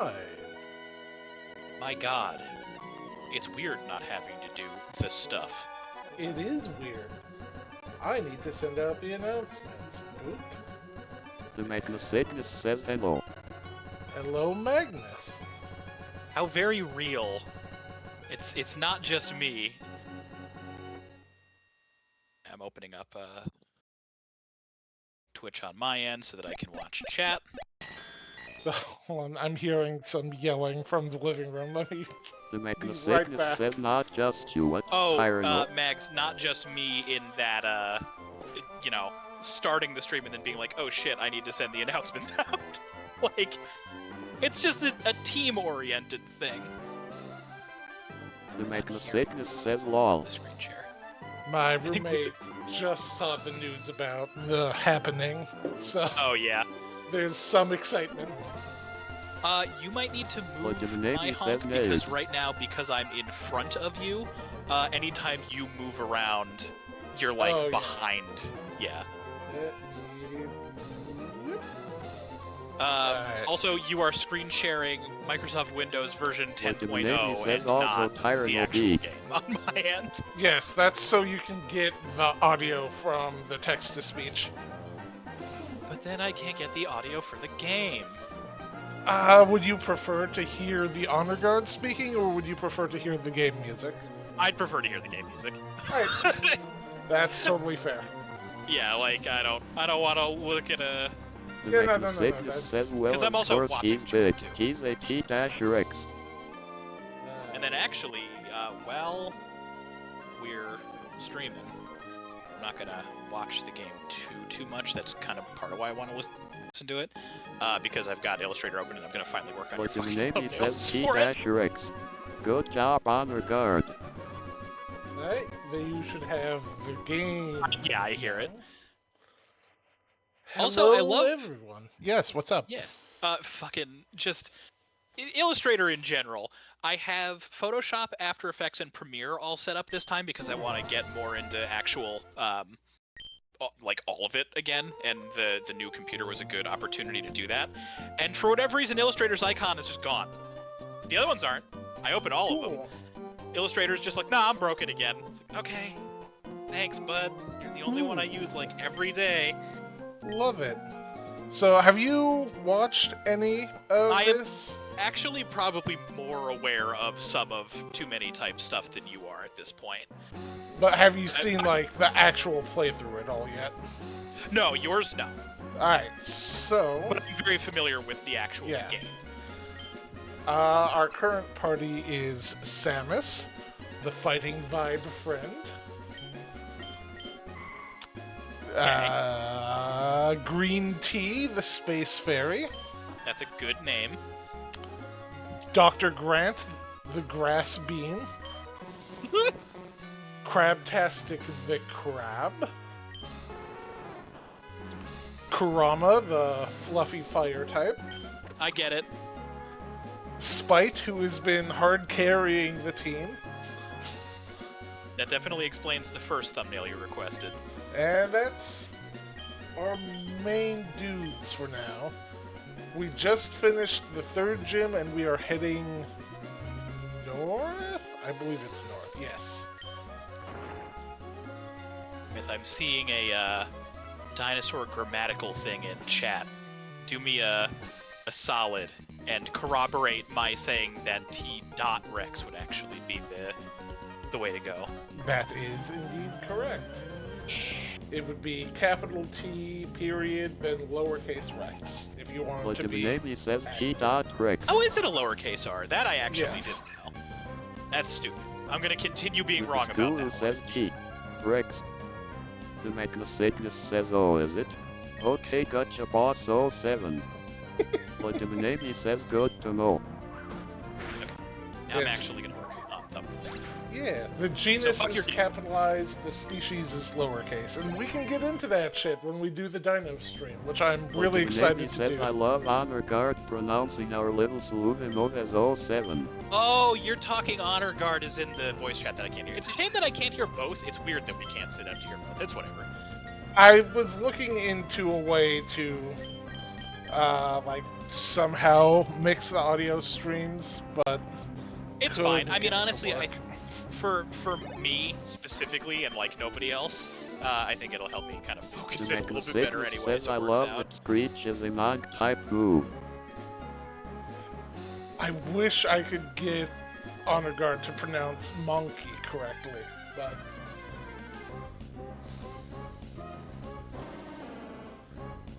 live. My god. It's weird not having to do this stuff. It is weird. I need to send out the announcements. Boop. The Magnus Cygnus says hello. Hello, Magnus. How very real. It's not just me. I'm opening up Twitch on my end so that I can watch chat. Hold on, I'm hearing some yelling from the living room. Let me... The Magnus Right Cygnus back. says not just you, what? Oh, Mags, not just me in that, you know, starting the stream and then being like, oh shit, I need to send the announcements out. Like, it's just a team-oriented thing. The Magnus Cygnus says lol. The screen share. My roommate just saw the news about the happening, so Oh yeah. there's some excitement. You might need to Look move at the name, my he hump says because names. right now, because I'm in front of you, anytime you move around, you're like Oh, yeah. behind. Yeah. Alright. Also, you are screen sharing Microsoft Windows version Look at the 10.0 name, he says and also not the Tyrant actual OB. game on my end. Yes, that's so you can get the audio from the text-to-speech. But then I can't get the audio for the game. Would you prefer to hear the honor guard speaking, or would you prefer to hear the game music? I'd prefer to hear the game music. Alright, that's totally fair. Yeah, like I don't want to look at a. The Yeah, no, Magnus no, Cygnus that's- says well, 'Cause I'm of also course watching he's chat, big. too. He's a T-Rex. And then actually, well, we're streaming. I'm not gonna watch the game too much. That's kind of part of why I want to listen to it, because I've got Illustrator open and I'm gonna finally work on your Look at the fucking name, he says thumbnails for it. T-Rex. Good job, honor guard. Alright, then you should have the game. Yeah, I hear it. Hello, Also, I love- everyone. Yes, what's up? Yeah, fucking just Illustrator in general. I have Photoshop, After Effects, and Premiere all set up this time because I want to get more into actual, like all of it again, and the new computer was a good opportunity to do that. And for whatever reason, Illustrator's icon is just gone. The other ones aren't. I open all of them. Cool. Illustrator's just like, nah, I'm broken again. It's like, okay, thanks, bud. You're the only one I use like every day. Love it. So, have you watched any of I am- this? Actually, probably more aware of some of Too Many Type stuff than you are at this point. But have you seen, like, the actual playthrough at all yet? No, yours no. Alright, so... But I'm very familiar with the actual Yeah. game. Our current party is Samus, the fighting vibe friend. Green Tea, the space fairy. That's a good name. Dr. Grant, the grass bean. Crabtastic, the crab. Kurama, the fluffy fire type. I get it. Spite, who has been hard carrying the team. That definitely explains the first thumbnail you requested. And that's our main dudes for now. We just finished the third gym and we are heading north? I believe it's north, yes. If I'm seeing a dinosaur grammatical thing in chat, do me a solid and corroborate my saying that T.Rex would actually be the way to go. That is indeed correct. It would be capital T, period, then lowercase rex, if you want it Look to at the be... name, he says T.Rex. Oh, is it a lowercase r? That I actually Yes. didn't know. That's stupid. I'm gonna continue being The wrong about Guru that. says T-Rex. The Magnus Cygnus says oh, is it? Okay, gotcha, boss 07. Look at the name, he says good to know. Now I'm Yes. actually gonna work on thumbnails. Yeah, the genus fuck is your game. capitalized, the species is lowercase, and we can get into that shit when we do the dino stream, which I'm Look really at the name, excited he to says do. I love honor guard pronouncing our little Saluvino as 07. Oh, you're talking honor guard is in the voice chat that I can't hear. It's a shame that I can't hear both. It's weird that we can't sit down to hear both. It's whatever. I was looking into a way to like somehow mix the audio streams, but It's couldn't fine. I get mean, it to honestly, work. for me specifically, and like nobody else, I think it'll help me kind of focus The it a little bit better Mechacyclus anyway, says so I it works love out. that Screech is a non-type move. I wish I could get Honor Guard to pronounce monkey correctly, but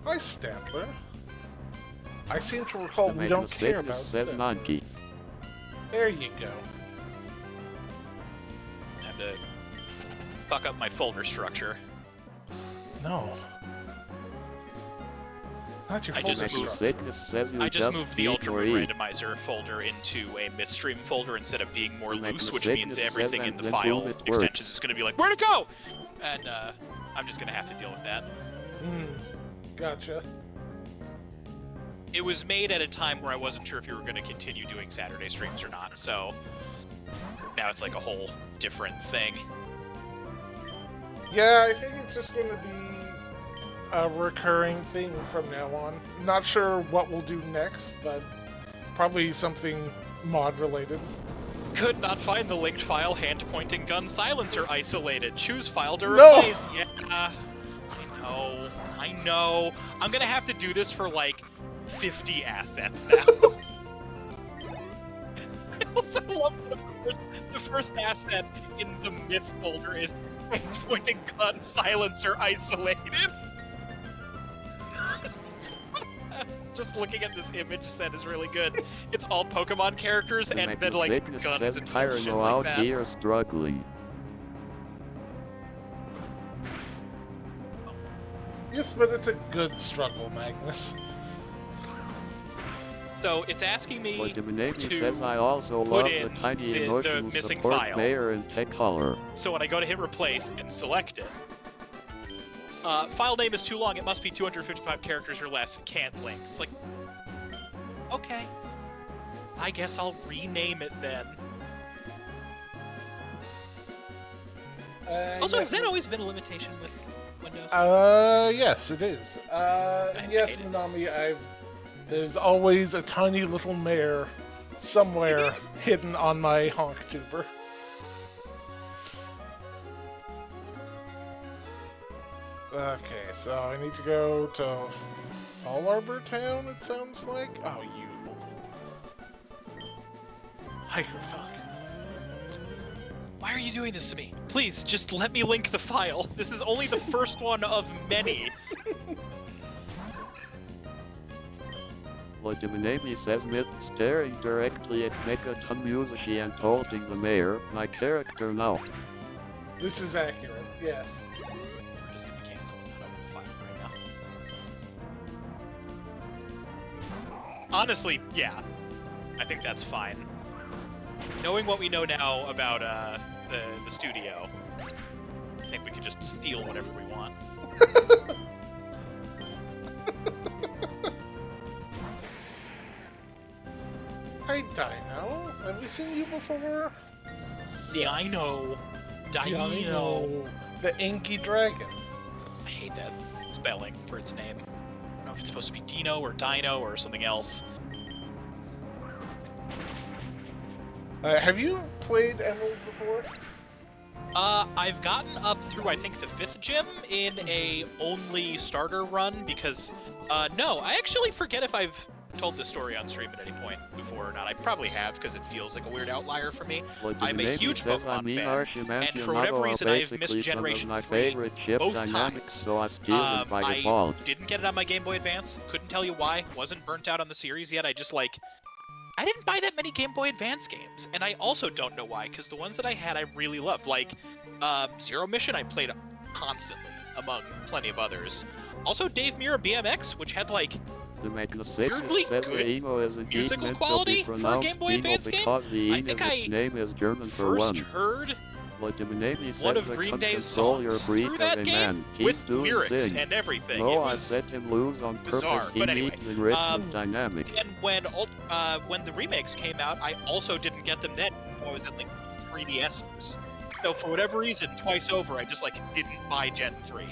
hi, Stapler. I seem to recall The we don't care Mechacyclus about says Stapler. monkey. There you go. Time to fuck up my folder structure. No. Not your I just folder moved- structure. Mechacyclus says you I just moved the eat Ultimate or eat. Randomizer folder into a Mythstream folder instead of being more The loose, which Mechacyclus means says everything that in the then file boom, it extensions works. is going to be like, where'd it go? And I'm just going to have to deal with that. Gotcha. It was made at a time where I wasn't sure if you were going to continue doing Saturday streams or not, so now it's like a whole different thing. Yeah, I think it's just going to be a recurring thing from now on. Not sure what we'll do next, but probably something mod related. Could not find the linked file hand-pointing gun silencer isolated. Choose file to No! replace. Yeah, I know. I'm gonna have to do this for like 50 assets now. I also love that the first asset in the Myth folder is hand-pointing gun silencer isolated. Just looking at this image set is really good. It's all Pokemon characters The and then like Mechacyclus guns says and Tyranno shit like out that. here struggling. Yes, but it's a good struggle, Magnus. So it's asking me But Diminati to says I also put love in the tiny the emotional missing support file. mayor and tech color. So when I go to hit replace and select it, file name is too long. It must be 255 characters or less. Can't link. It's like, okay, I guess I'll rename it then. Also, has that always been a limitation with Windows? Yes, it is. Yes, hate it. Minami, there's always a tiny little mare somewhere hidden on my honk tuber. Okay, so I need to go to Fall Arbor Town, it sounds like? Oh, you hiker-fuck. Why are you doing this to me? Please, just let me link the file. This is only the first one of many. But Diminati says Myth staring directly at Megaton Musishi and holding the mayor, my character now. This is accurate, yes. We're just gonna cancel and open the file right now. Honestly, yeah. I think that's fine. Knowing what we know now about the studio, I think we can just steal whatever we want. Hi, Dino. Have we seen you before? Dino. Dino. The Inky Dragon. I hate that spelling for its name. I don't know if it's supposed to be Dino or Dino or something else. Have you played Emerald before? I've gotten up through, I think, the 5th gym in a only starter run because, no, I actually forget if I've told this story on stream at any point before or not. I probably have because it feels like a weird outlier for me. But I'm a Diminati huge says Pokemon fan, and for Nago whatever are reason, I've missed basically some Generation of my 3 favorite chip both dynamics, times. so I steal them by I default. didn't get it on my Game Boy Advance. Couldn't tell you why. Wasn't burnt out on the series yet. I just like... I didn't buy that many Game Boy Advance games. And I also don't know why, because the ones that I had I really loved. Like, Zero Mission I played constantly, among plenty of others. Also Dave Mirra BMX, which had like... The weirdly Mechacyclus says good the emo is indeed musical meant quality to be for a pronounced Game Boy emo Advance game. because the I ing think is its I name is German for First one. heard But Diminati says one of the Green Day's control your songs breed through of that a game man. He's with doing lyrics thing. and everything. No, It I was set him loose on bizarre, purpose. He but anyway, needs enrichment dynamic. and when the remakes came out, I also didn't get them then. I was at like 3DS. So for whatever reason, twice over, I just like didn't buy Gen 3.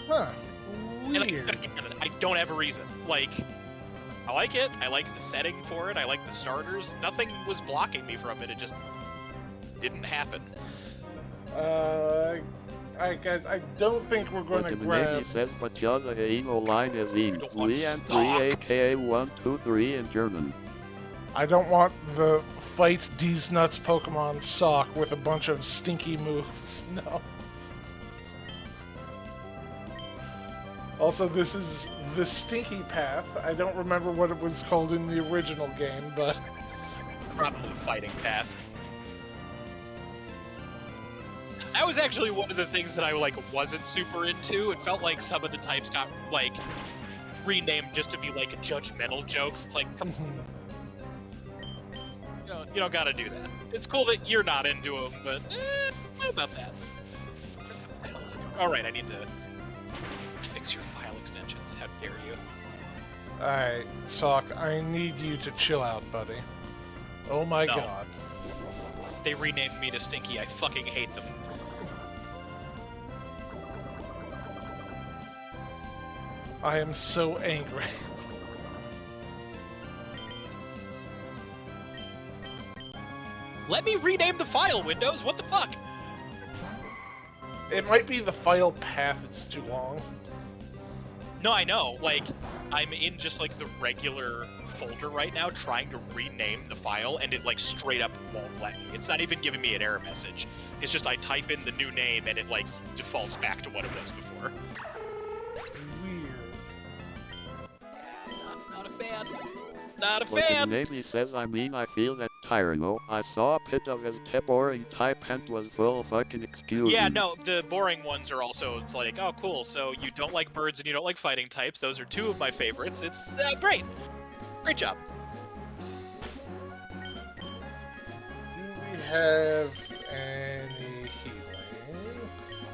Huh. weird. Again, I don't have a reason. Like, I like it. I like the setting for it. I like the starters. Nothing was blocking me from it. It just didn't happen. Alright, guys, I don't think we're going to grab... says, but ja, the emo line is in Don't want 3 and 3, stock. aka 1, 2, 3 in German. I don't want the fight these nuts Pokemon sock with a bunch of stinky moves. No. Also, this is the Stinky Path. I don't remember what it was called in the original game, but... Probably fighting path. That was actually one of the things that I wasn't super into. It felt like some of the types got renamed just to be judgmental jokes. It's like, come on. You don't gotta do that. It's cool that you're not into them, but how about that? Alright, I need to fix your file extensions. How dare you? Alright, Sock, I need you to chill out, buddy. Oh my No. god. They renamed me to Stinky. I fucking hate them. I am so angry. Let me rename the file, Windows! What the fuck? It might be the file path is too long. No, I know. I'm in just the regular folder right now trying to rename the file, and it straight up won't let me. It's not even giving me an error message. It's just I type in the new name and it defaults back to what it was before. Weird. Not a fan. Not a But the fan! name says, I mean, I feel that Tyranno. I saw a bit of his boring type and was full of fucking excuses. Yeah, no, the boring ones are also, it's oh, cool, so you don't like birds and you don't like fighting types. Those are two of my favorites. It's great. Great job. Do we have any healing?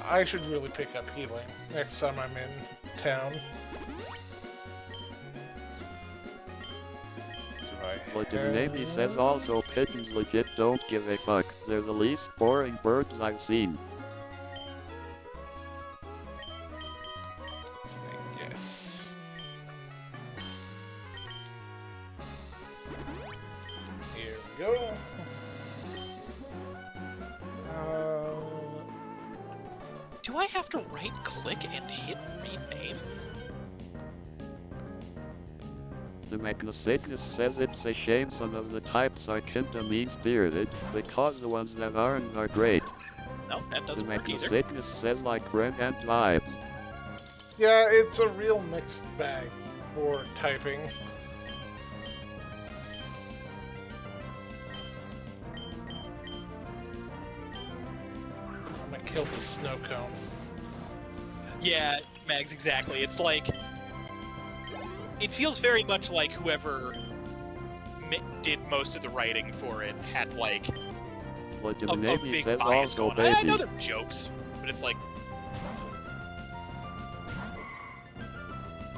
I should really pick up healing next time I'm in town. But the name says also pigeons legit don't give a fuck. They're the least boring birds I've seen. Yes. Here we go. Do I have to right-click and hit rename? The Magnacygnus says it's a shame some of the types are kinda mean-spirited, because the ones that aren't are great. No, that The doesn't work either. Magnacygnus says like Ren and vibes. Yeah, it's a real mixed bag for typing. I'm gonna kill the snow cone. Yeah, Mags, exactly. It's it feels very much like whoever did most of the writing for it had But the a name big says bias also going on. I baby. know they're jokes, but it's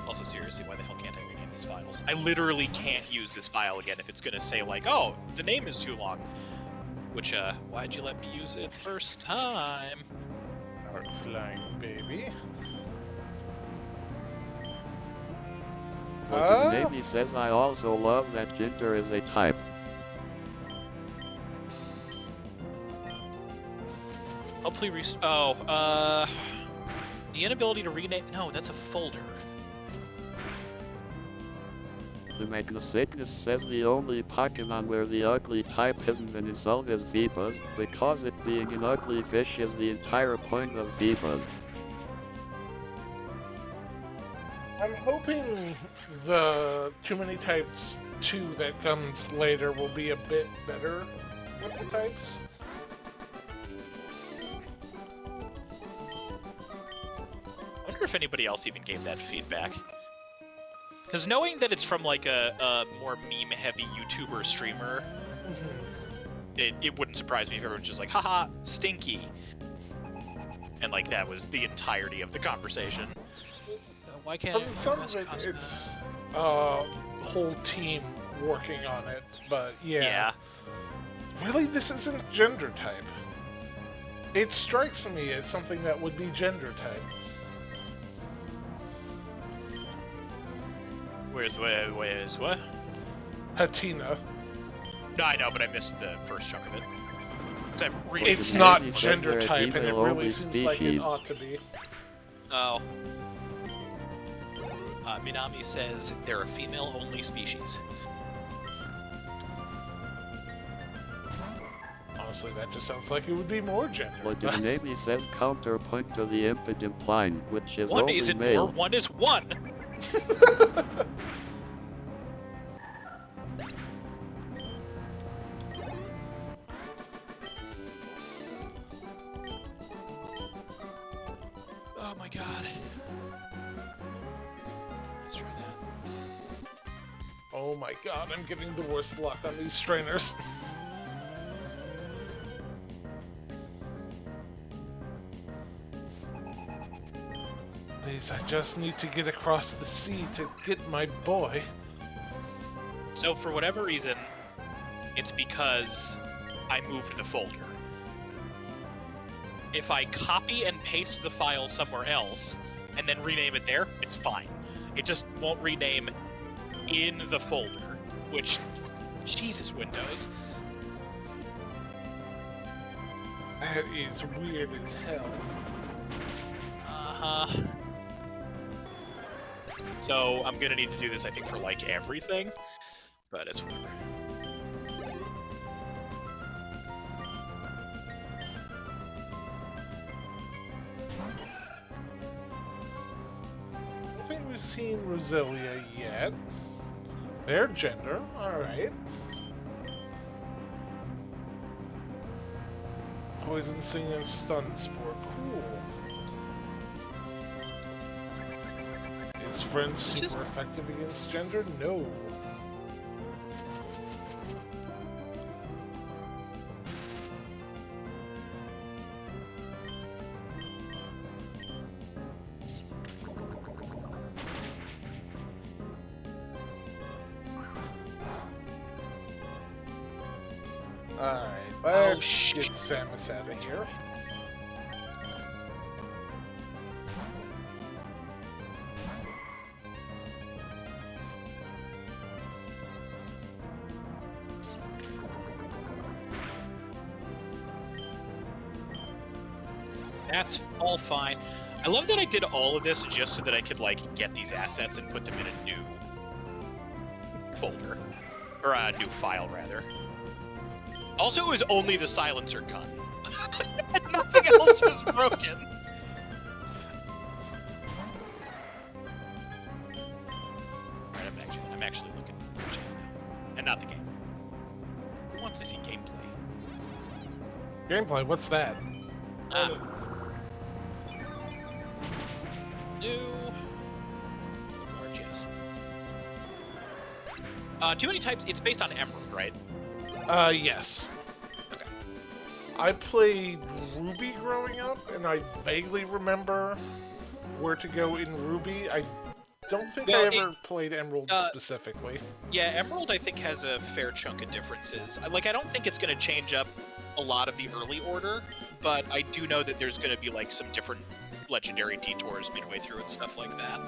also seriously, why the hell can't I rename these files? I literally can't use this file again if it's gonna say oh, the name is too long. Which, why'd you let me use it first time? Our flying baby. But the name says I also love that Ginger is a type. Hopefully the inability to rename... No, that's a folder. The Magnacygnus says the only Pokemon where the ugly type isn't an insult is Vipers, because it being an ugly fish is the entire point of Vipers. I'm hoping the Too Many Types 2 that comes later will be a bit better with the types. I wonder if anybody else even gave that feedback. Because knowing that it's from a more meme-heavy YouTuber streamer, it wouldn't surprise me if everyone's just haha, stinky. And that was the entirety of the conversation. Why can't From some of it, it's a whole team working on it, but yeah. Really, this isn't gender type. It strikes me as something that would be gender type. Where's what? Hatina. No, I know, but I missed the first chunk of it. So I'm reading It's Maybe not because gender they're a type, and it female-only really seems like it species. ought to be. Oh. Minami says they're a female-only species. Honestly, that just sounds like it would be more gender. But the name says counterpoint to the impidimp line, which is One only isn't male. more, one is one! Oh my god. Let's try that. Oh my god, I'm getting the worst luck on these strainers. Please, I just need to get across the sea to get my boy. So for whatever reason, it's because I moved the folder. If I copy and paste the file somewhere else and then rename it there, it's fine. It just won't rename in the folder, which, Jesus, Windows. That is weird as hell. Uh-huh. So I'm gonna need to do this, I think, for like everything, but it's whatever. I don't think we've seen Roselia yet. Their gender, alright. Poison, Sting, and Stun Spore, cool. Is Friend super Just- effective against gender? No. Alright, let's shit. get Samus out of here. That's all fine. I love that I did all of this just so that I could, like, get these assets and put them in a new folder. Or a new file, rather. Also, it was only the silencer gun. Nothing else was broken. Alright, I'm actually looking for chat now. And not the game. Who wants to see gameplay? Gameplay, what's that? Ah. New RGS. Too many types. It's based on Emerald, right? Yes. Okay. I played Ruby growing up, and I vaguely remember where to go in Ruby. I don't think Well, I ever played Emerald specifically. Yeah, Emerald I think has a fair chunk of differences. Like, I don't think it's going to change up a lot of the early order, but I do know that there's going to be like some different legendary detours midway through and stuff like that.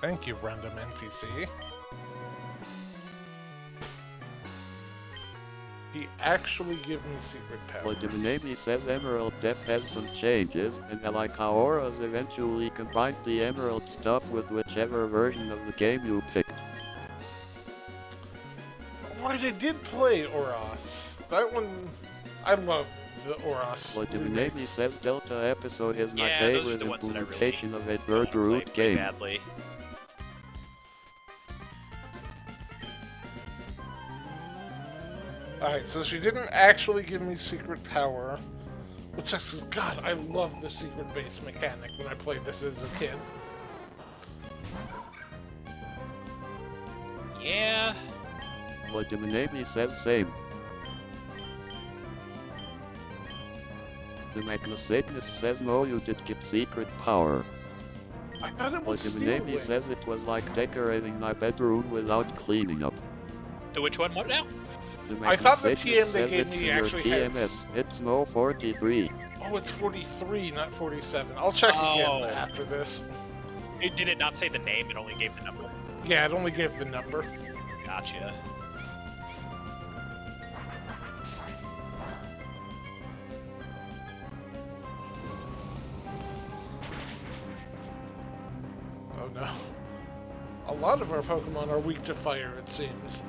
Thank you, random NPC. He actually gave me secret power. But the name says Emerald Def has some changes, and I like how Auras eventually combined the Emerald stuff with whichever version of the game you picked. Right, I did play Oros. That one, I love the Oros. But the name remakes. says Delta episode is my Yeah, those are favorite the ones that I really implementation of a Played bird root pretty game. badly. Alright, so she didn't actually give me secret power. Which is, God, I love the secret base mechanic when I played this as a kid. Yeah. But the name says same. The Magnus says no, you did get secret power. I thought it But was the name Steel says it was like decorating my bedroom without cleaning up. The which one? What now? The I thought the message TM they says gave it's me in your actually had... TMS. It's no 43. Oh, it's 43, not 47. I'll check again after this. Did it not say the name? It only gave the number? Yeah, it only gave the number. Gotcha. Oh no. A lot of our Pokemon are weak to fire, it seems.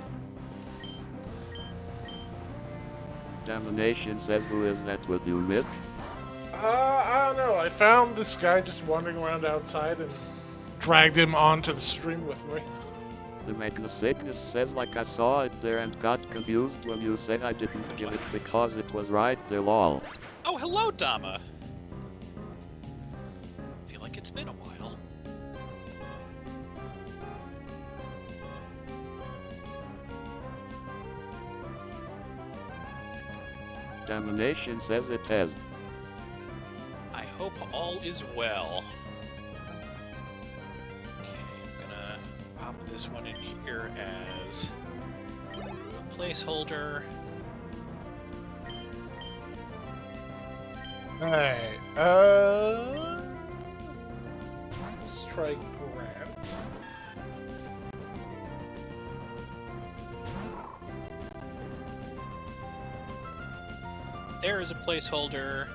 Domination says, who is that with you, Mith? I don't know. I found this guy just wandering around outside and dragged him onto the stream with me. The Magnificus says, like I saw it there and got confused when you said I didn't give it because it was right there, lol. Oh, hello, Dama. Feel like it's been a while. Domination says it has. I hope all is well. Okay, I'm gonna pop this one in here as a placeholder. Alright, let's try Grant. There is a placeholder.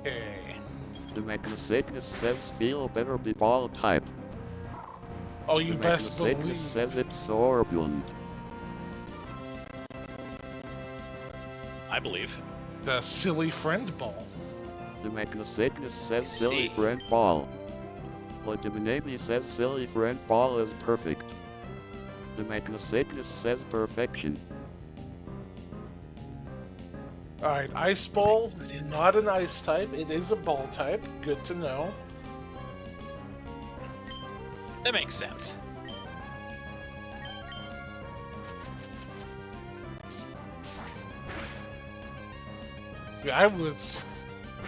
Okay. The Magnificus says, feel better be ball type. Oh, you The best believe. Magnificus says it's Sorbulent. I believe. The silly friend ball. The Magnificus says, see. silly friend ball. But the Minami says, silly friend ball is perfect. The Magnificus says, perfection. Alright, Ice Ball, not an ice type, it is a ball type. Good to know. That makes sense. See, I was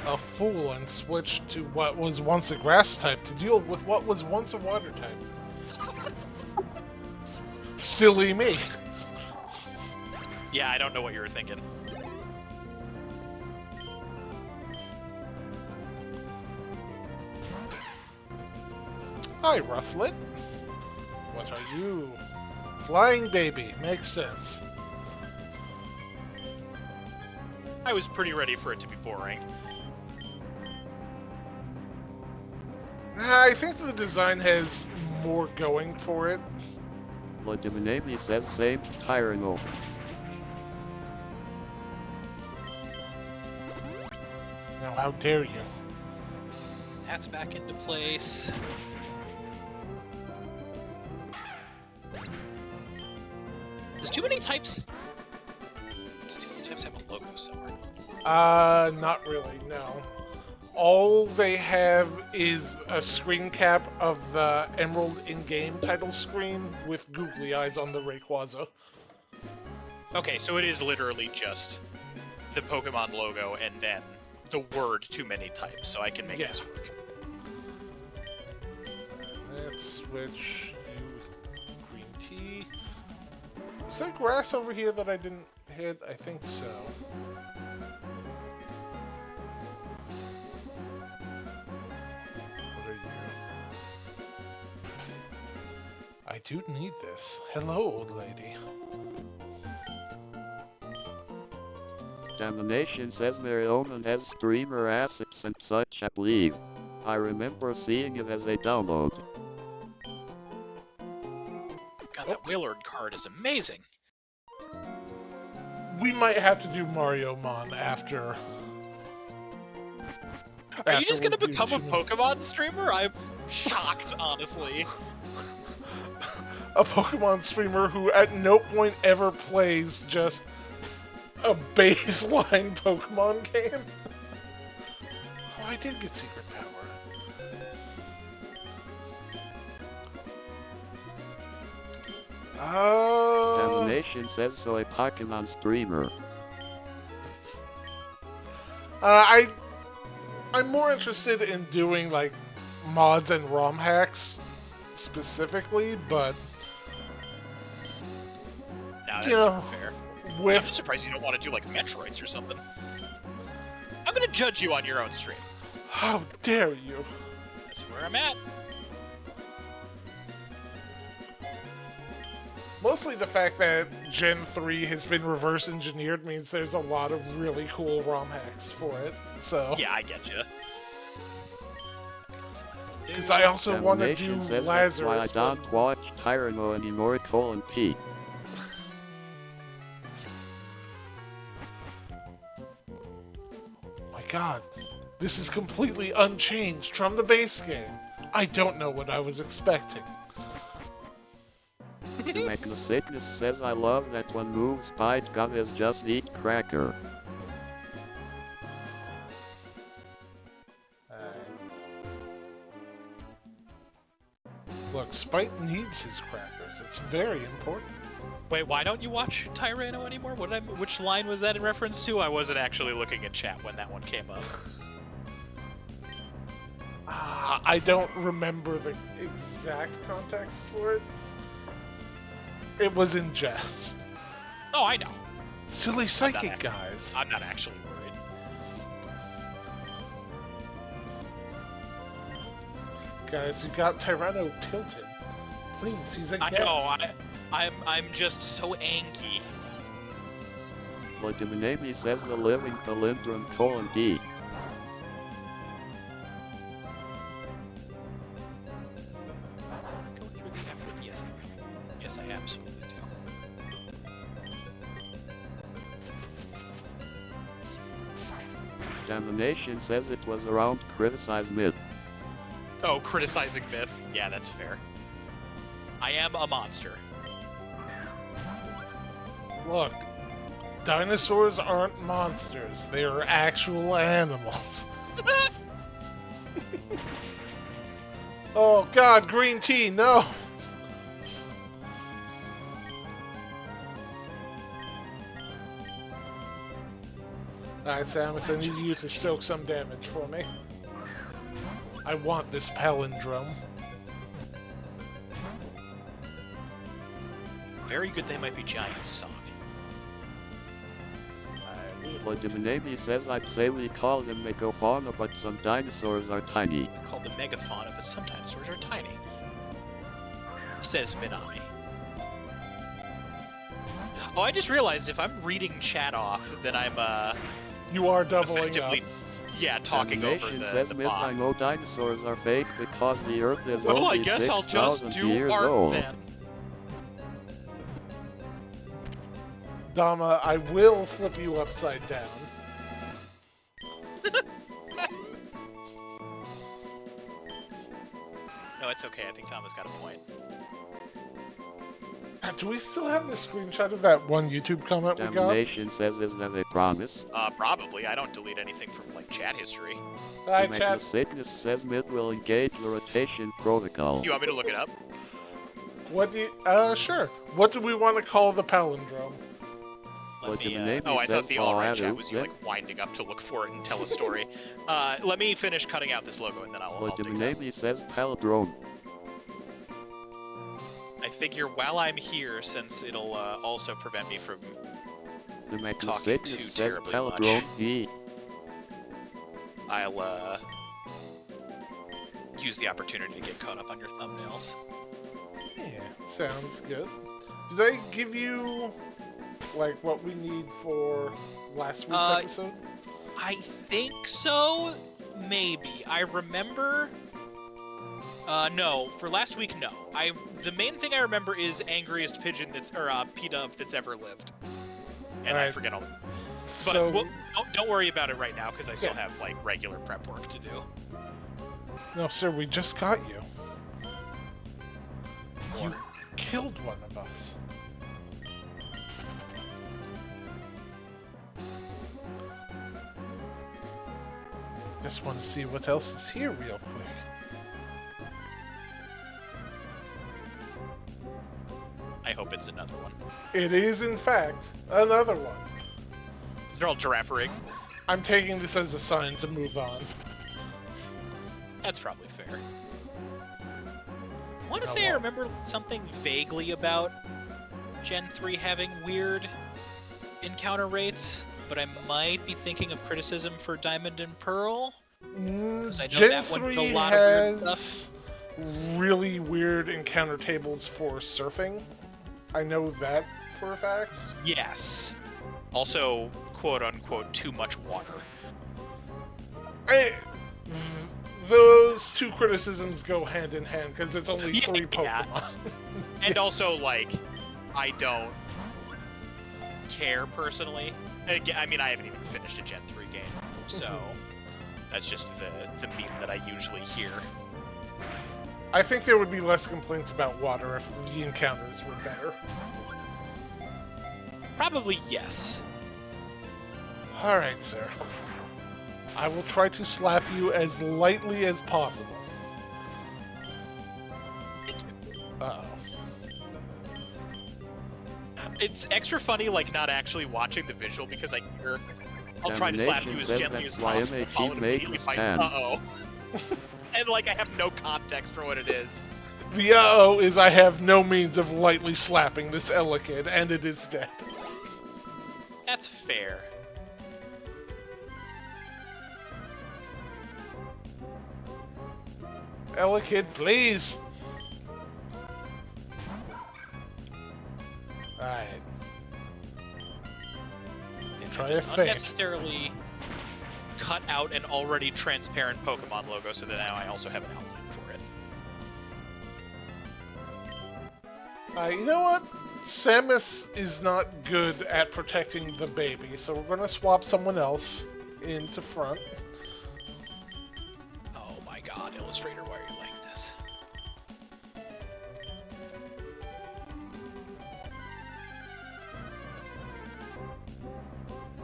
a fool and switched to what was once a grass type to deal with what was once a water type. Silly me. Yeah, I don't know what you were thinking. Hi, Rufflet. What are you? Flying baby. Makes sense. I was pretty ready for it to be boring. I think the design has more going for it. But the Minami says, same, Tyranno. Now, how dare you? That's back into place. Does too many types have a logo somewhere? Not really, no. All they have is a screen cap of the Emerald in-game title screen with googly eyes on the Rayquaza. Okay, so it is literally just the Pokemon logo and then the word too many types, so I can make this work. Let's switch you green tea. Is there grass over here that I didn't hit? I think so. What are you? I do need this. Hello, old lady. Domination says Marioman has streamer assets and such, I believe. I remember seeing it as a download. God, that Willard card is amazing. We might have to do Mario Mon after. Are you just gonna we do become a Jimmy. Pokemon streamer? I'm shocked, honestly. A Pokemon streamer who at no point ever plays just a baseline Pokemon game? Oh, I did get Secret Power. Damnation says so, a Pokemon streamer. I'm more interested in doing like mods and ROM hacks specifically, but No, that's you know, fair. I'm with just surprised you don't want to do like Metroids or something. I'm gonna judge you on your own stream. how dare you? That's where I'm at. Mostly the fact that Gen 3 has been reverse engineered means there's a lot of really cool ROM hacks for it. So Yeah, I get you. because I also want to do Damnation says Lazarus. that's why I don't watch Tyranno anymore, P. My God, this is completely unchanged from the base game. I don't know what I was expecting. The Sickness says I love that one move Spite Gun is just eat cracker. Look, Spite needs his crackers. It's very important. Wait, why don't you watch Tyranno anymore? Which line was that in reference to? I wasn't actually looking at chat when that one came up. I don't remember the exact context for it. It was in jest. Oh, I know. Silly I'm psychic not guys. I'm not actually worried. Guys, you got Tyranno tilted. Please, he's a I guest. know. I'm just so angry. Legiminabi says the living palindrome :D. Go through the effort. Yes, I will. Yes, I absolutely do. Damnation says it was around criticize Myth. Oh, criticizing Mith. Yeah, that's fair. I am a monster. Look, dinosaurs aren't monsters. They are actual animals. Oh God, green tea, no! Alright, Samus, I need you to soak some damage for me. I want this palindrome. Very good they might be giant song. Legiminabi says I'd say we call them megafauna, but some dinosaurs are tiny. They're called the megafauna, but some dinosaurs are tiny. Says Minami. Oh, I just realized if I'm reading chat off, then I'm, You are doubling up. effectively, yeah, talking over Damnation the says Myth, I bot. know dinosaurs are fake because the Earth is Well, I only guess I'll just 6,000 do years art old. then. Dama, I will flip you upside down. No, it's okay. I think Thomas got a point. Do we still have the screenshot of that one YouTube comment we got? Damnation says is that a promise? Probably. I don't delete anything from, like, chat history. Alright, The chat. Sickness says Myth will engage the rotation protocol. You want me to look it up? What do you, sure. What do we want to call the palindrome? Let me, Legiminabi oh, I says thought the all-right chat Colorado, was you, like, winding up to look for it and tell a story. Let me finish cutting out this logo, and then I'll do that. Legiminabi says palindrome. I figure while I'm here, since it'll also prevent me from The talking Sickness too says terribly palindrome much, D. I'll use the opportunity to get caught up on your thumbnails. Yeah, sounds good. Did I give you, like, what we need for last week's episode? I think so. Maybe. I remember. No. For last week, no. The main thing I remember is angriest pigeon P-dub that's ever lived, and I Alright. forget all. But So, don't worry about it right now because I still Yeah. have like regular prep work to do. no, sir, we just got you. More. You killed one of us. Just want to see what else is here real quick. I hope it's another one. It is, in fact, another one. They're all giraffe rigs. I'm taking this as a sign to move on. That's probably fair. I want to How say I long? remember something vaguely about Gen 3 having weird encounter rates, but I might be thinking of criticism for Diamond and Pearl. 'Cause I know Gen that one did 3 a lot of weird has really weird encounter tables for surfing. I know that for a fact. Yes. Also, quote-unquote, too much water. Those two criticisms go hand in hand because it's only Yeah, 3 yeah. Pokemon. And also, like, I don't care personally. I mean, I haven't even finished a Gen 3 game, so that's just the meme that I usually hear. I think there would be less complaints about water if the encounters were better. Probably yes. Alright, sir. I will try to slap you as lightly as possible. Uh-oh. It's extra funny, like, not actually watching the visual because I hear, I'll try to slap you as Says gently as that's why possible, MHE followed made immediately the by, stand. uh-oh. And, like, I have no context for what it is. The uh-oh is I have no means of lightly slapping this Elekid, and it is dead. That's fair. Elekid, please! Alright. And Try I just a feint. unnecessarily cut out an already transparent Pokemon logo so that now I also have an outline for it. You know what? Samus is not good at protecting the baby, so we're gonna swap someone else into front. Oh my god, Illustrator, why are you like this?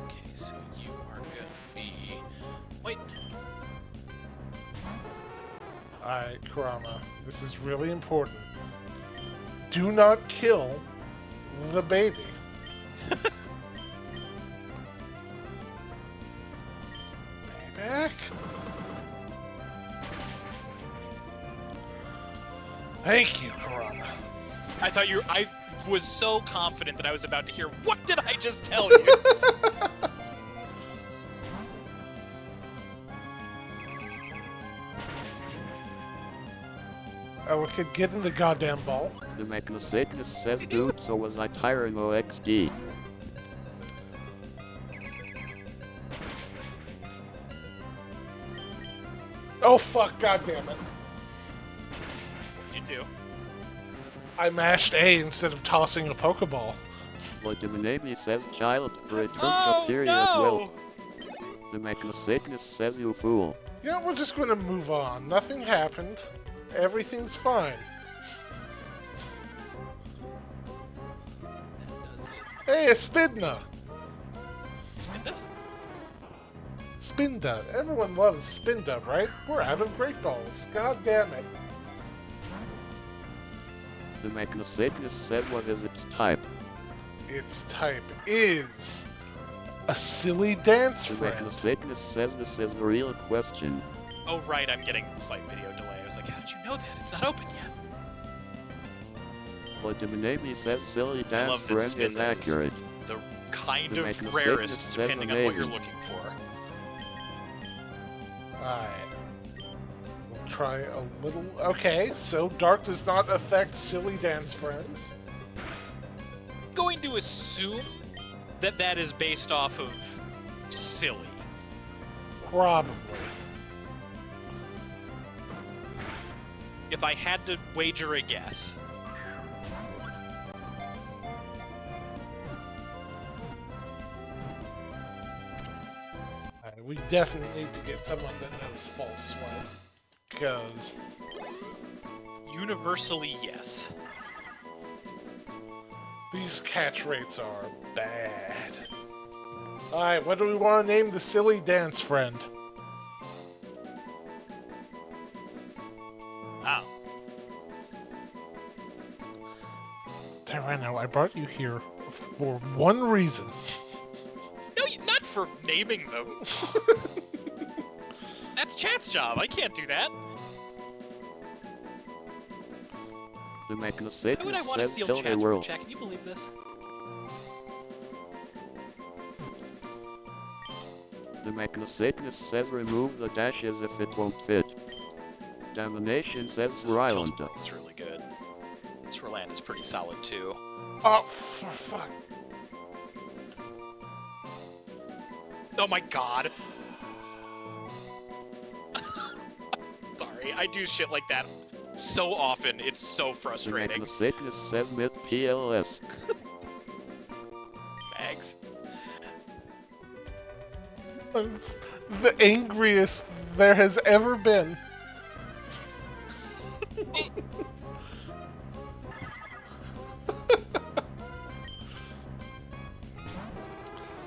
Okay, so you are gonna be... Wait. Alright, Kurama, this is really important. Do not kill the baby. Back. Thank you, Kurama. I thought you... I was so confident that I was about to hear, what did I just tell you? Elekid, get in the goddamn ball. The Magnasatinus says dude, so was I Tyranno XD. Oh fuck, goddamn it. You do. I mashed A instead of tossing a Pokeball. Vladimir says child, return Oh, to period no! will. The Magnasatinus says you fool. Yeah, we're just gonna move on. Nothing happened. Everything's fine. Hey, a Spidna! Spinda? Spinda. Everyone loves Spinda, right? We're out of Great Balls. God damn it. The Magnasatinus says what is its type. Its type is a silly dance The friend. Magnasatinus says this is the real question. Oh, right, I'm getting a slight video delay. I was like, how did you know that? It's not open yet. Vladimir says silly dance love that friend Spin is is. accurate. The kind The of Magnasatinus rarest, says depending on what you're amazing. looking for. Alright. We'll try a little... Okay, so dark does not affect silly dance friends. Going to assume that that is based off of silly. Probably. If I had to wager a guess. Alright, we definitely need to get someone that knows false swipe. Because Universally, yes. these catch rates are bad. Alright, what do we want to name the silly dance friend? Oh. Tyranno, I brought you here for one reason. No, not for naming them. That's chat's job. I can't do that. The Why would I Magnasatus want to says steal build a chats from world. chat? Can you believe this? The Magnasatus says remove the dashes if it won't fit. Domination says Ryland. It's really good. Swerland is pretty solid too. Oh, for fuck. Oh my god. Sorry, I do shit like that so often. It's so The frustrating. Magnasatus says Mith PLS. Mags. I'm the angriest there has ever been.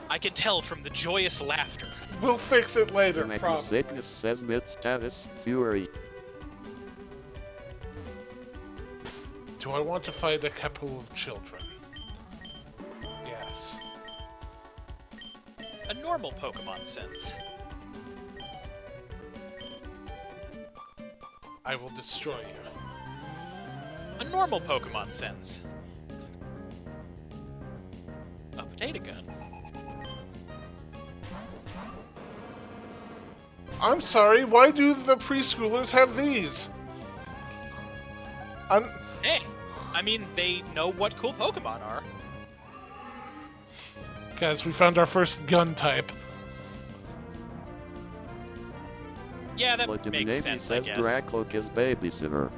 I can tell from the joyous laughter. We'll fix it The later, probably. Magnasatus says Myth status Fury. Do I want to fight a couple of children? Yes. A normal Pokemon sends. I will destroy you. A normal Pokemon sends. A potato gun. I'm sorry, why do the preschoolers have these? Hey, I mean, they know what cool Pokemon are. Guys, we found our first gun type. Yeah, that But makes sense, I says guess. Dracloak is babysitter.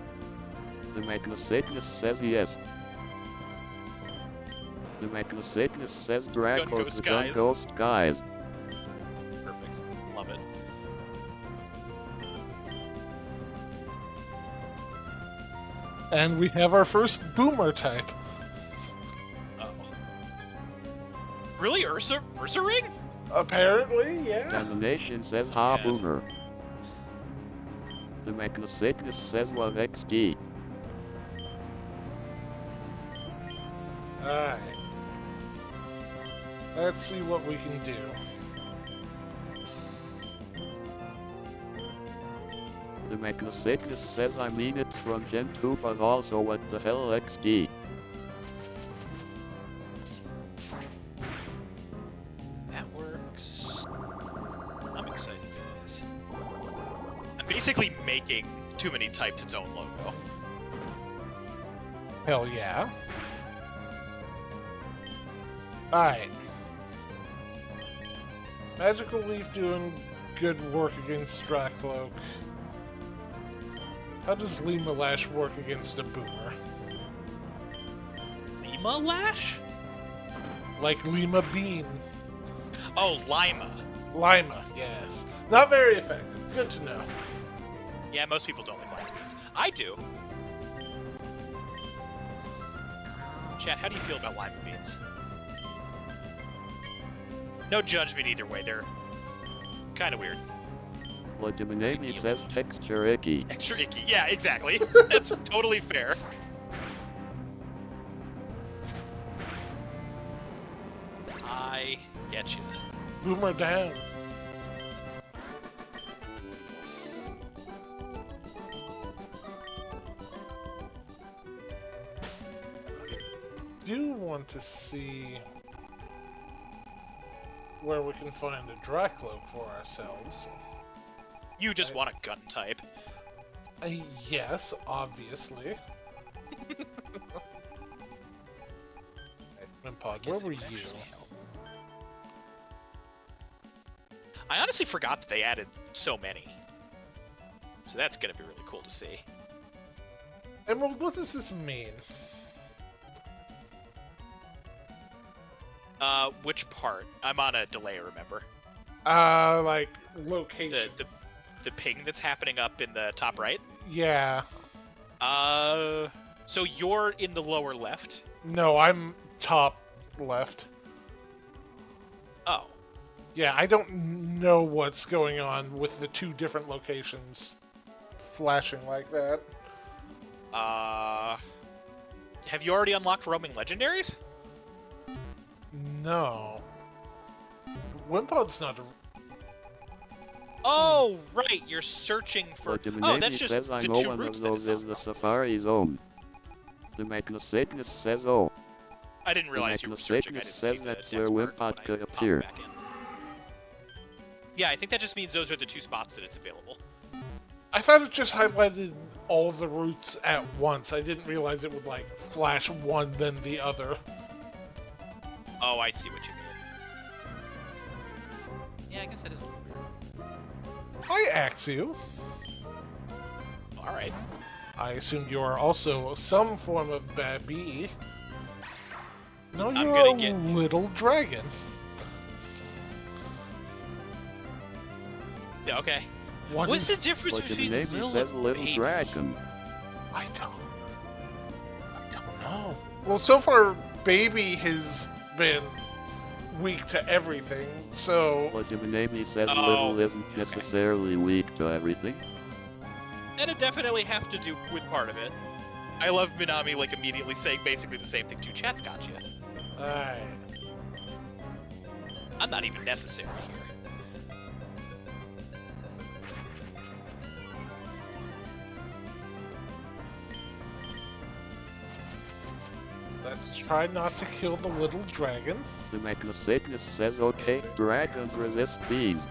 The Magnasatus says yes. The Magnasatus says Dracloak Ghost the guys. Gun Ghost guys. Perfect. Love it. And we have our first boomer type. Oh. Really? Ursaring? Apparently, yeah. Domination says Ha Yes. Boomer. The Magnasatus says Love XD. Alright. Let's see what we can do. The Magnasatus says I mean it's from Gen 2 but also what the hell XD. That works. I'm excited for this. I'm basically making Too Many Types its own logo. Hell yeah. Alright. Magical Leaf doing good work against Dracloak. How does Lima Lash work against a boomer? Lima Lash? Like Lima Bean. Oh, Lima. Lima, yes. Not very effective. Good to know. Yeah, most people don't like Lima beans. I do. Chat, how do you feel about Lima beans? No judgment either way, they're kind of weird. Lodiminami says texture icky. Extra icky. Yeah, exactly. That's totally fair. I get you. Boomer down. I do want to see where we can find a Dracloak for ourselves. You just want a gun type. Yes, obviously. Pod, where Guess it were would you? actually help. I honestly forgot that they added so many. So that's gonna be really cool to see. Emerald, what does this mean? Which part? I'm on a delay, remember? Like, location. The ping that's happening up in the top right? Yeah. So you're in the lower left? No, I'm top left. Oh. Yeah, I don't know what's going on with the two different locations flashing like that. have you already unlocked roaming legendaries? No. Wimpod's not a... Oh, right. You're searching for. But the Oh, that's Navy just says I the know two one routes of that those it's is on, the though. Safari Zone. The Magnasagnus says oh. I didn't realize you were Magna searching. I Cygnus didn't says see the that's text where bar Wimpod when I could popped appear. back in. Yeah, I think that just means those are the two spots that it's available. I thought it just highlighted all the routes at once. I didn't realize it would, like, flash one, then the other. Oh, I see what you mean. Yeah, I guess that is a little weird. Hi, Axu. All right. I assume you are also some form of babby. No, I'm you're gonna a get- little dragon. Yeah, okay. What What's is- the difference But the between Navy real says and little baby? dragon. I don't know. Well, so far, baby has been weak to everything, so... But the Navy says Oh, little isn't okay. necessarily weak to everything. That'd definitely have to do with part of it. I love Minami, like, immediately saying basically the same thing two chats got you. Alright. I'm not even necessary here. Let's try not to kill the little dragon. The Magnasagnus says okay, dragons resist bees.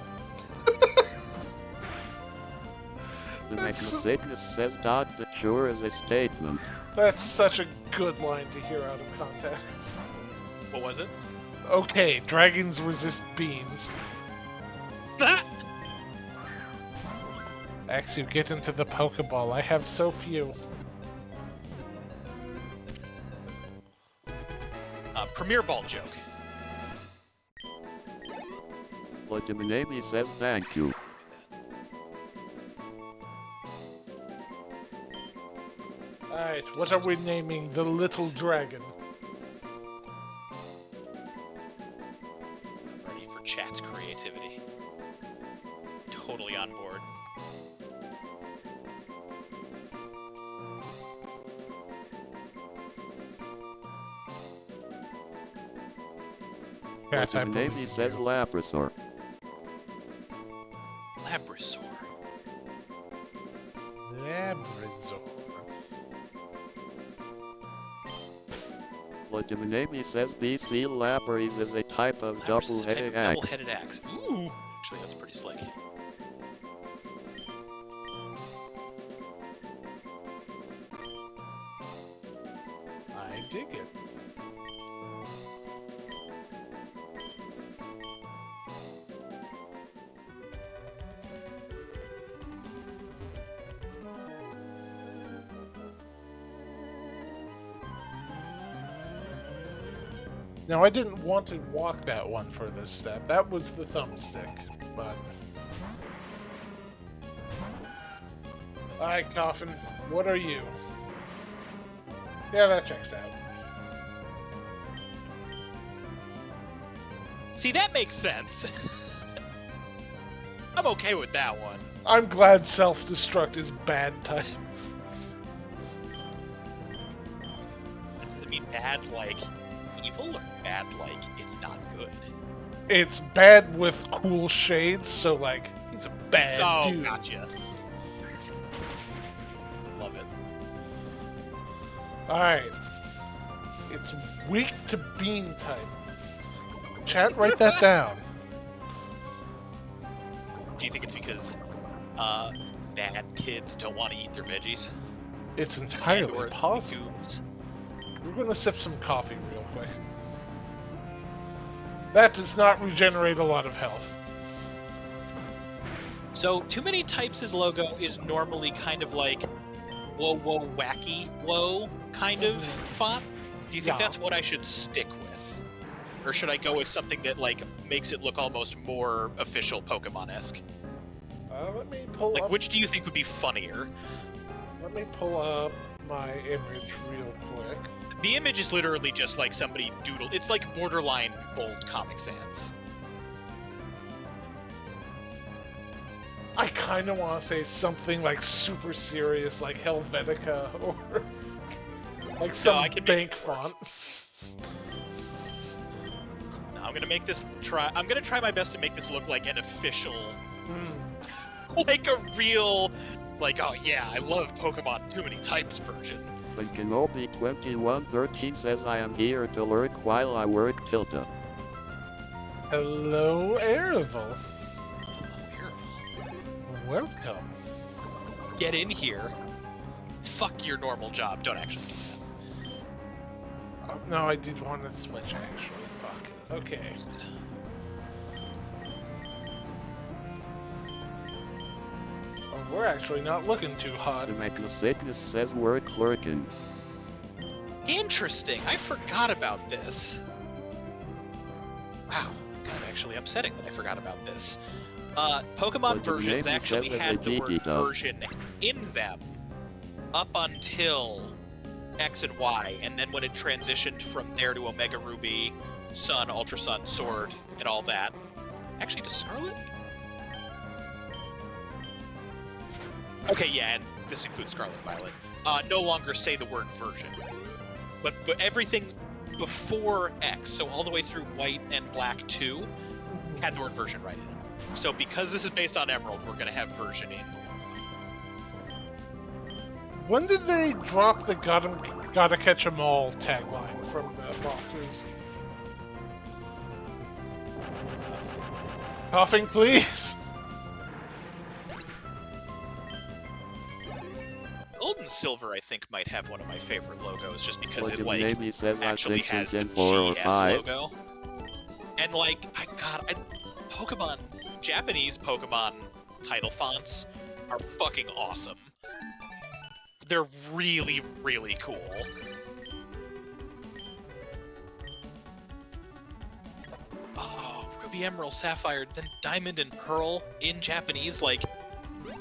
The That's- Magnasagnus says dot that sure is a statement. That's such a good line to hear out of context. What was it? Okay, dragons resist beans. Axu, get into the Pokeball. I have so few. Premier Ball joke. But the Navy says thank you. Alright, what are we naming the little dragon? Ready for chat's creativity. Totally on board. But Yes, I the Navy believe says you. Labrasaur. Labrasaur. Labrador. But the Navy says BC Lapras is a type of Lapras is a type double-headed of axe. double-headed axe. Ooh. Actually, that's pretty slick. I dig it. Now, I didn't want to walk that one for this set. That was the thumbstick, but... Alright, Coffin, what are you? Yeah, that checks out. See, that makes sense. I'm okay with that one. I'm glad self-destruct is bad type. I mean, bad like evil or bad like it's not good? It's bad with cool shades, so like, he's a bad Oh, dude. gotcha. Love it. Alright. It's weak to bean type. Chat, write that down. Do you think it's because bad kids don't want to eat their veggies? It's And entirely or possible. legumes? We're gonna sip some coffee real quick. That does not regenerate a lot of health. So, Too Many Types' logo is normally kind of like whoa, whoa, wacky, whoa kind of font. Do you think Yeah. that's what I should stick with? Or should I go with something that, like, makes it look almost more official Pokemon-esque? Let me pull Like, up. which do you think would be funnier? Let me pull up my image real quick. The image is literally just like somebody doodled. It's like borderline bold Comic Sans. I kind of want to say something like super serious, like Helvetica, or Like some I can bank font. No, I'm gonna make this I'm gonna try my best to make this look like an official, like a real, like, oh yeah, I love Pokemon Too Many Types version. The Kenobi 2113 says I am here to lurk while I work Tilda. Hello, Aravel. Welcome. Get in here. Fuck your normal job. Don't actually do that. No, I did want to switch, actually. Fuck. Okay. Oh, we're actually not looking too hot. The Magnacycnus says we're clerking. Interesting. I forgot about this. Wow. Kind of actually upsetting that I forgot about this. Pokemon Well, the versions name actually says had that the it word does. version in them up until X and Y, and then when it transitioned from there to Omega Ruby, Sun, Ultra Sun, Sword, and all that. Actually, to Scarlet? Okay, yeah, and this includes Scarlet Violet. No longer say the word version. But everything before X, so all the way through White and Black 2, had the word version right in it. So because this is based on Emerald, we're going to have version in. When did they drop the gotta catch 'em all tagline from the boxes? Coughing, please. Gold and Silver, I think, might have one of my favorite logos, just because Like it, the like, name says I actually think has the in 4 or GS 5. logo. And, like, Pokemon, Japanese Pokemon title fonts are fucking awesome. They're really, really cool. Oh, Ruby, Emerald, Sapphire, then Diamond and Pearl in Japanese, like...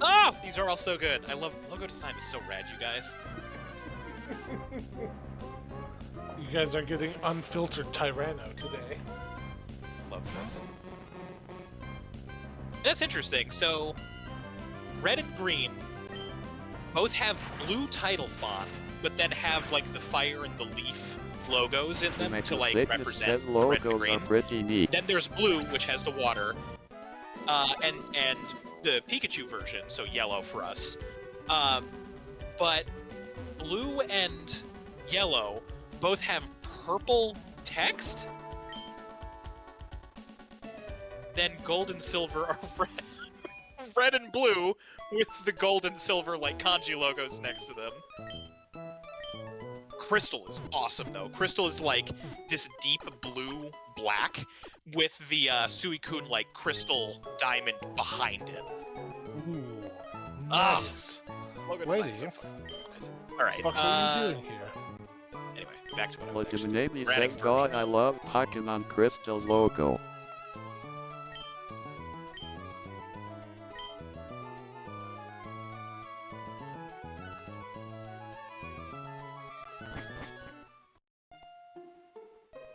Ah! These are all so good. I love... Logo design is so rad, you guys. You guys are getting unfiltered Tyranno today. Love this. That's interesting. So, red and green both have blue title font, but then have, like, the fire and the leaf logos in them to, like, Magnacycnus represent says the red and logos green. are pretty neat. Then there's blue, which has the water, and the Pikachu version, so yellow for us. But blue and yellow both have purple text. Then gold and silver are red and blue with the gold and silver like kanji logos next to them. Crystal is awesome though. Crystal is like this deep blue black with the Suicune like crystal diamond behind it. Ooh, Ah. nice. Logo Lady. design is so fun. All right. What are you doing here? Anyway, back to what I was Like the actually name Redding says God, I love Pokemon Crystal's logo.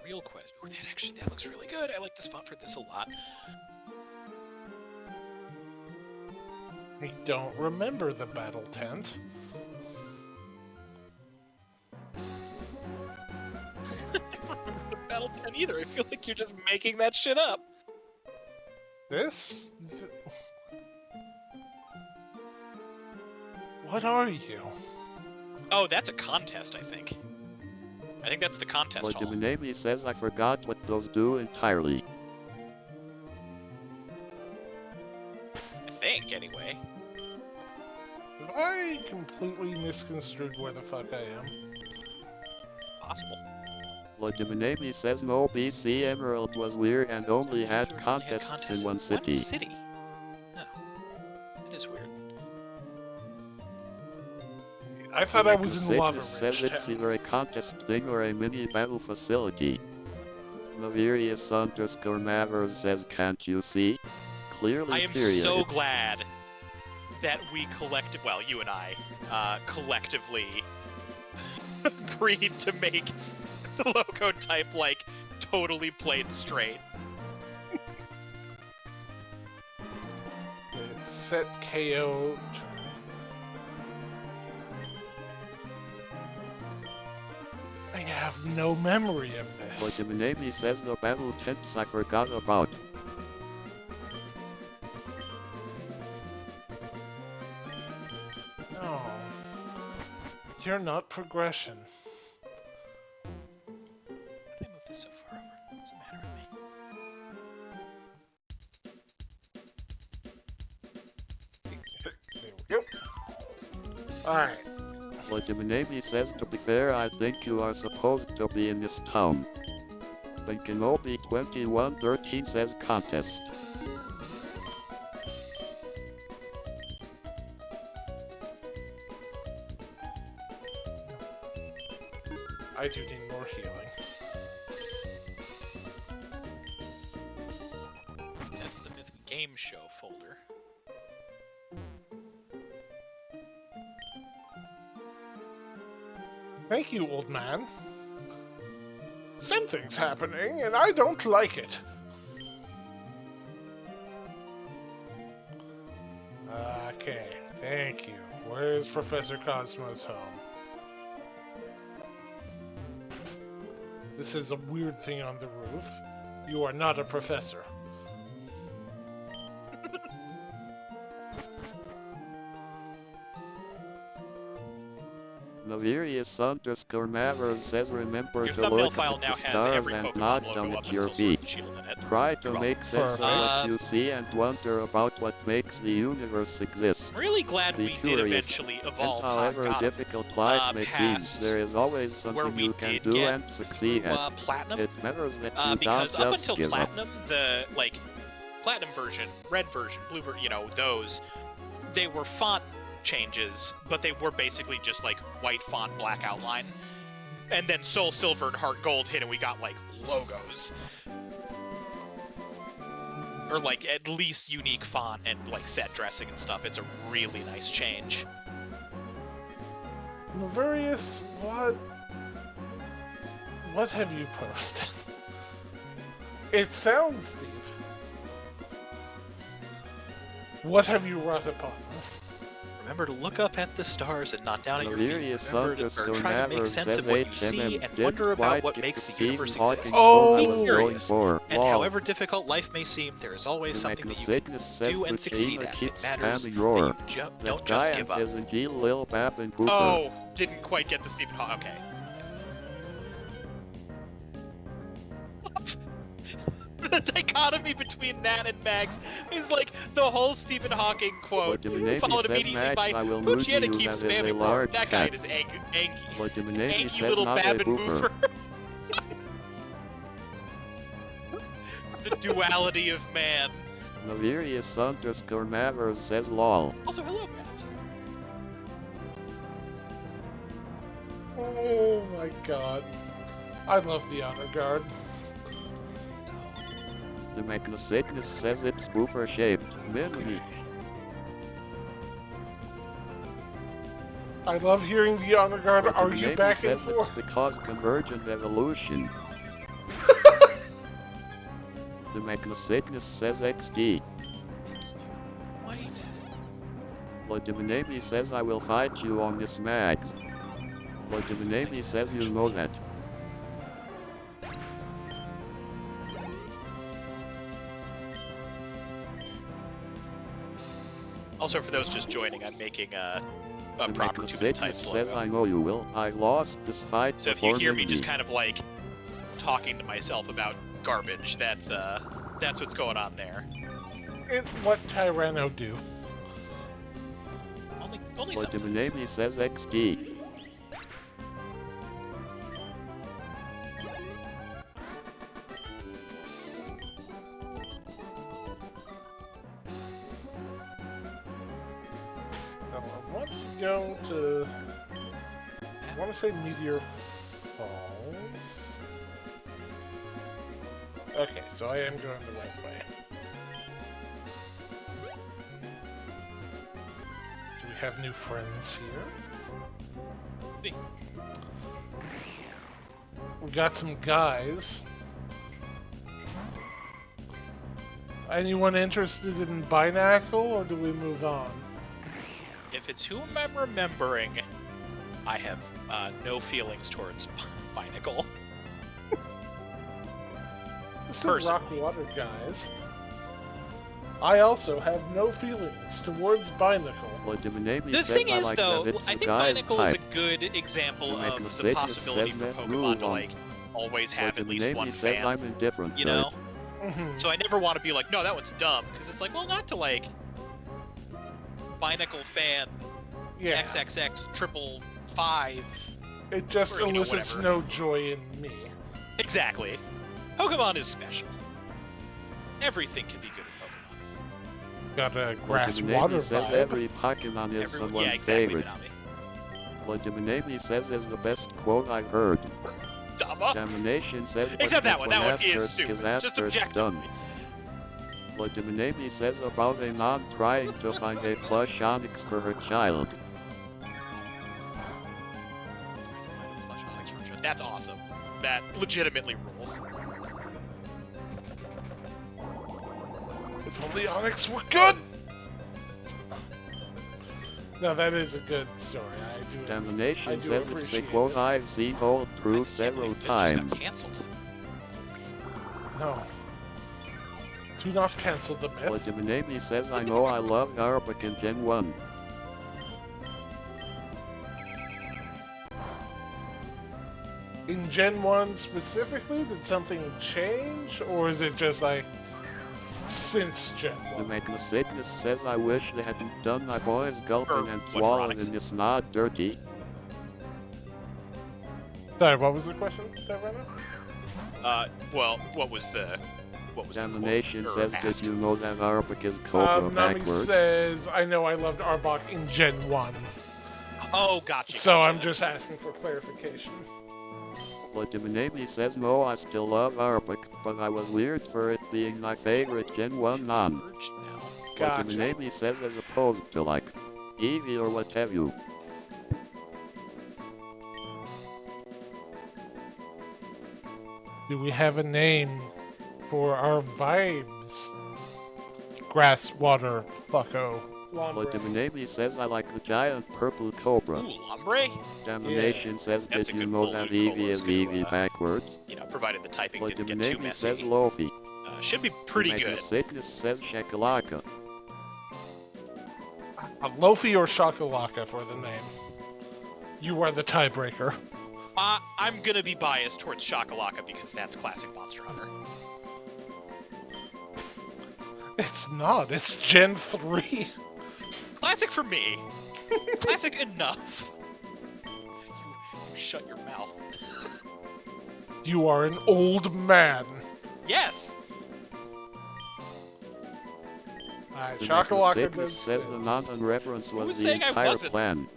Real Quest. Ooh, that looks really good. I like this font for this a lot. I don't remember the battle tent. I don't remember the Battle 10 either. I feel like you're just making that shit up. This? What are you? Oh, that's a contest, I think. I think that's the contest Like hall. the name says I forgot what those do entirely. I think, anyway. Have I completely misconstrued where the fuck I am? Possible. Like the name says no BC Emerald was weird and only had Only contests in one city. One city? Oh. That is weird. I thought I was in Lava Magnacycnus Ridge says it's Town. either a contest thing or a mini battle facility. Navirius_Mavers says can't you see? Clearly I am period. so glad that we well, you and I, collectively agreed to make the logo type, like, totally plain straight. Set KO. have no memory of this. Legiminati says the battle tents I forgot about. No. You're not progression. Why did I move this so far over? What's the matter with me? There we go. Alright. Legiminati says to be fair I think you are supposed to be in this town. But Kenobi 2113 says contest. I do need more healing. That's the Myth Game Show folder. Thank you, old man. Something's happening, and I don't like it. Okay, thank you. Where's Professor Cosmo's home? This is a weird thing on the roof. You are not a professor. Navirius underscore Mavers says remember Your to thumbnail look file at now the has stars every and Pokemon not logo on up at your until Sword feet. and Shield in it. Try to You're make sense of Perfect. what you see and wonder about what makes the universe exist. I'm really glad Be we did curious. eventually And evolve however Hagata difficult life may seem, past there is always where something we you can did do get and succeed through, at. Platinum. It matters that you Because don't up just until give up. Platinum, the, Platinum version, Red version, Blue version, those, they were font changes, but they were basically just, white font, black outline. And then Soul Silver and Heart Gold hit and we got, logos. Or, at least unique font and, set dressing and stuff. It's a really nice change. Navarius, what have you posted? It sounds, Steve. What have you wrought upon us? Remember to look up at the stars and not down at your feet. Navirius Remember to underscore try to make Mavers sense says of what you HMM see and did wonder about quite what get makes the Stephen universe Hawking exist. Oh! I was going Curious. for. And Lol. however difficult life may seem, there is always The something that you Sickness can says do and Vegeta succeed at. It keeps matters spamming that roar. you That don't just giant give up. is indeed Lil Bab and Booper. Oh, didn't quite get the Stephen Hawking. Okay. The dichotomy between that and Max is the whole Stephen Hawking quote, Legiminati followed says immediately Max, by I will move Puccietta you keeps that is a spamming roar. large That guy cat. is Angie. Legiminati Angie says little not a Bab and booper. Boofer. The duality of man. Navirius underscore Mavers says lol. Also, hello, Babs. Oh my god. I love the Honor Guard. The Sickness says it's boofer shaped. Mimimi. I love hearing the Honor Guard argue Legiminati back and says it's forth. because convergent evolution. The Sickness says XD. Wait. Legiminati says I will fight you on this Max. Legiminati says you know that. Also, for those just joining, I'm making a The proper 2-minute type Sickness says logo. I know you will. I lost this fight So if you before hear me just Mimi. kind of talking to myself about garbage, that's what's going on there. It's what Tyranno do. Only sometimes. Legiminati says XD. Now, I want to go to... I want to say Meteor Falls. Okay, so I am going the right way. Do we have new friends here? We got some guys. Anyone interested in Binacle, or do we move on? If it's whom I'm remembering, I have no feelings towards Binacle. Listen, rock Personally. water guys. I also have no feelings towards Binacle. Legitimate The says thing I is, like though, that it's I a think guy's Binacle is type. a good example Make of a the sickness possibility says for that Pokemon rule to, on. like, always have at least one Legitimate says fan. I'm indifferent. You to it. know? Mm-hmm. So I never want to be like, no, that one's dumb. Because it's like, well, not to, like, Binacle fan Yeah. XXX triple 5. It just Or, you know, elicits whatever. no joy in me. Exactly. Pokemon is special. Everything can be good in Pokemon. Got a grass Legitimate water says vibe. every Pokemon is someone's yeah, exactly, favorite. Minami. Legitimate says is the best quote I've heard. Dama? Domination says but Except that one. That one is asterisk stupid. Just asterisk objectively. done. Legitimate says about a mom trying to find a plush Onix for her child. That's awesome. That legitimately rules. If only Onyx were good! No, that is a good story. I do. Domination I do says it's a appreciate quote it. I've seen hold true I can't several believe this just times. got canceled. No. Do not cancel the myth. Legitimate says I know I love Arbok in Gen 1. In Gen 1 specifically, did something change? Or is it just like since Gen The 1? Magnificent says I wish they hadn't done my boys gulping Or and what, swallowing Veronix? and it's not dirty. Sorry, what was the question, Savannah? Well, what was the Domination quote, or says ask? did you know that Arbok is Cobra Nami backwards? says, I know I loved Arbok in Gen 1. Oh, gotcha. So gotcha. I'm just asking for clarification. Legitimate says no I still love Arbok, but I was weird for it being my favorite Gen 1 non. Urged now. Gotcha. Legitimate says as opposed to like Eevee or what have you. Do we have a name for our vibes? Grass, water, fucko, lombre. Legitimate says I like the giant purple cobra. Ooh, Lombre? Domination says That's did a you good know pull. that Luke Eevee Colo's is gonna, Eevee backwards? You know, provided the typing didn't get too Legitimate says messy. Lofi. Should be pretty good. Sickness says Shakalaka. A Lofi or Shakalaka for the name. You are the tiebreaker. I'm gonna be biased towards Shakalaka because that's classic Monster Hunter. It's not. It's Gen 3. Classic for me. Classic enough. You shut your mouth. You are an old man. Yes! Alright, The Shakalaka Sickness does. says the non reference was was the saying I entire wasn't? plan.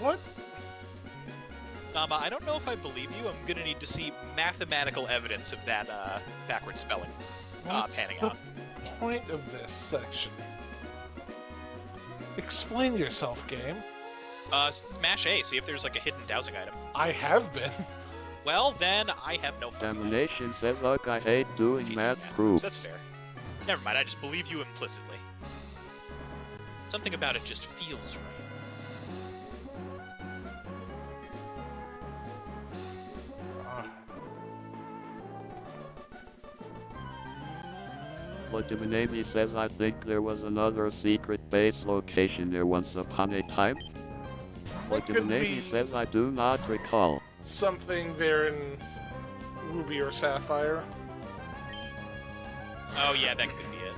What? Nama, I don't know if I believe you. I'm gonna need to see mathematical evidence of that backward spelling What's panning the out. point of this section? Explain yourself, game. Mash A, see if there's like a hidden dowsing item. I have been. Well, then I have no fucking idea. Domination says ugh I hate doing Okay, math That's proofs. fair. Never mind, I just believe you implicitly. Something about it just feels right. Legitimate says I think there was another secret base location there once upon a time. That could Legitimate be says I do not recall. something there in Ruby or Sapphire. Oh yeah, that could be it.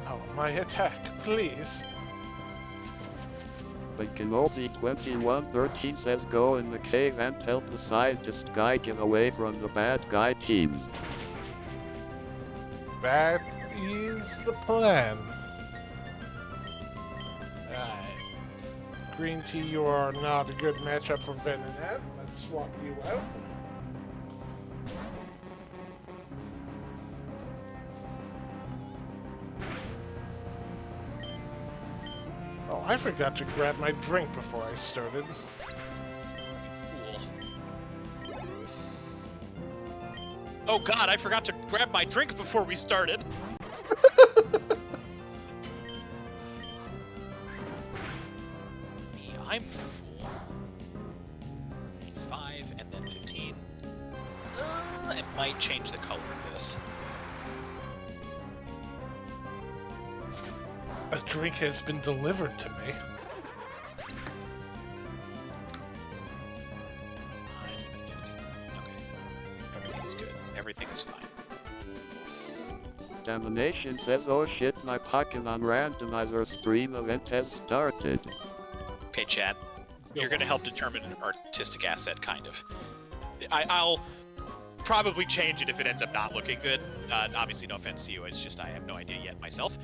Oh, my attack, please. But Kenobi 2113 says go in the cave and help the scientist guy get away from the bad guy teams. That is the plan. Alright. Green tea, you are not a good matchup for Venonat. Let's swap you out. Oh, I forgot to grab my drink before I started. Cool. Oh god, I forgot to grab my drink before we started. Me, I'm the fool. 5 and then 15. It might change the color of this. A drink has been delivered to me. 5 and then 15. Okay. Everything's good. Everything is fine. Domination says, oh shit, my Pokemon randomizer stream event has started. Okay, Chad. You're going to help determine an artistic asset, kind of. I'll probably change it if it ends up not looking good. Obviously, no offense to you. It's just I have no idea yet myself.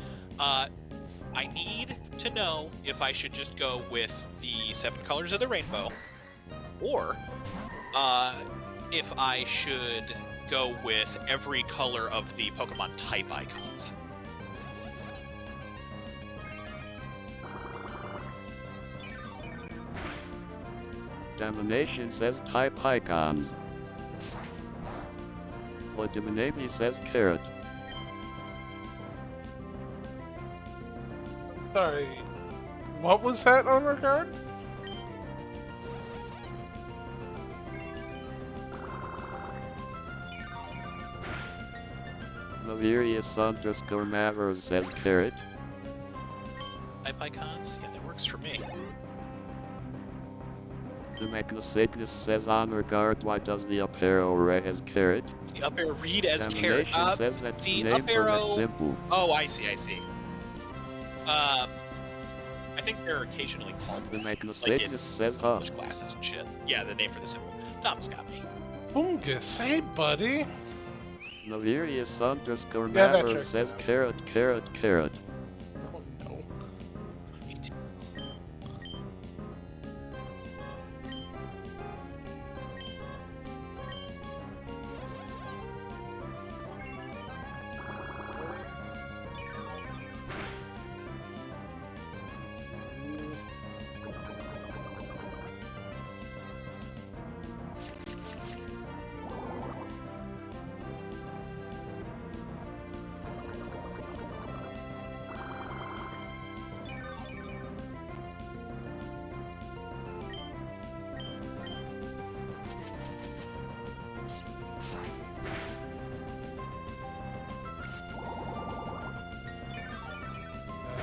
I need to know if I should just go with the 7 colors of the rainbow, or if I should go with every color of the Pokemon type icons. Domination says type icons. Legiminami says carrot. Sorry, what was that on regard? Navirius_Mavers says carrot. Type icons? Yeah, that works for me. The Magnacygnus says on regard, why does the up arrow read as carrot? The up arrow read as carrot. Domination says that's the the name up for arrow- that symbol. Oh, I see. I think they're occasionally called The like in Magnacygnus says huh. English classes and shit. Yeah, the name for the symbol. Thomas got me. Bungus, hey buddy. Navirius_Mavers that checks says out. carrot, carrot, carrot. Oh no.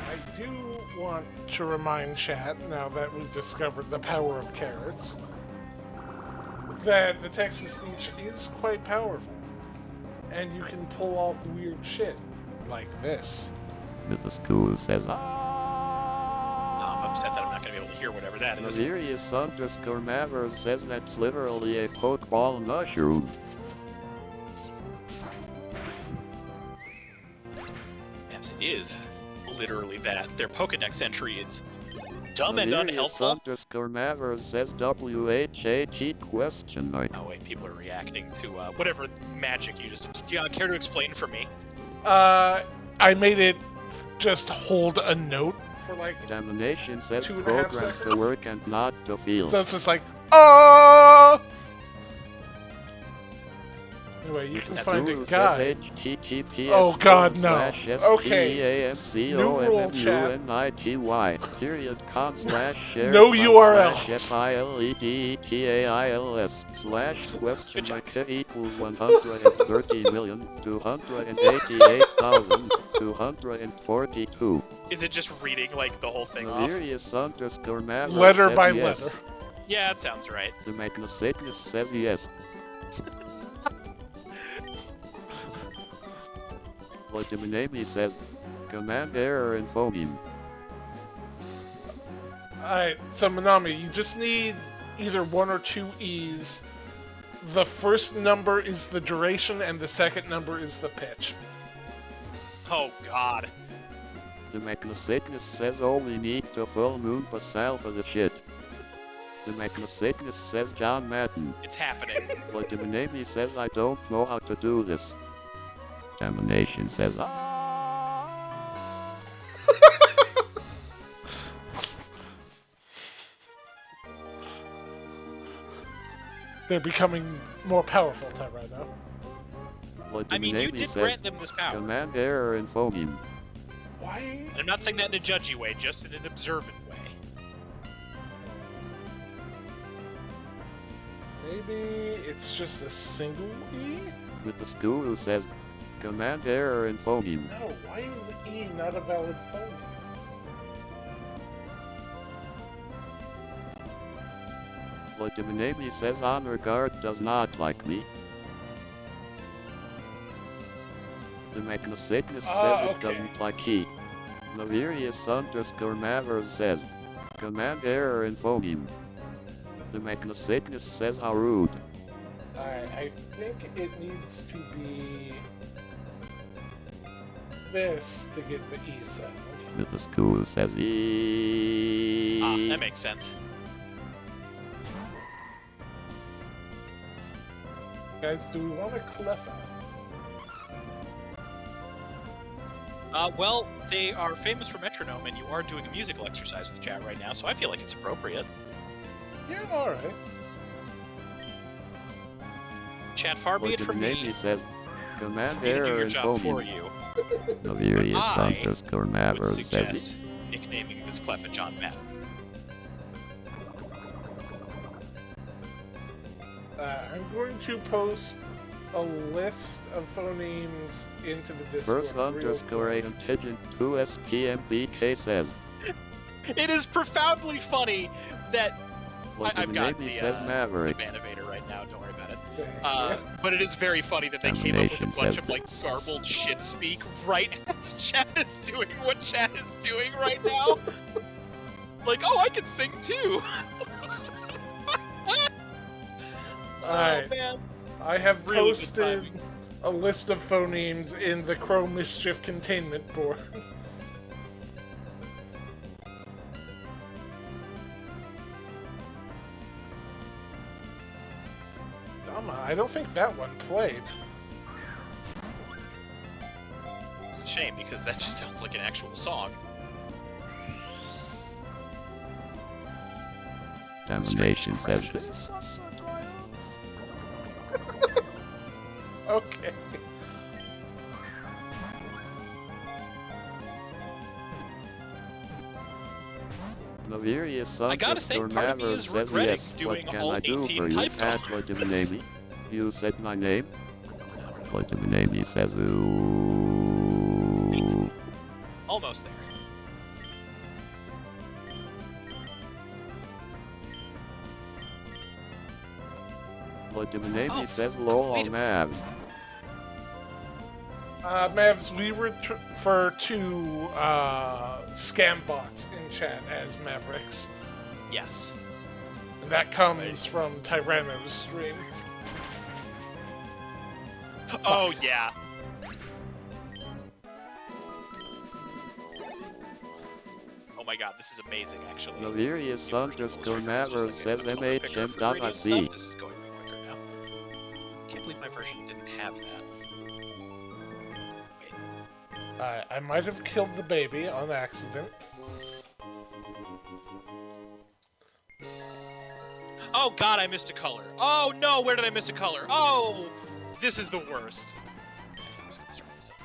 I do want to remind chat, now that we've discovered the power of carrots, that the Texas speech is quite powerful. And you can pull off weird shit, like this. Mythoscool says I'm upset that I'm not going to be able to hear whatever that is. Navirius_Mavers says that's literally a Pokeball mushroom. Yes, it is. Literally that. Their Pokedex entry is dumb and unhelpful. Navirius_Mavers says WHAT question mark. Oh wait, people are reacting to whatever magic you just... Do you care to explain for me? I made it just hold a note for like... Domination says 2.5 program seconds. to work and not to feel. So it's just like, oh! Anyway, you can That's find a Guru says guide. HTTPS Oh, God, no. Okay. New rule, chat. Period com slash share No URL. FILEDETAILS slash question mark equals 130,288,242. Is it just reading like the whole thing off? Navirius_Mavers Letter says by yes. letter. Yeah, that sounds right. The Magnacygnus says yes. Legiminami says, command error in phoneme. Alright, so Manami, you just need either 1 or 2 E's. The first number is the duration, and the second number is the pitch. Oh god. The Magnacygnus says all we need to full moon basal for the shit. The Magnacygnus says John Madden. It's happening. Legiminami says I don't know how to do this. Domination says they're becoming more powerful, Tyranno. Like I the mean, you Navy did said, grant them this power. command error and phoneme. Why? And I'm not saying that in a judgy way, just in an observant way. Maybe it's just a single E? With the school says, command error and phoneme. No, why is E not a valid phone? Like the Navy says, honor guard does not like me. The Magnacygnus says it okay. doesn't like he. Navirius_Mavers says, command error and phoneme. The Magnacygnus says, how rude. Alright, I think it needs to be this to get the E sound. With the school says, E. Ah, that makes sense. Guys, do we want a clef out? Well, they are famous for metronome, and you are doing a musical exercise with chat right now, so I feel like it's appropriate. Yeah, alright. Chat, far be Like it the from Navy me says, command to do error your and job for phoneme. you. Navirius I would _Mavers says, suggest nicknaming this clef John Madden. I'm going to post a list of phonemes into the Discord. First real _8 quick. Pigeon 2SPMBK says, It is profoundly funny that like I've the got Navy the, says Maverick. Animator right now, don't worry about it. Yeah. But it is very funny that they came up with a Animation bunch says of, like, garbled shit speak right as chat is doing what chat is doing right now. Like, oh, I can sing too! Alright. Oh, man. I have Really good posted timing. a list of phonemes in the Crow Mischief containment board. Dama, I don't think that one played. It's a shame, because that just sounds like an actual song. Damnation says Strange this. Okay. Navirius I gotta say, part of me Mavers is says regretting yes. doing What can all I do 18 for you, type Pat? colors. Like the Navy? You said my name? Like the Navy says, ooh. Almost there. Like the Navy Oh, says, lol wait on a Mavs. Mavs, we refer to scam bots in chat as Mavericks. Yes. And that comes from Tyranno's stream. Oh, yeah. Oh my god, this is amazing, actually. Navirius Just Mavers like says a color picker for gradient MHM.IC. stuff. This is going way quicker now. Can't believe my version didn't have that. Wait. I might have killed the baby on accident. Oh god, I missed a color. Oh no, where did I miss a color? Oh, this is the worst. I'm just gonna start this up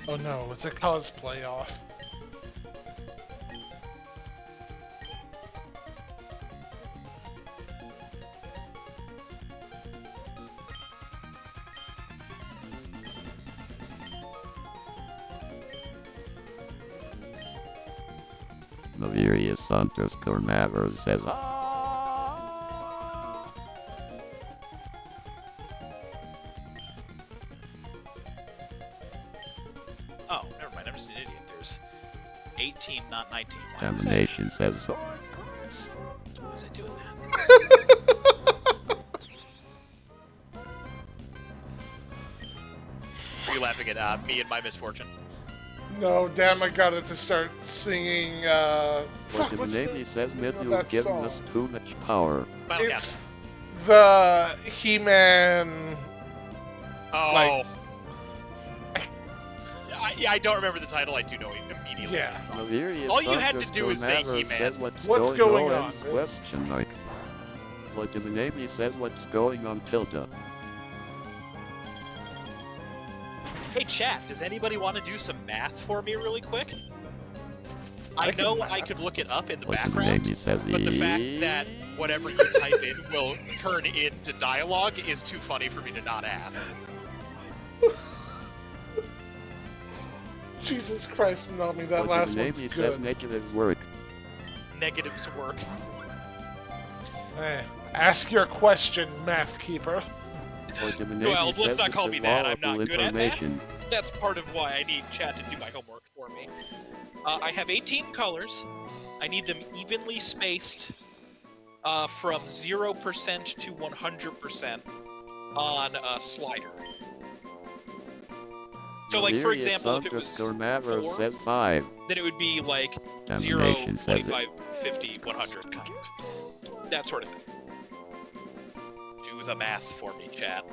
right Oh no, it's a cosplay off. Navirius Mavers says, Oh, never mind, I'm just an idiot. There's 18, not 19. Why was Damnation says, I doing that? Are you laughing at me and my misfortune? No, damn, I got it to start singing, Like fuck, the what's Navy says, Mith, of you've that given song? us too much power. Final It's Countdown. the He-Man... Oh, like- I don't remember the title. I do know it immediately. Yeah. Malverius All you had to do is say Underscore He-Man. says What's going on? Question mark. Legiminami says what's going on tilde. Hey, chat, does anybody want to do some math for me really quick? I can know math. I could look it up in the background, Legiminami says but the fact that whatever you type in will turn into dialogue is too funny for me to not ask. Jesus Christ, Nami, that last one's Legiminami says good. negatives work. Negatives work. Hey, ask your question, Math Keeper. Legiminami Well, let's says not this call is me that. I'm laudable not good at math. information. That's part of why I need chat to do my homework for me. I have 18 colors. I need them evenly spaced from 0% to 100% on a slider. So, like, for example, if it was 4, Maverick says 5. then it would be like 0, Domination says 25, 50, 100, kind of. That sort of thing. Do the math for me, chat.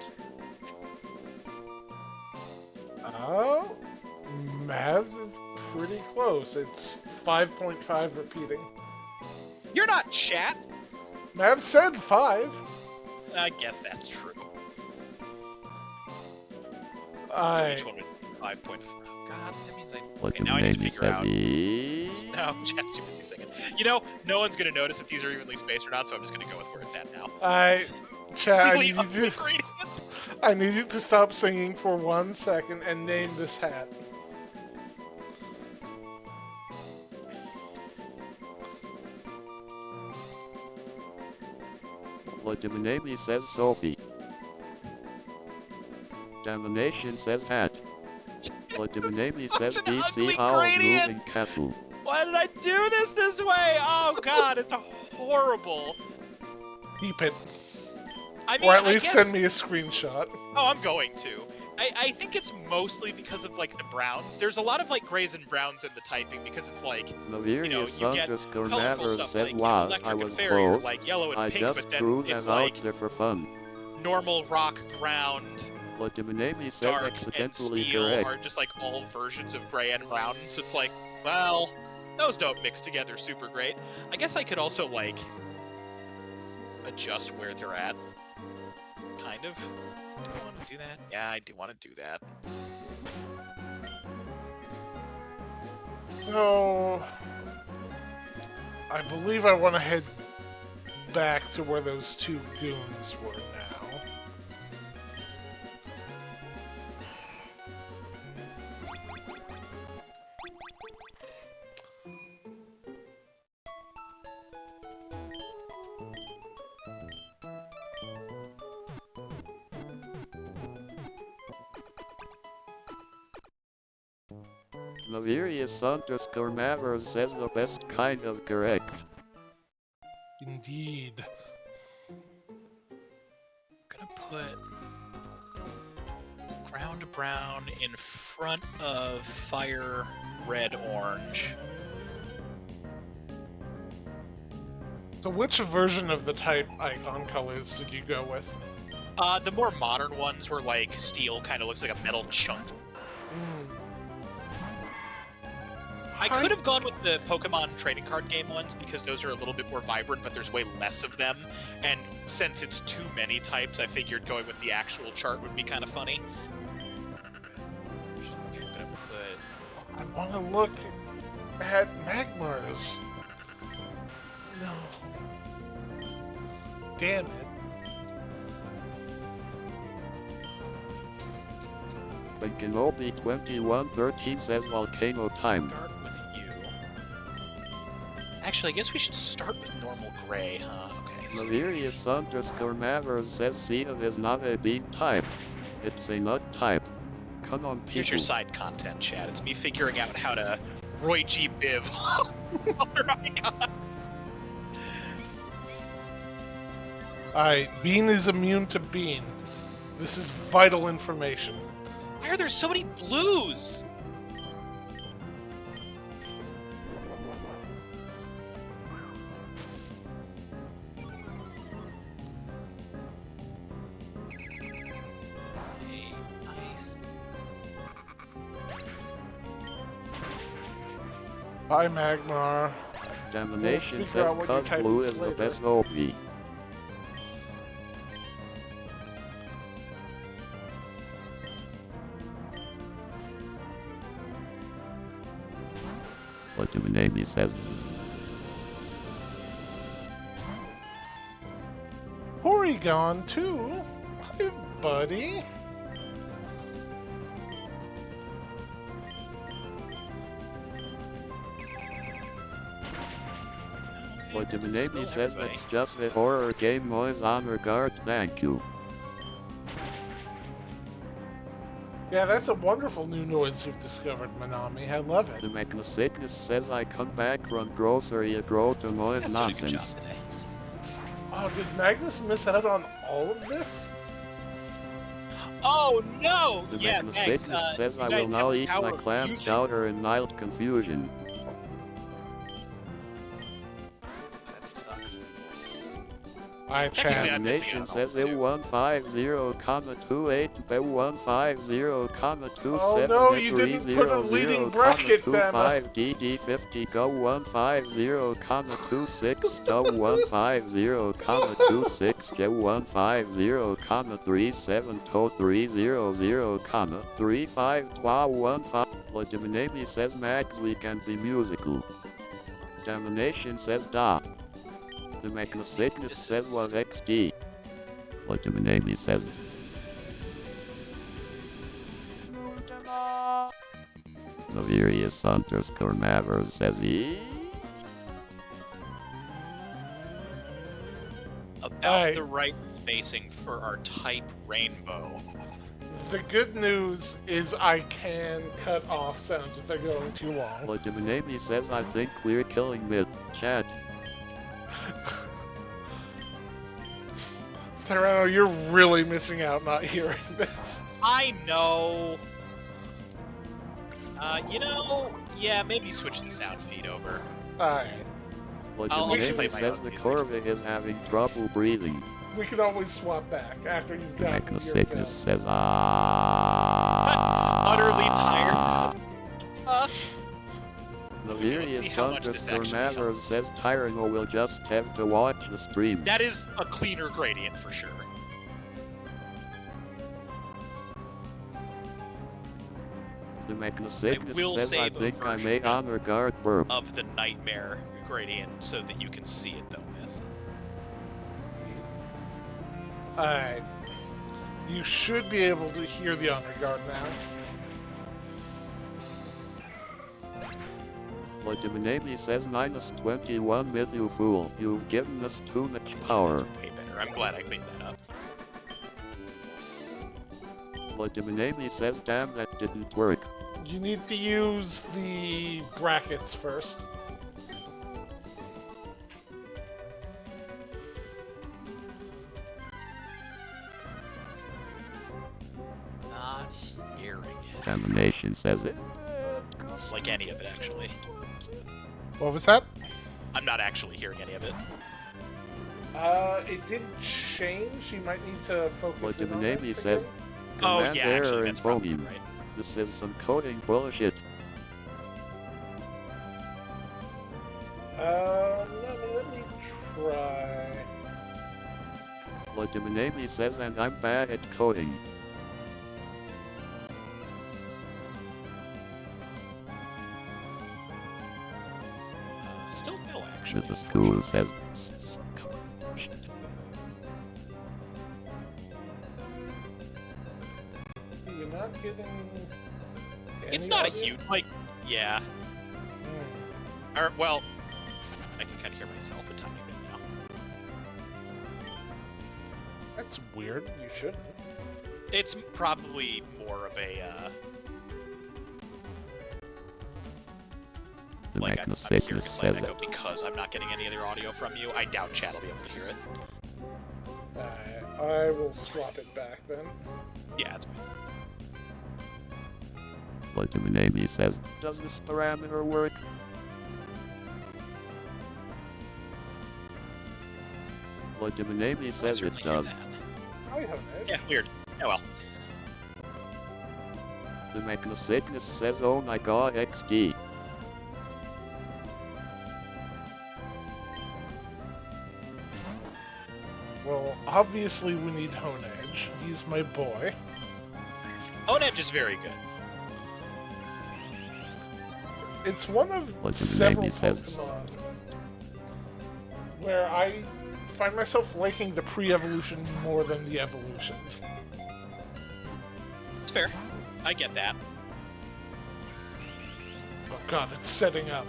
Oh, Mavs is pretty close. It's 5.5 repeating. You're not chat! Mav said 5. I guess that's true. I Each one would be 5.4. Oh, God, that means I... Okay, now I need to figure out... No, chat's too busy singing. You know, no one's gonna notice if these are evenly spaced or not, so I'm just gonna go with where it's at now. Chad, Really ugly gradient. I need you to stop singing for 1 second and name this hat. Legiminami says Sophie. Domination says hat. Legiminami says Such an ugly BC Howl's gradient. moving castle. Why did I do this way? Oh, God, it's horrible. Beep it. I mean, Or at I least guess... send me a screenshot. Oh, I'm going to. I think it's mostly because of, like, the browns. There's a lot of, like, grays and browns in the typing because it's, like, Malverius you get underscore colorful Maverick stuff says like, wow, electric I and was fairy, or, close. like, yellow and I pink, just but then threw it's, them out like, there for fun. normal rock, ground, Legiminami says dark, and accidentally steel correct. are just, like, all versions of gray and brown, so it's like, well, those don't mix together super great. I guess I could also, like, adjust where they're at. Kind of. Do I want to do that? Yeah, I do want to do that. So, I believe I want to head back to where those two goons were now. Malverius underscore Maverick says the best kind of correct. Indeed. I'm gonna put ground brown in front of fire red orange. So which version of the type icon colors did you go with? The more modern ones were like steel, kind of looks like a metal chunk. I could have gone with the Pokemon trading card game ones because those are a little bit more vibrant, but there's way less of them. And since it's too many types, I figured going with the actual chart would be kind of funny. I'm gonna put... I want to look at Magmars. No. Damn it. Benkinobi 2113 says volcano time. Start with you. Actually, I guess we should start with normal gray, huh? Okay. So Malverius underscore Maverick says Xena is not a bean type. It's a nut type. Come on, people. here's your side content, chat. It's me figuring out how to Roy G. Biv other icons. Alright, Bean is immune to Bean. This is vital information. Why are there so many blues? Nice. Hi, Magmar. Domination We'll figure says out what your cuz type blue is is the later. best OP. What Domination says. Porygon, too. Hi, buddy. What Still Domination says everybody. that's just a horror game noise on regard, thank you. Yeah, that's a wonderful new noise you've discovered, Manami. I love it. The Sickness says I come back from grocery a grow to noise That's doing a good job nonsense. today. Oh, did Magnus miss out on all of this? Oh no! The Yeah, Max, Sickness says you I guys will have now the eat power my of clam music. chowder in mild confusion. That sucks. Alright, Technically, chat. I'm missing Nation out on says all too. 150,28 150,27 Oh no, you didn't put a leading bracket, damn it. 25 DD50 go 150,26 go 150,26 go 150,37 to 300, 35 15. Legiminabi says Maxley can be musical. Domination says da. The Sickness says was XD. Legiminabi says. Navirius underscore Mavers says he. About Alright. the right spacing for our type rainbow. The good news is I can cut off sounds if they're going too long. Legiminabi says I think we're killing Myth. Chat. Tyranno, you're really missing out not hearing this. I know. Yeah, maybe switch the sound feed over. Alright. I'll just play Legiminabi my says own the music. Corvette is having trouble breathing. We can always swap back after you've got The your Sickness fill. says ah. Utterly tired. The Let's see how much this underscore actually Mavers helps. says Tyranno will just have to watch the stream. That is a cleaner gradient for sure. The Sickness will says I save a think I version may honor guard burp. Of the nightmare gradient so that you can see it though, Myth. Alright. You should be able to hear the honor guard now. Legiminabi says -21 Myth, you fool. You've given us too much power. That's way better. I'm glad I cleaned that up. Legiminabi says damn that didn't work. You need to use the brackets first. Not hearing it. Domination says it. Like any of it, actually. What was that? I'm not actually hearing any of it. It did change. You might need to focus in on it Legiminabi says again. Oh, command yeah, error actually, in that's probably phoneme. right. This is some coding bullshit. Let me try. Legiminabi says and I'm bad at coding. Still no, actually. The school says You're not getting. It's any not a audio? huge, like, yeah. Hmm. Or, well, I can kind of hear myself a tiny bit now. That's weird. You shouldn't. It's probably more of a, the like, I'm hearing Sickness a slight says echo it. because I'm not getting any other audio from you. I doubt chat will be able to hear it. I will swap it back then. Yeah, it's fine. Legiminabi says, does this parameter work? Legiminabi says it Certainly hear does. that. I have it. Yeah, weird. Oh well. The Sickness says, oh my god, XD. well, obviously we need Honedge. He's my boy. Honedge is very good. It's one of What's the several name he says? Pokemon where I find myself liking the pre-evolution more than the evolutions. It's fair. I get that. Oh god, it's setting up.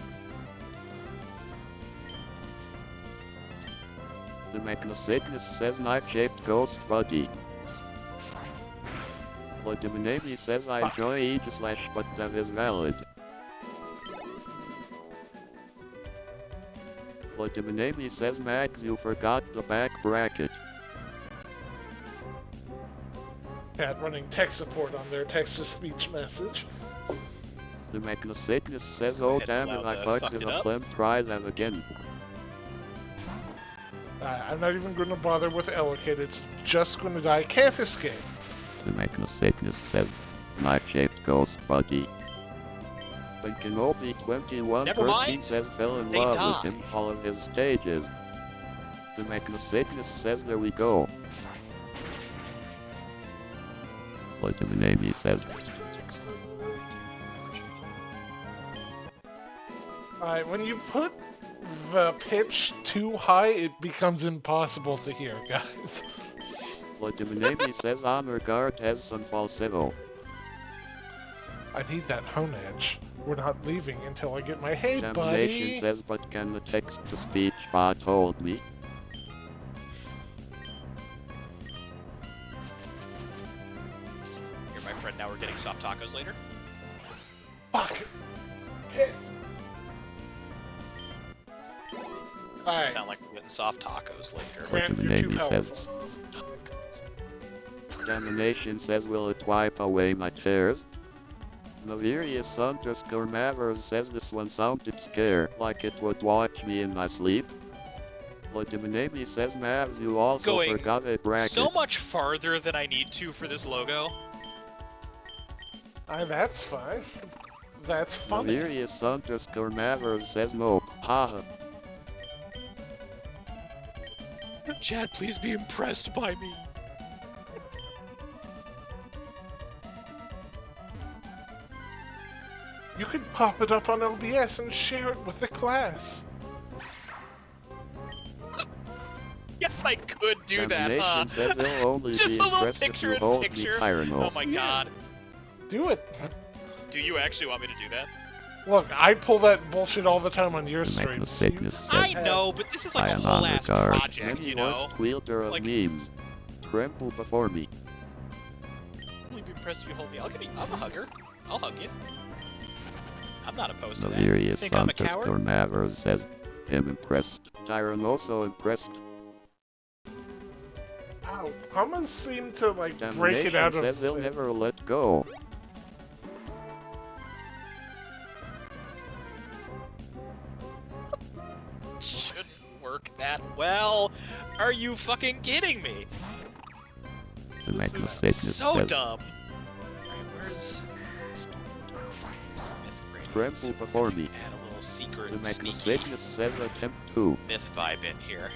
The Magnacygnus says knife-shaped ghost buddy. Vladimir says I enjoy Aegislash, but that is valid. Vladimir says Mags, you forgot the back bracket. Cat running tech support on their text-to-speech message. The Magnacygnus says, oh Hit damn it, allow I the bugged fuck in it a up. phlegm, try that again. I'm not even going to bother with Elekid, it's just going to die. Can't escape. The Magnacygnus says, knife-shaped ghost buddy. When Kenobi 2113 Never mind. says fell in They love die. with him all of his stages. The Magnacygnus says there we go. Vladimir says, Alright, when you put the pitch too high, it becomes impossible to hear, guys. Vladimir says honor guard has some falsetto. I need that Honedge. We're not leaving until I get my hey, Damnation buddy. says, but can the text-to-speech bot hold me? You're my friend, now we're getting soft tacos later. Fuck. Piss. Doesn't Alright, sound like we're getting soft tacos later. Grant, you're too Vladimir powerful. says, Damnation says, will it wipe away my tears? Navirius underscore Mavers says this one sounded scared, like it would watch me in my sleep. Vladimir says, Mavs, you also Going forgot a bracket. So much farther than I need to for this logo. That's fine. That's funny. Navirius underscore Mavers says, nope, haha. Chad, please be impressed by me. You could pop it up on OBS and share it with the class. Yes, I could do that, Damnation huh? says he'll only Just be a little impressed if picture you in hold picture. me Tyranno. Oh my god. Do it. Do you actually want me to do that? Look, I pull that bullshit all the time on your The streams. Magnacygnus I says, know, but this is I like a am whole on ass the guard. project, Many you know? lost wielder of Like- memes. Tremble before me. Only be impressed if you hold me. I'm a hugger. I'll hug you. I'm not opposed to that. Navirius Think I'm a underscore coward? Mavers says, him impressed. Tyrannoso impressed. Ow. Hummus seem to, like, break it Damnation out says of he'll it. never let go. Shouldn't work that well. Are you fucking kidding me? The This is Magnacygnus So says, dumb. Alright, where's Myth tremble Radiance? before me. Add a little secret The sneaky Magnacygnus says attempt to. Myth vibe in here.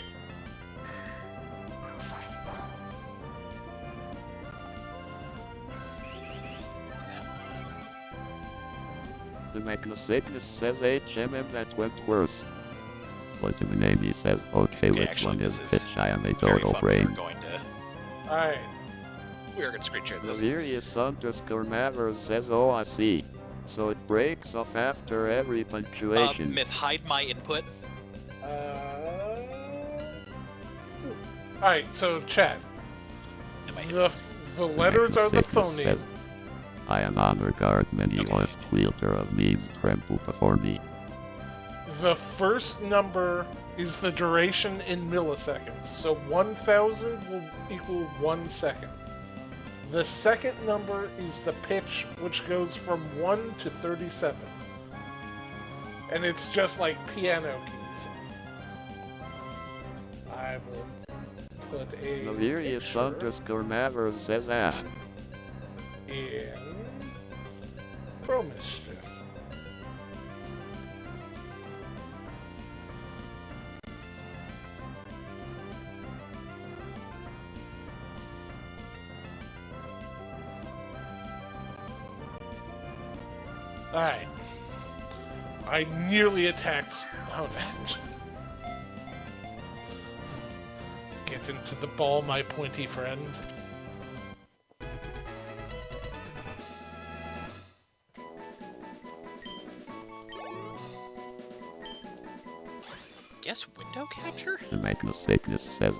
The Magnacygnus says HMM that went worse. Vladimir says, okay, which actually, one is this is pitch? I am a Very dodo fun. brain. Alright. We are going to screen share this. Navirius underscore Mavers says, oh, I see. So it breaks off after every punctuation. Myth, hide my input. Alright, so chat. Am I The letters are the Magnacygnus says, phoneme. I am on regard many Okay. lost wielder of memes tremble before me. The first number is the duration in milliseconds. So 1000 will equal 1 second. The second number is the pitch, which goes from 1 to 37. And it's just like piano keys. I will put a Navirius picture underscore Mavers says, ah. in Pro Mischief. Alright. I nearly attacked. Oh, get into the ball, my pointy friend. Guess window capture? The Magnus Sickness says,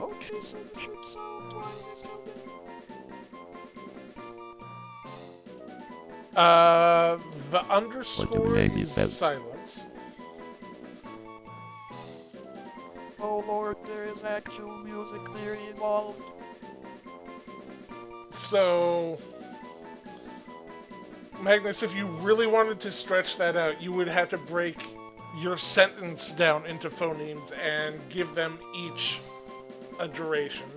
The underscore name is says. silence. Oh lord, there is actual music theory involved. So, Magnus, if you really wanted to stretch that out, you would have to break your sentence down into phonemes and give them each a duration.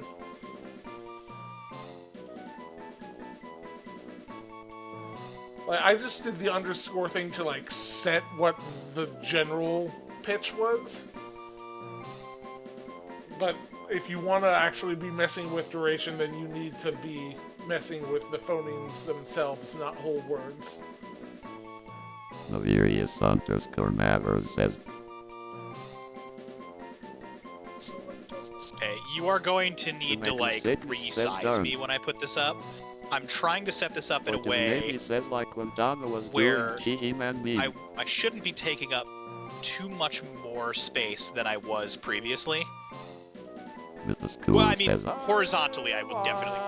Like, I just did the underscore thing to, like, set what the general pitch was. But if you want to actually be messing with duration, then you need to be messing with the phonemes themselves, not whole words. Navirius underscore Mavers says, Okay, you are going to need to, like, resize me when I put this up. I'm trying to set this up in a way He says like when Donna was where doing He-Man me. I shouldn't be taking up too much more space than I was previously. Well, I mean, horizontally I will definitely,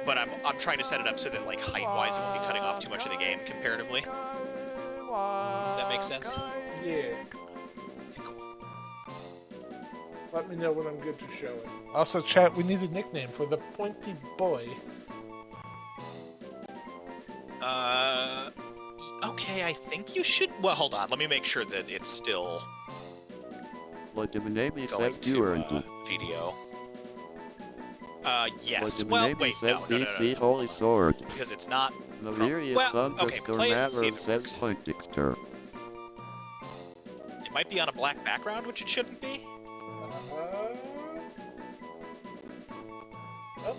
but I'm trying to set it up so that, like, height-wise it won't be cutting off too much of the game comparatively. That makes sense? Yeah. Let me know when I'm good to show it. Also, chat, we need a nickname for the pointy boy. Okay, I think you should... Well, hold on, let me make sure that it's still Legiminemi going says to, video. Yes. Well, wait, says no. DC Holy Sword. Because it's not... Navirius Well, okay, underscore play it and see if Mavers it says works. Pointixter. It might be on a black background, which it shouldn't be. Oh.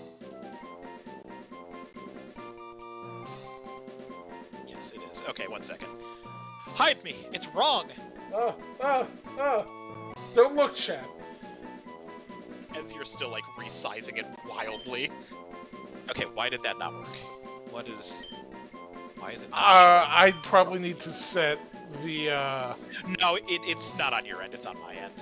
Yes, it is. Okay, 1 second. Hide me! It's wrong! Don't look, chat. As you're still, like, resizing it wildly. Okay, why did that not work? What is... Why is it not showing? I'd probably need to set the, No, it's not on your end, it's on my end.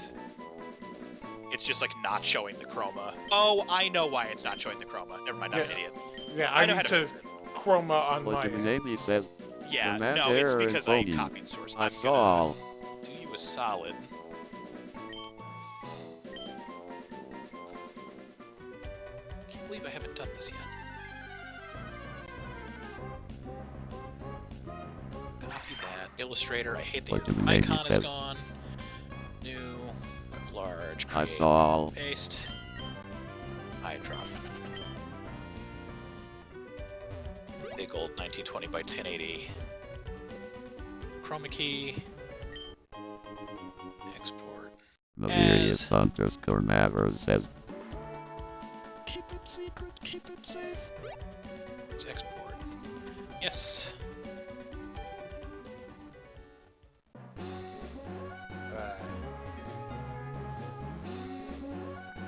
It's just, like, not showing the chroma. Oh, I know why it's not showing the chroma. Never mind, I'm an idiot. Yeah, I know how need to to fix it. chroma on my end. Legiminemi says, Yeah, the no, it's error because in I phoneme. copied the source. I I'm saw all. gonna do you a solid. Can't believe I haven't done this yet. Copy that. Illustrator, I hate that your Legiminemi icon is says, gone. New, large, I create, saw all. paste, iDrop. Big old 1920 by 1080. Chroma key. Export. Navirius underscore Mavers says, Keep it secret, keep it safe. Let's export. Yes.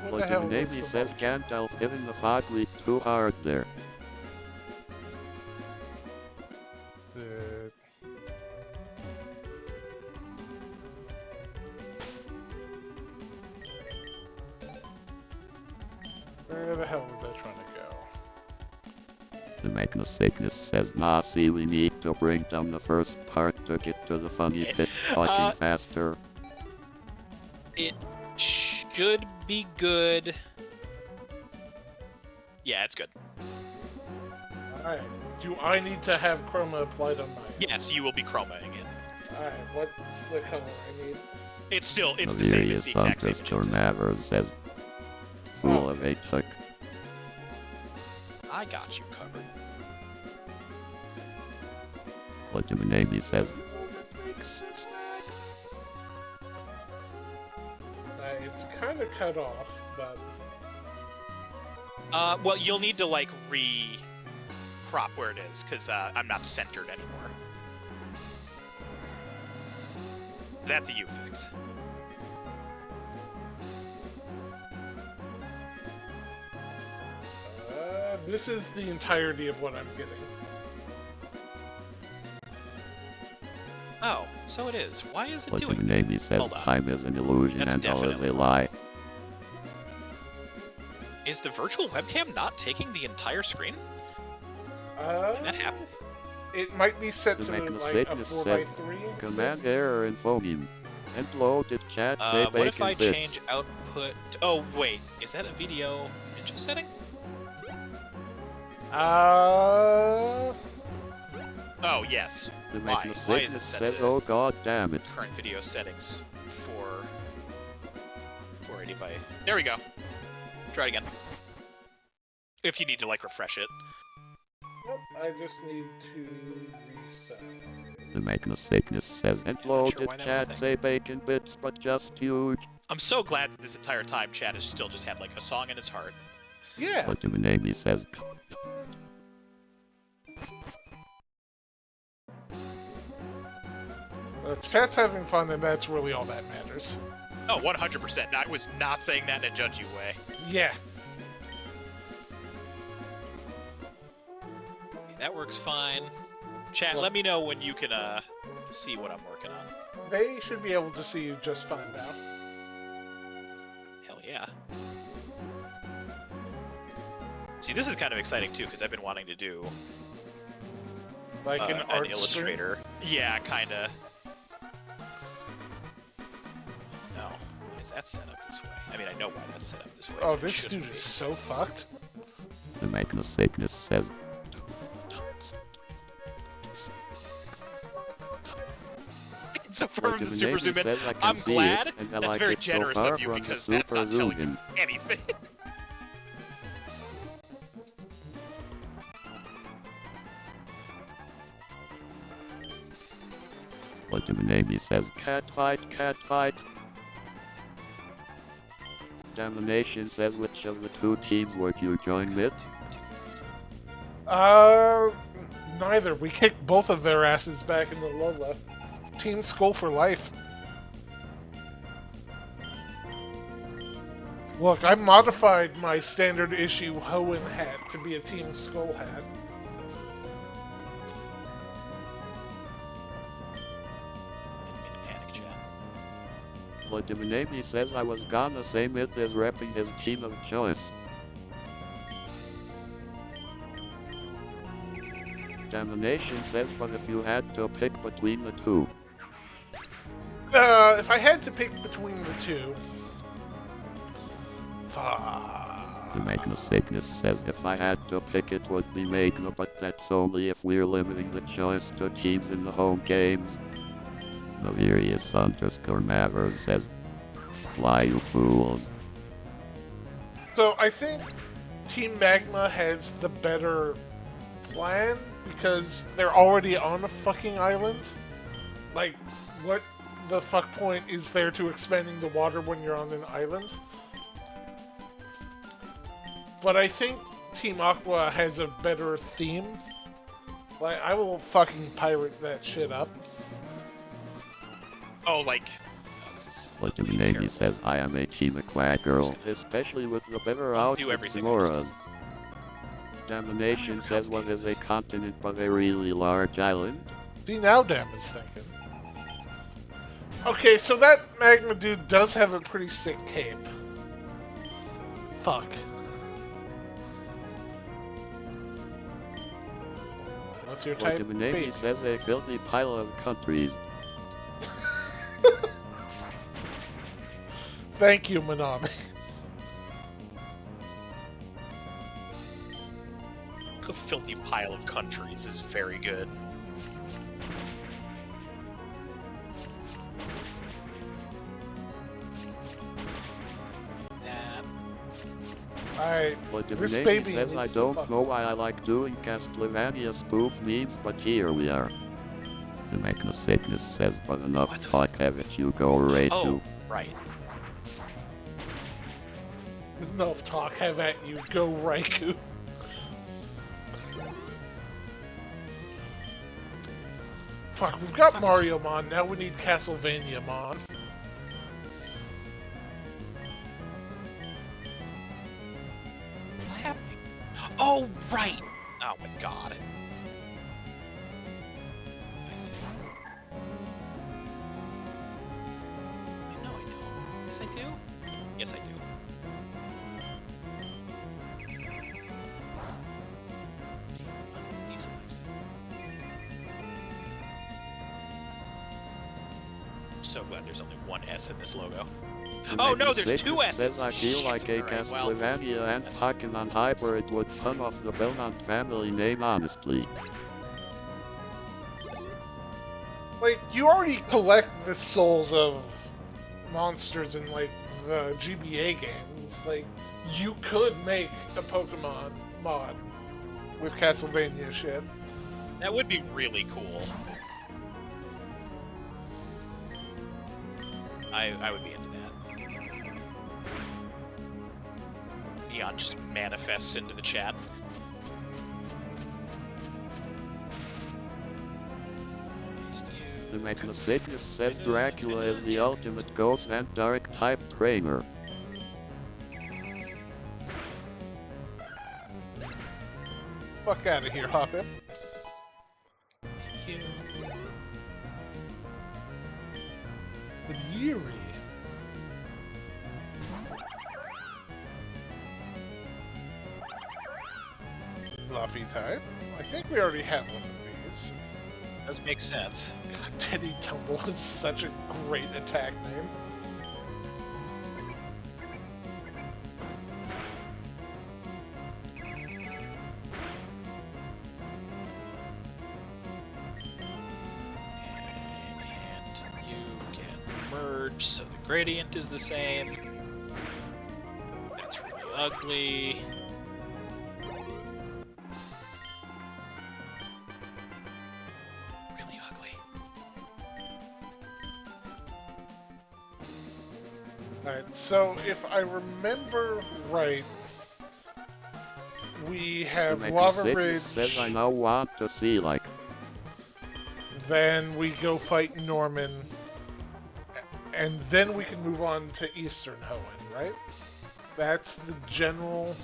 What the hell was Legiminemi the says, ball? can't elf hitting the fog leak too hard there. Where the hell was I trying to go? The Magnus Sickness says, nah, see, we need to bring down the first part to get to the funny bit fucking faster. It should be good. Yeah, it's good. Alright. Do I need to have chroma applied on my end? Yes, you will be chromaing it. Alright, what's the color I need? It's the same as the exact same underscore magenta. Mavers says, full of a tuck. I got you covered. Legiminemi says, It's kind of cut off, but... Well, you'll need to, like, re-crop where it is, because I'm not centered anymore. That's a U-fix. This is the entirety of what I'm getting. Oh, so it is. Why is it What doing the name says Hold on. time is an illusion That's and all is definitely a lie. Is the virtual webcam not taking the entire screen? Can that happen? It might be set The to Mechanicus like a says 4x3. command error in phoneme. And loaded chat say What if I bacon change bits. output? Oh wait, is that a video ninja setting? Oh yes. The Why? Mechanicus Why is it set says to oh god damn it. current video settings for 480 by? There we go. Try it again. If you need to like refresh it. Nope, I just need to reset. The Mechanicus says and loaded why that was a chat thing. say bacon bits but just huge. I'm so glad that this entire time chat has still just had like a song in its heart. Yeah. But the name says Chat's having fun, and that's really all that matters. Oh, 100%. I was not saying that in a judgy way. Yeah. That works fine. Chat, let me know when you can see what I'm working on. They should be able to see you just fine now. Hell yeah. See, this is kind of exciting too, because I've been wanting to do Like an art illustrator. Yeah, kinda. No. Why is that set up this way? I mean, I know why that's set up this way. Oh, but it this shouldn't dude be. is so fucked. the Mechanicus says So from What the the super name zoom in, says I can I'm see glad. it, and I That's like very it so generous far of you from the because that's super not telling zoom you anything. What the name says cat fight. Domination says which of the two teams would you join with? Neither. We kicked both of their asses back in the Lola. Team Skull for life. Look, I modified my standard issue Hoenn hat to be a Team Skull hat. Panic chat. What the name says I was gonna say Mith is repping his team of choice. Domination says but if you had to pick between the two. If I had to pick between the two... The Mechanicus says if I had to pick it would be Magma, but that's only if we're limiting the choice to teams in the home games. Navirius underscore Mavers says, fly you fools. So I think Team Magma has the better plan because they're already on a fucking island. Like, what the fuck point is there to expanding the water when you're on an island? But I think Team Aqua has a better theme. Like, I will fucking pirate that shit up. Oh, like. Oh, this is What the terrible. name says I am a Team Aqua girl, especially with the better I'll do outfits everything Moras. Domination says what is a continent but a really large island? See, now Dam is thinking. Okay, so that Magma dude does have a pretty sick cape. Fuck. What's your What type? the name B? says a filthy pile of countries. Thank you, Manami. A filthy pile of countries is very good. Alright, What the this name baby says needs I to don't fuck- know why I like doing Castlevania spoof memes, but here we are. The Mechanicus says but enough What the talk haven't you go right Oh, to. right. enough talk, have at you, go Raikou. Fuck, we've got Fuck. Mario Mon, now we need Castlevania Mon. What's happening? Oh, right! Oh my god. I see. No, I don't. Yes, I do? Yes, I do. Deselect. I'm so glad there's only one S in this logo. Oh no, there's two S's! Says I feel Shit. like a Alright, well, Castlevania and Pokemon hybrid would come off the Belmont family name honestly. Like, you already collect the souls of monsters in, like, the GBA games. Like, you could make a Pokemon mod with Castlevania shit. that would be really cool. I would be into that. Neon just manifests into the chat. The Magnacidus says Dracula is the ultimate ghost and dark type trainer. Fuck out of here, Hoppin. Thank you. With Yuri. Fluffy type. I think we already have one of these. Does make sense. God, Teddy Tumble is such a great attack name. And you can merge so the gradient is the same. That's really ugly. Really ugly. Alright, so if I remember right, we The have Lava Magnacidus Ridge, says I now want to see like then we go fight Norman, and then we can move on to Eastern Hoenn, right? That's the general...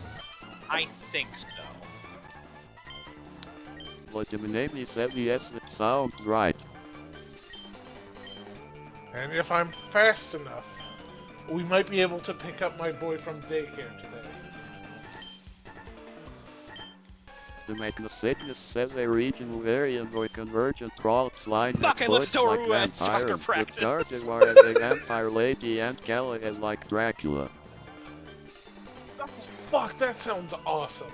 I think so. Vladimir says yes, it sounds right. And if I'm fast enough, we might be able to pick up my boy from daycare today. The Magnacidus says a regional variant or convergent trolls line Fuck, that I love looks like Toru and soccer vampires, with practice. Gardevoir as a vampire lady and Kala as like Dracula. Fuck, that sounds awesome.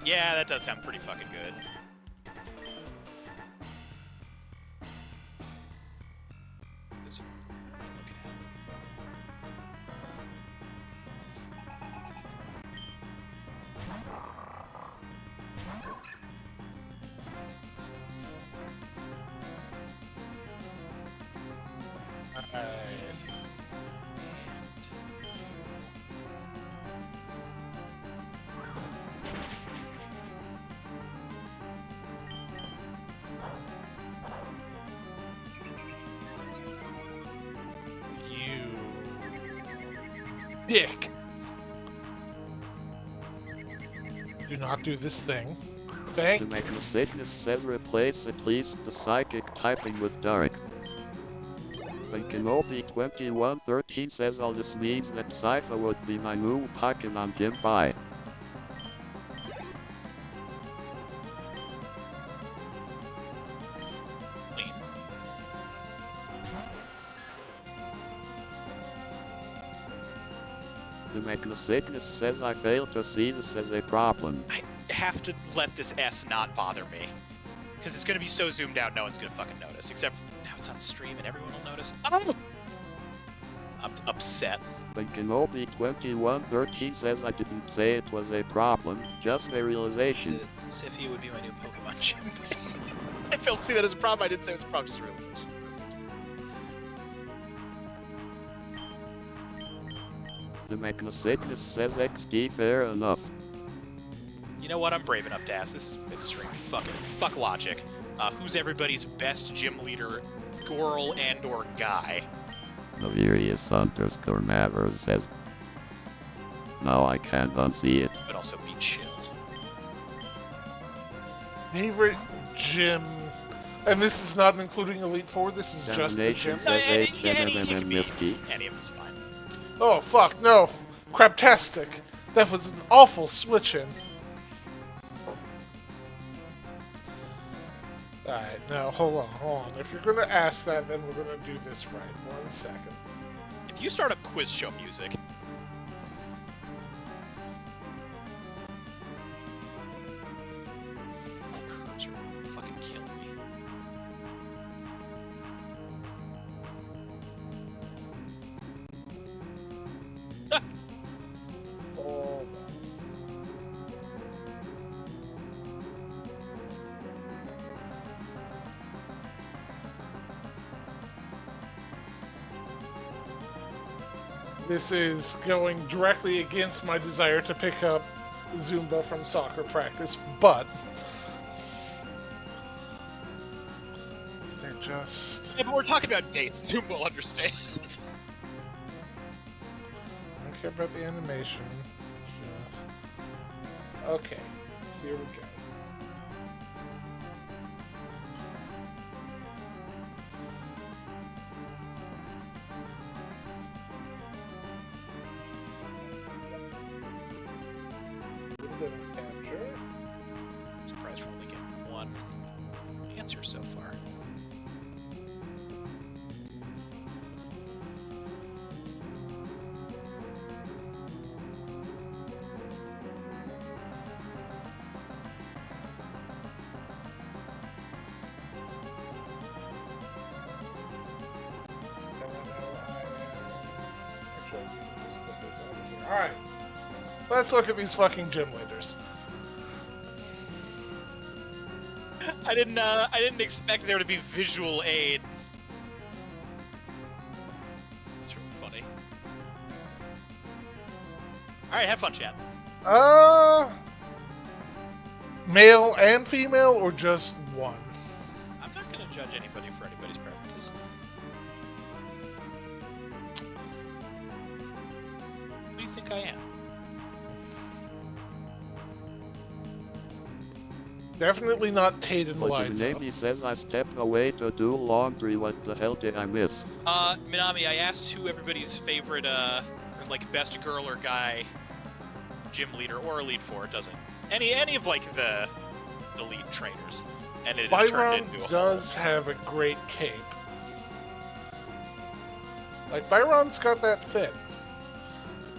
Yeah, that does sound pretty fucking good. This- look at it. You... dick. Do not do this thing. The Thank Magnacidus says replace at least the psychic typing with dark. The Kenobi 2113 says all this means that Sypha would be my new Pokemon gym bye. Clean. The Magnacidus says I fail to see this as a problem. I have to let this S not bother me. Because it's going to be so zoomed out, no one's going to fucking notice. Except now it's on stream and everyone will notice. Oh! I'm upset. The Kenobi 2113 says I didn't say it was a problem, just a realization. Sify would be my new Pokemon gym. I failed to see that as a problem. I didn't say it was a problem, just a realization. The Magnacidus says XD fair enough. know what? I'm brave enough to ask. This is straight. Fuck it. Fuck logic. Who's everybody's best gym leader, girl and/or guy? Navirius_Mavers says. Now I can't unsee it. But also be chill. Favorite gym, and this is not including Elite Four. This is just the Domination gym. says Any of them Misty. Any of them's fine. Oh fuck no, Craptastic. That was an awful switch-in. Alright, now hold on. If you're gonna ask that, then we're gonna do this right. 1 second. If you start up quiz show music, cursor will fucking kill me. Hold on. This is going directly against my desire to pick up Zumba from soccer practice, but they're just... Yeah, but we're talking about dates. Zoom will understand. I don't care about the animation. Just... Okay, here we go. Capture. Surprised we're only getting one answer so far. Alright. Let's look at these fucking gym leaders. I didn't expect there to be visual aid. It's really funny. Alright, have fun, chat. Male and female, or just one? I'm not gonna judge anybody for anybody's preferences. Who do you think I am? Definitely not Tate and Liza. Minami says I stepped away to do laundry. What the hell did I miss? Minami, I asked who everybody's favorite, like, best girl or guy gym leader or Elite Four, it doesn't. Any of, like, the lead trainers. And it is turned Byron into a does have a great cape. Like, Byron's got that fit.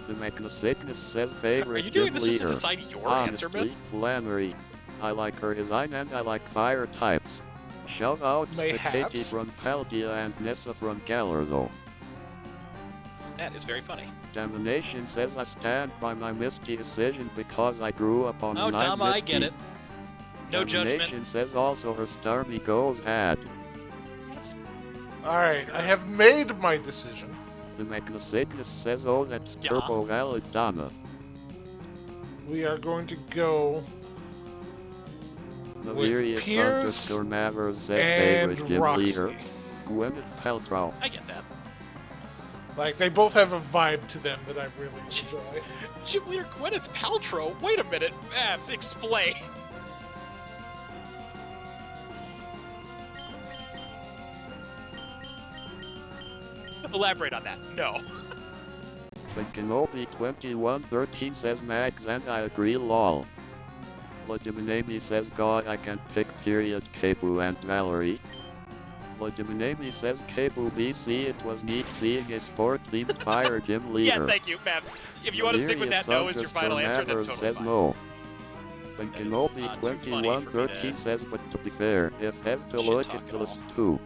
The Magna-Sickness says favorite Are you doing gym this just to leader. decide your answer, Myth? Honestly, Flannery. I like her design and I like fire types. Shout out Spaghetti Mayhaps. from Paldia and Nessa from Gallardo. That is very funny. Domination says I stand by my Misty decision because I grew up on Oh, Night Dama, I Misty. get it. No Domination judgment. says also her Starmie goes ad. That's Alright, I have made my decision. The Magna-Sickness says oh that's Yeah. turbo valid Dama. We are going to go Navirius Pierce Mavers says and favorite gym Roxy. leader. Gwyneth Paltrow. I get that. Like, they both have a vibe to them that I really enjoy. Gym leader Gwyneth Paltrow? Wait a minute, Babs, explain. Elaborate on that. No. But Kenobi 2113 says Mags and I agree lol. Lodiminami says God I can pick period Kebu and Valerie. Lodiminami says Kebu BC it was neat seeing a sport themed fire gym leader. Yeah, thank you, Babs. If you want to stick with that no as your final answer, that's totally says fine. no. But That is, Kenobi too funny for me 2113 to- says but to be fair, if have to Shit look talk at at the all. list too.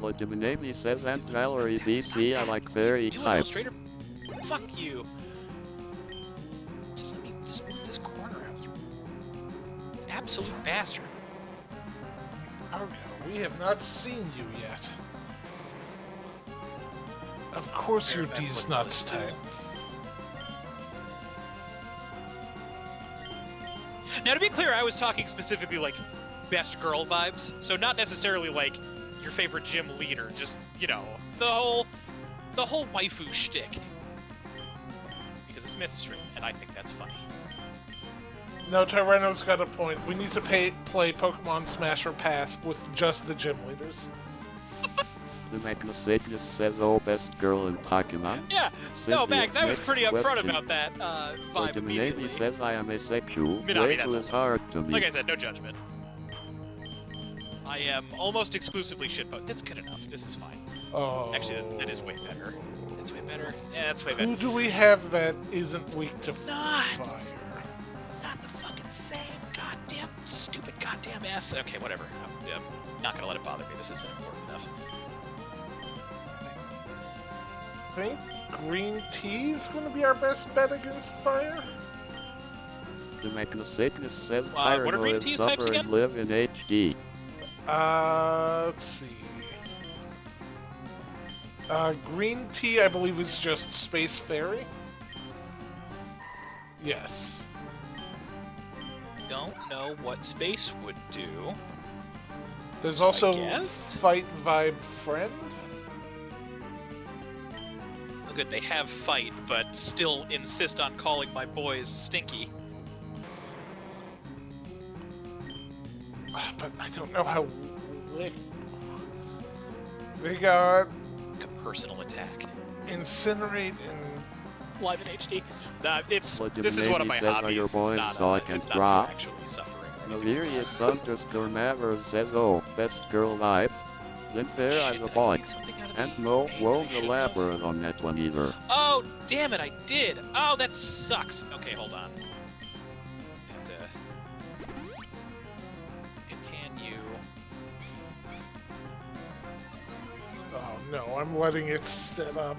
Lodiminami says and Valerie BC I like fairy Do it, types. Illustrator. Fuck you. Just let me smooth this corner out, you absolute bastard. Argo, we have not seen you yet. Of course you're D's nuts type. Now, to be clear, I was talking specifically like best girl vibes, so not necessarily like your favorite gym leader, just the whole waifu shtick. Because it's Myth stream, and I think that's funny. No, Tyranno's got a point. We need to play Pokemon Smash or Pass with just the gym leaders. The Magnacygnus says, oh, best girl in Pokemon. Yeah. No, Max, I was pretty upfront about that vibe immediately. Minami says I am asexual. Minami, Waifu is hard to me. Like I said, no judgment. I am almost exclusively shitpost. That's good enough. This is fine. Oh. Actually, that is way better. That's way better. Yeah, that's way better. Who do we have that isn't weak to Not fire? the fucking same goddamn stupid goddamn ass. Okay, whatever. I'm not gonna let it bother me. This isn't important enough. I think green tea's going to be our best bet against fire. The Magnacygnus says what are Tyranno green is tea's types suffer and again? live in HD. Let's see. Green tea, I believe, is just Space Fairy. Yes. Don't know what space would do. There's also guess? Fight Vibe Friend. Oh, good, they have fight, but still insist on calling my boys stinky. But I don't know how. They got Like a personal attack. Incinerate and Live in HD. Well, This is one of my says, hobbies. your It's boys not, so I it's can not drop. to actually suffering. Navirius Santos Mavers says, oh, best girl vibes. Then fair as a boy. And no, won't elaborate on that one either. Oh, damn it, I did. Oh, that sucks. Okay, hold on. I have to... Can you... oh no, I'm letting it set up.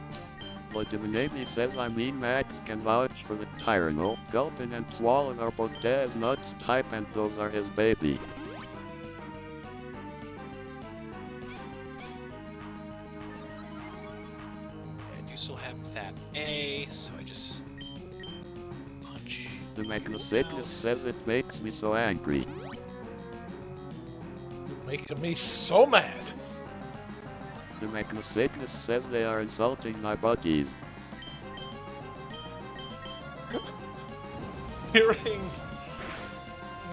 Lodiminami says I mean Max can vouch for the Tyranno. Gulpin and Swallow are both Daz Nuts type and those are his baby. I do still have that A, so I just... punch. The Magnacygnus says it makes me so angry. You're making me so mad. The Magnacygnus says they are insulting my buddies. Hearing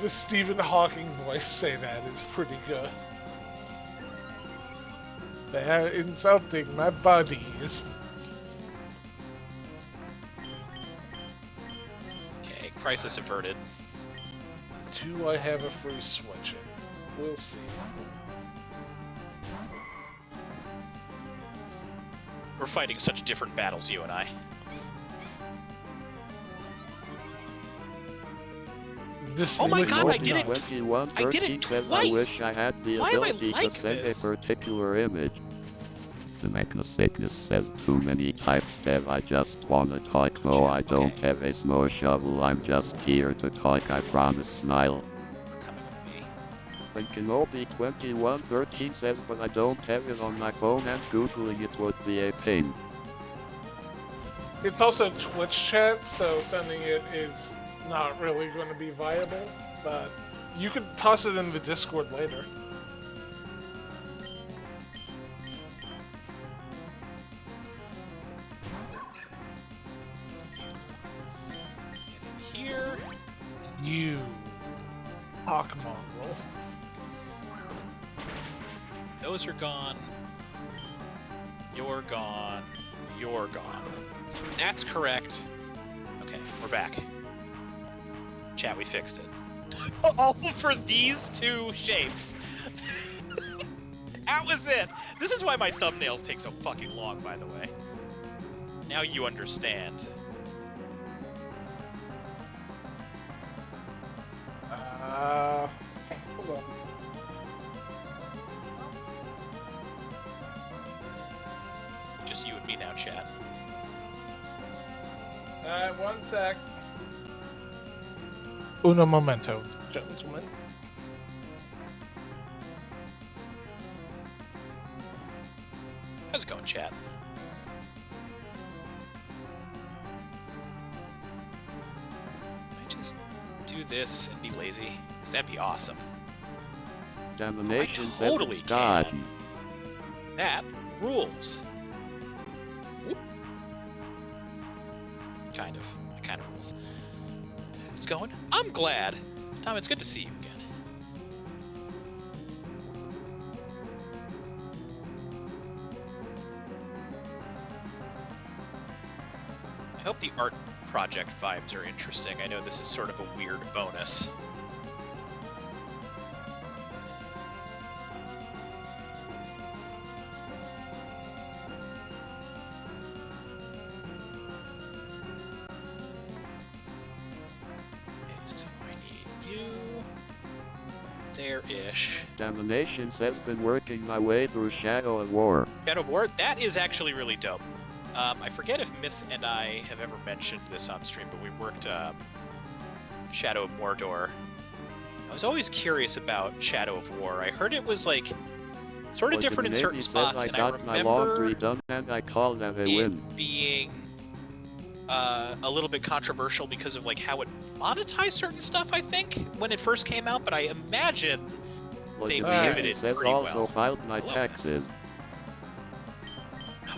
the Stephen Hawking voice say that is pretty good. They are insulting my buddies. Okay, crisis averted. Do I have a free switch in? We'll see. We're fighting such different battles, you and I. This Oh my liquid God, I did it! 2113 I did it says twice! I wish I had the Why am I ability like to send this? a particular image. The Magnacygnus says too many types Dev I just wanna talk. No, I don't have a snow shovel, I'm just here to talk, I promise, smile. Coming with me. And Kenobi 2113 says but I don't have it on my phone and googling it would be a pain. It's also Twitch chat, so sending it is not really going to be viable, but you could toss it in the Discord later. Get in here. You talk mongrel. Those are gone. You're gone. You're gone. So that's correct. Okay, we're back. Chat, we fixed it. All for these two shapes. That was it. This is why my thumbnails take so fucking long, by the way. Now you understand. Hold on. Just you and me now, chat. One sec. Uno momento, gentlemen. How's it going, chat? Did I just do do this and be lazy? Because that'd be awesome. Domination I says totally it's God. can. That rules. Whoop. Kind of. It kind of rules. It's going. I'm glad. Tom, it's good to see you again. I hope the art project vibes are interesting. I know this is sort of a weird bonus. Okay, so I need you there-ish. Domination says been working my way through Shadow of War. Shadow of War, that is actually really dope. I forget if Myth and I have ever mentioned this on stream, but we worked Shadow of Mordor. I was always curious about Shadow of War. I heard it was like sort of But different in the certain Navy says spots, I and I got my laundry remember done and I call that a it win. being a little bit controversial because of like how it monetized certain stuff. I think when it first came out, but I imagine But they the pivoted Navy says pretty also well. filed my Hello. taxes.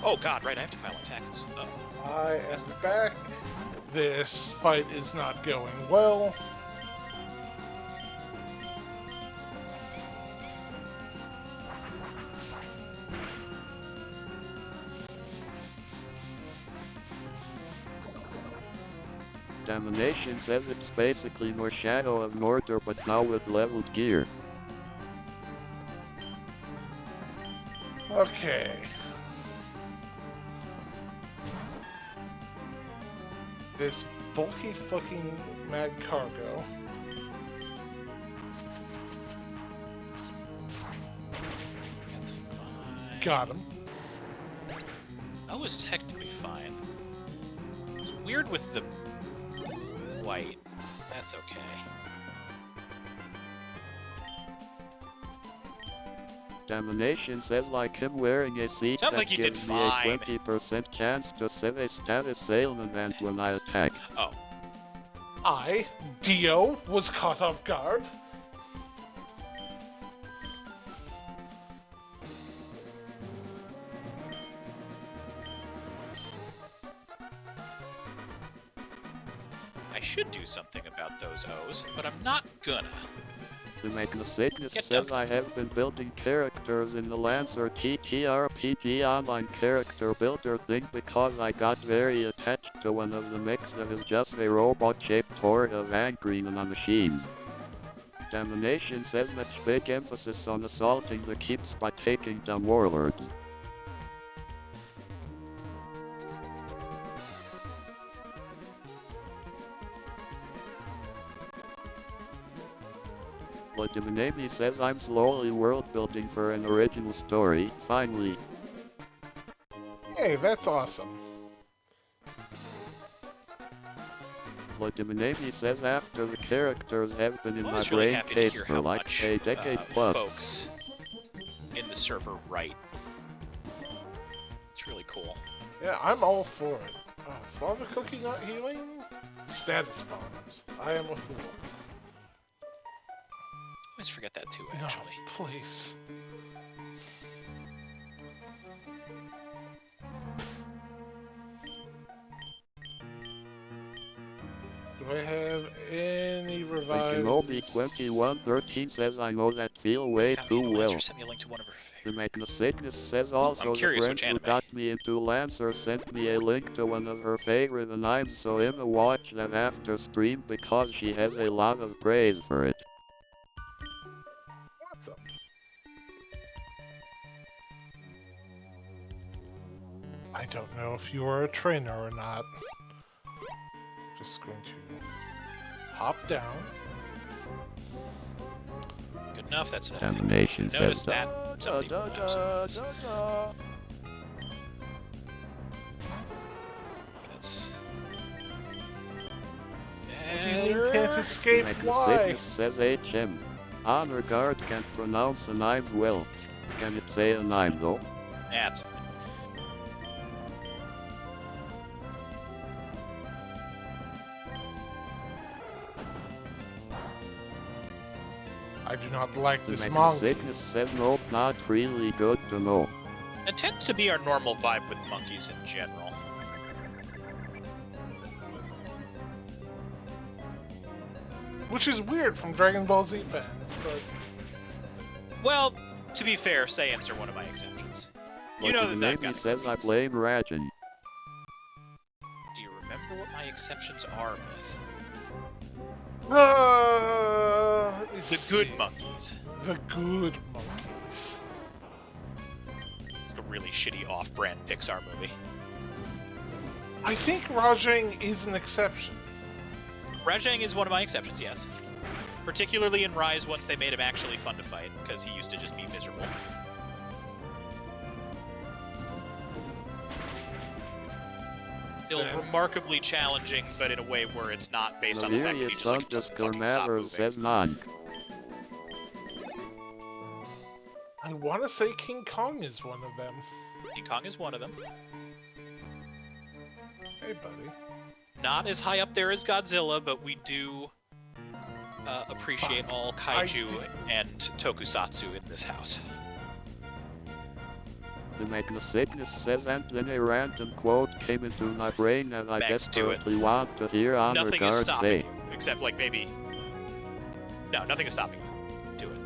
Oh God, right! I have to file my taxes. Oh. I am back. This fight is not going well. Domination says it's basically more Shadow of Mordor but now with leveled gear. Okay. This bulky fucking mad cargo. That's fine. Got him. That was technically fine. It's weird with the white. That's okay. Domination says like him wearing a seat Sounds that like you did gives me fine. a 20% chance to save a status ailment when I attack. Oh, I, Dio, was caught off guard. I should do something about those O's, but I'm not gonna. The Magnasagnus Get says dumped. I have been building characters in the Lancer TTRPG online character builder thing because I got very attached to one of the mechs that is just a robot-shaped horde of angry machines. Domination says much big emphasis on assaulting the keeps by taking down warlords. Lodiminami says I'm slowly world building for an original story, finally. Hey, that's awesome. Lodiminami says after the characters have been in I'm my always really brain happy to case hear for how like much a decade plus. folks in the server write. It's really cool. Yeah, I'm all for it. Slava cookie not healing? Status bombs. I am a fool. I always forget that too, No, actually. please. Do I have any revived? Kenobi2113 says I know that feel way too well. Lancer sent me a link to one of her The favorites. Magnasagnus says also I'm the curious friend which who anime. got me into Lancer sent me a link to one of her favorite animes, so I'ma watch that after stream because she has a lot of praise for it. Awesome. I don't know if you are a trainer or not. Just going to hop down. Good enough, that's enough. Domination You notice says that somebody will have some of these. That's... What do you mean can't escape? Why? Magnasagnus says HM. Honor guard can't pronounce animes well. Can it say anime though? That's fine. I do not like The this Mecha manga. Sickness says nope, not really good to know. It tends to be our normal vibe with monkeys in general. Which is weird from Dragon Ball Z fans, but Well, to be fair, Saiyans are one of my exceptions. You know that I've Maybe got says I exceptions. blame Rajan. Do you remember what my exceptions are, Myth? let me The see. good monkeys. The good monkeys. It's a really shitty off-brand Pixar movie. I think Rajang is an exception. Rajang is one of my exceptions, yes. Particularly in Rise once they made him actually fun to fight, because he used to just be miserable. Still remarkably challenging, but in a way where it's not based on the fact that he just, like, doesn't fucking stop moving. says none. I want to say King Kong is one of them. King Kong is one of them. Hey, buddy. Not as high up there as Godzilla, but we do appreciate all kaiju and tokusatsu in this house. The Mecha Sickness says, and then a random quote came into my brain and I Backs to it. desperately want to hear Honor Nothing is Guard stopping say. you, except, like, maybe... No, nothing is stopping you. Do it.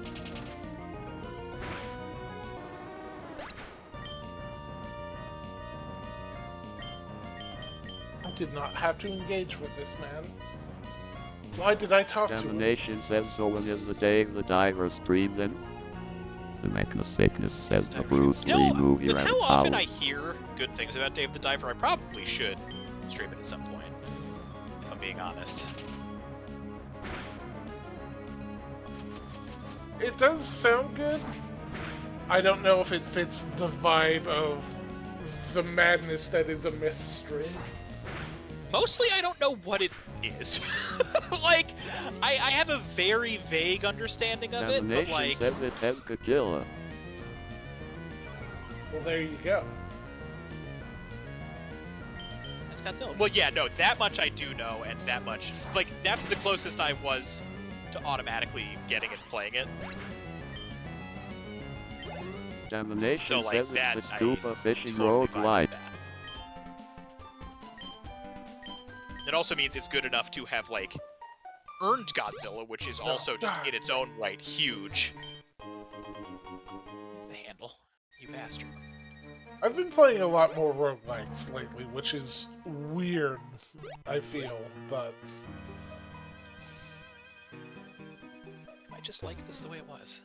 I did not have to engage with this man. Why did I talk to him? Domination says, so when is the Dave the Diver stream then? The Mecha Sickness says the Bruce You Lee know, movie with ran how often foul. I hear good things about Dave the Diver, I probably should stream it at some point, if I'm being honest. It does sound good. I don't know if it fits the vibe of the madness that is a Myth stream. Mostly, I don't know what it is. Like, I have a very vague understanding of it, but, Domination like... says it has Godzilla. Well, there you go. It's Godzilla. Well, yeah, no, that much I do know, and that much... Like, that's the closest I was to automatically getting it and playing it. Domination So, like, says that, it's a scuba fishing totally vibe with roguelite. that. It also means it's good enough to have, like, earned Godzilla, which is also just in its own right huge. The handle, you bastard. I've been playing a lot more roguelikes lately, which is weird, I feel, but... I just like this the way it was.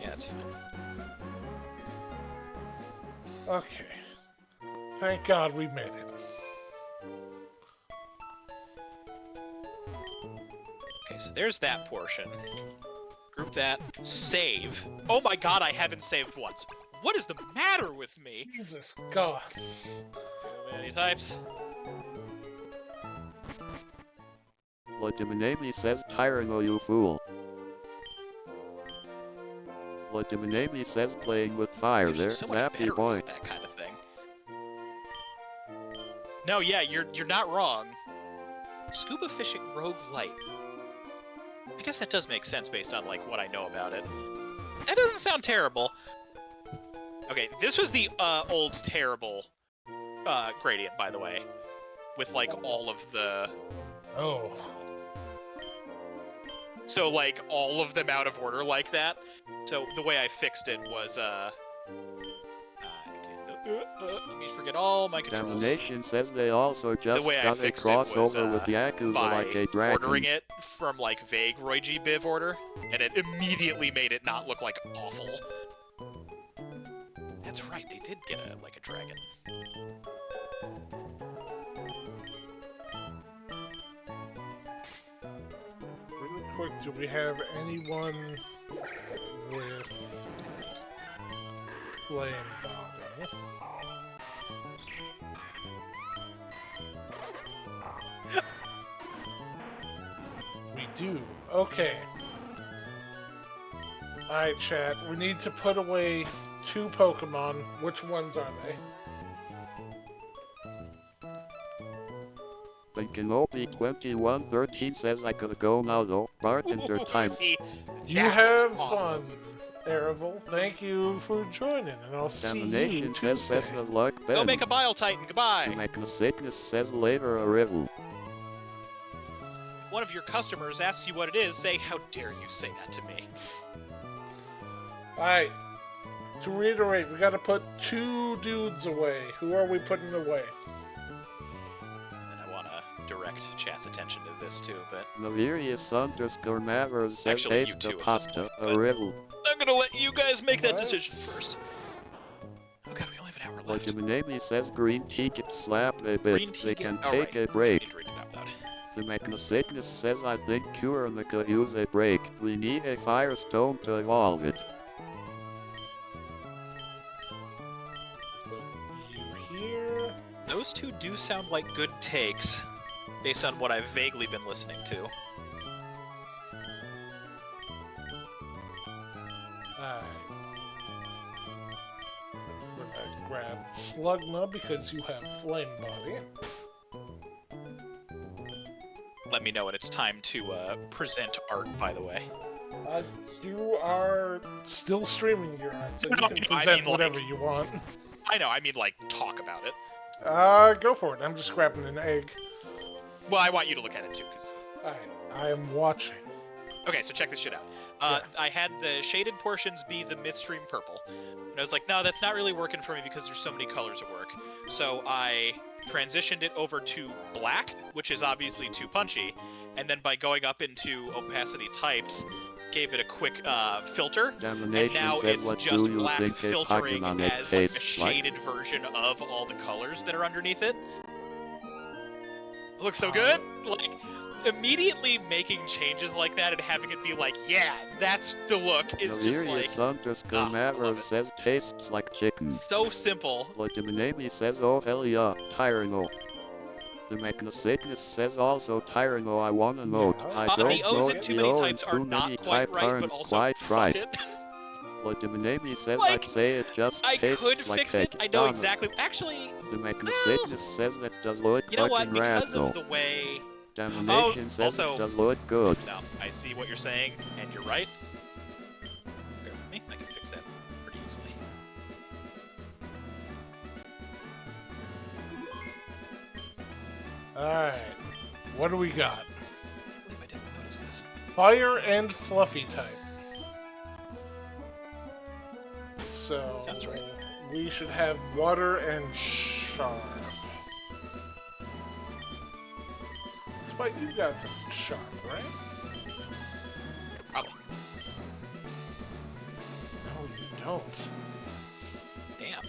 Yeah, it's fine. Okay. Thank God we made it. Okay, so there's that portion. Group that. Save. Oh my god, I haven't saved once. What is the matter with me? Jesus God. Too many types. Latiminami says Tyranno you fool. Latiminami says playing with fire Usually there, so much Zappy better boy. about that kind of thing. No, yeah, you're not wrong. Scuba fishing roguelite. I guess that does make sense based on, like, what I know about it. That doesn't sound terrible. Okay, this was the old terrible gradient, by the way, with, like, all of the... Oh. So, like, all of them out of order like that. So, the way I fixed it was, let me forget all my controls. Domination says they also just The way I got a fixed it was, crossover with Yakuza by like a dragon. ordering it from, like, vague Roy G. Biv order, and it immediately made it not look, like, awful. That's right, they did get a dragon. Really quick, do we have anyone with flame bombing? We do. Okay. Alright, chat. We need to put away 2 Pokemon. Which ones are they? And Kenobi2113 says I could go now though. Bartender time. See, You that have was awesome. fun, Aravel. Thank you for joining, and I'll see you Domination says Tuesday. best of luck, Ben. Go make a Bile Titan. Goodbye. Sickness says later arrival. If one of your customers asks you what it is, say, "How dare you say that to me?" Alright. To reiterate, we gotta put 2 dudes away. Who are we putting away? And I want to direct chat's attention to this too, but Navirius_Mavers says Actually, you taste too the at some pasta, point, but- arrival. I'm gonna let you guys make that What? decision first. Oh god, we only have an hour left. Legiminemi says green tea gets slapped a Green bit. tea They get- can oh, take right. a break. I need to read it out loud. The Magna-Sickness says I think Kuramika use a break. We need a firestone to evolve it. Put you here. Those two do sound like good takes, based on what I've vaguely been listening to. Alright. We're gonna grab Slugma because you have Flame Body. Let me know when it's time to present art, by the way. You are still streaming your art, so you No, can I present mean, whatever like- you want. I know, I mean, like, talk about it. Go for it. I'm just grabbing an egg. Well, I want you to look at it too, because... Alright, I am watching. Okay, so check this shit out. Yeah. I had the shaded portions be the midstream purple. And I was like, no, that's not really working for me because there's so many colors at work. So I transitioned it over to black, which is obviously too punchy. And then by going up into opacity types, gave it a quick filter. And Domination now says it's what just do you black think a filtering Pokemon as like a tastes like? shaded version of all the colors that are underneath it. Looks so good. Like, immediately making changes like that and having it be like, yeah, that's the look, is just like Navirius_Mavers says tastes like chicken. so simple. Legiminemi says oh hell yeah, Tyranno. The Magna-Sickness says also Tyranno I wanna note. Yeah. I The don't O's know in if too the many O types and are too not many quite type right, aren't but also quite fuck right. it. Legiminemi says Like, I'd say it just I tastes could like fix it. cake. I know Donna. exactly. Actually, The Magna-Sickness says that does look you know what? fucking rad Because though. of the way. Domination says also- it does look good. No, I see what you're saying, and you're right. Bear with me. I can fix that pretty easily. Alright. What do we got? I believe I didn't notice this. Fire and Fluffy type. So Sounds right. we should have water and sharp. Spike, you got some sharp, right? Probably. No, you don't. Damn.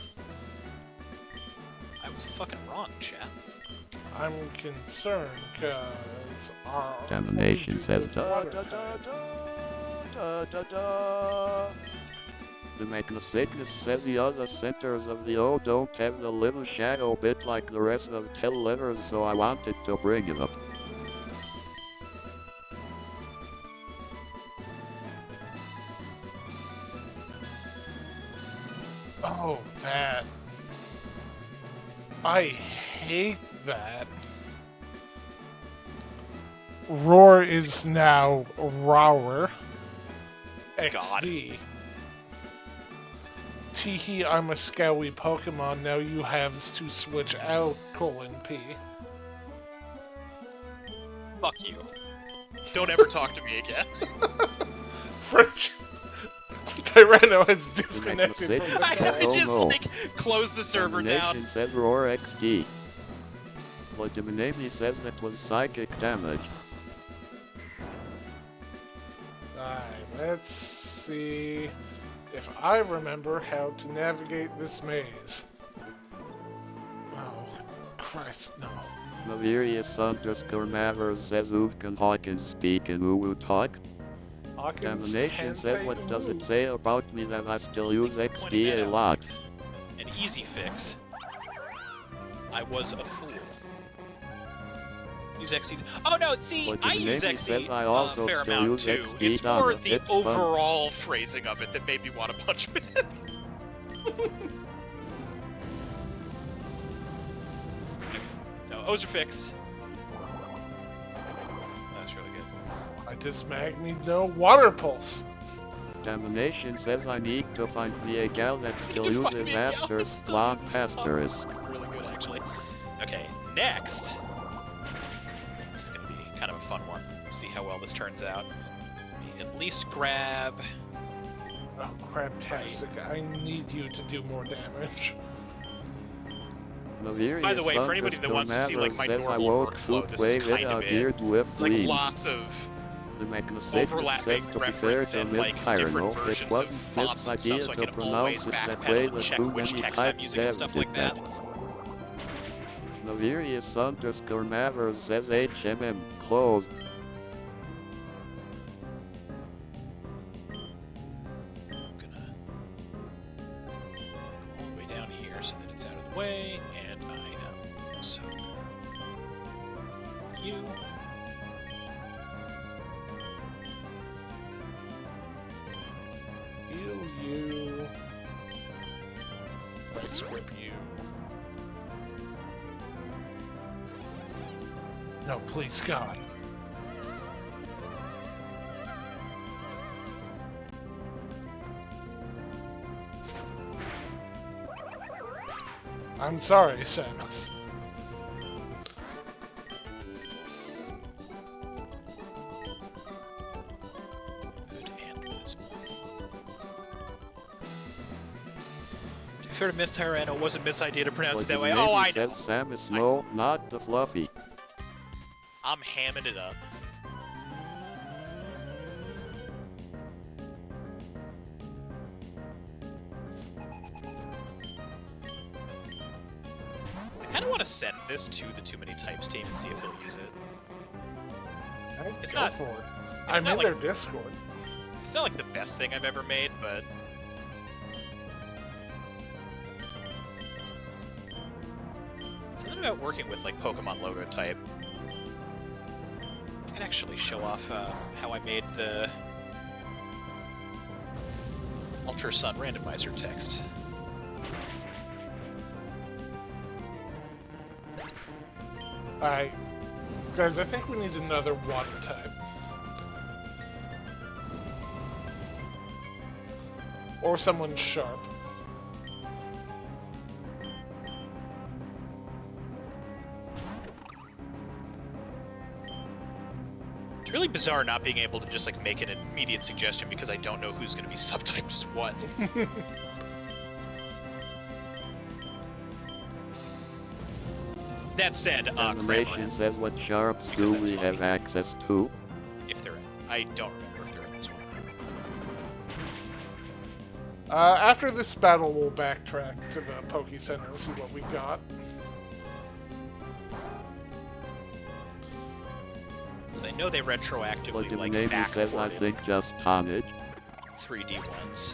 I was fucking wrong, chat. I'm concerned because our Domination only says dude da with da water da type. da da da. The Magna-Sickness says the other centers of the O don't have the little shadow bit like the rest of 10 letters, so I wanted to bring it up. Oh, that. I hate that. Roar is now Rower. XD. Teehee, I'm a scowy Pokemon, now you have to switch out, :P. Fuck you. Don't ever talk to me again. French. Tyranno has disconnected from the Magna-Sickness I says, call. would oh just, no. like, close the server Domination down. says Roar XD. Legiminemi says that was psychic damage. Alright, let's see if I remember how to navigate this maze. Oh, Christ, no. Navirius_Mavers says who can Hawkins speak in Uwu talk? Hawkins Domination can says say what does ooh. it say about me that I still use Pointed XD that a out. lot? An easy fix. I was a fool. Use XD. Oh no, see, Like I the use name XD says I also a fair still amount use too. XD, It's more Donna. the It's fun. overall phrasing of it that made me want to punch Mith. So O's are fixed. Mantis Magneto Water Pulse. Domination says I need to find me a gal that still uses Asper's long pastors. Really good, actually. Okay, next. This is going to be kind of a fun one. See how well this turns out. At least grab... Oh, craptastic. I need you to do more damage. By the way, for anybody that wants to see like my normal workflow, this is kind of it. It's like lots of overlapping reference and like different versions of fonts and stuff, so I can always backpedal and check which text I'm using and stuff like that. Navirius_Mavers says HMM closed. I'm gonna go all the way down here so that it's out of the way, and I know. So you. You. I script you. No, please, God. I'm sorry, Samus. Good and visible. To be fair to Mith, it wasn't Myth's idea to pronounce it that way. Oh, I know. Says Samus, no, not the fluffy. I'm hamming it up. I kind of want to send this to the Too Many Types team and see if they'll use it. It's Go not for it. it's I'm not in like- their Discord. It's not like the best thing I've ever made, but something about working with like Pokemon logo type. I can actually show off how I made the Ultra Sun randomizer text. Alright. Guys, I think we need another water type. Or someone sharp. It's really bizarre not being able to just like make an immediate suggestion because I don't know who's going to be subtyped as what. That said, Domination says what sharps do we have access to? if they're in. I don't remember if they're in this one. After this battle, we'll backtrack to the Poke Center and see what we got. So I know they retroactively like Maybe says I backported think just tonnage. 3D ones.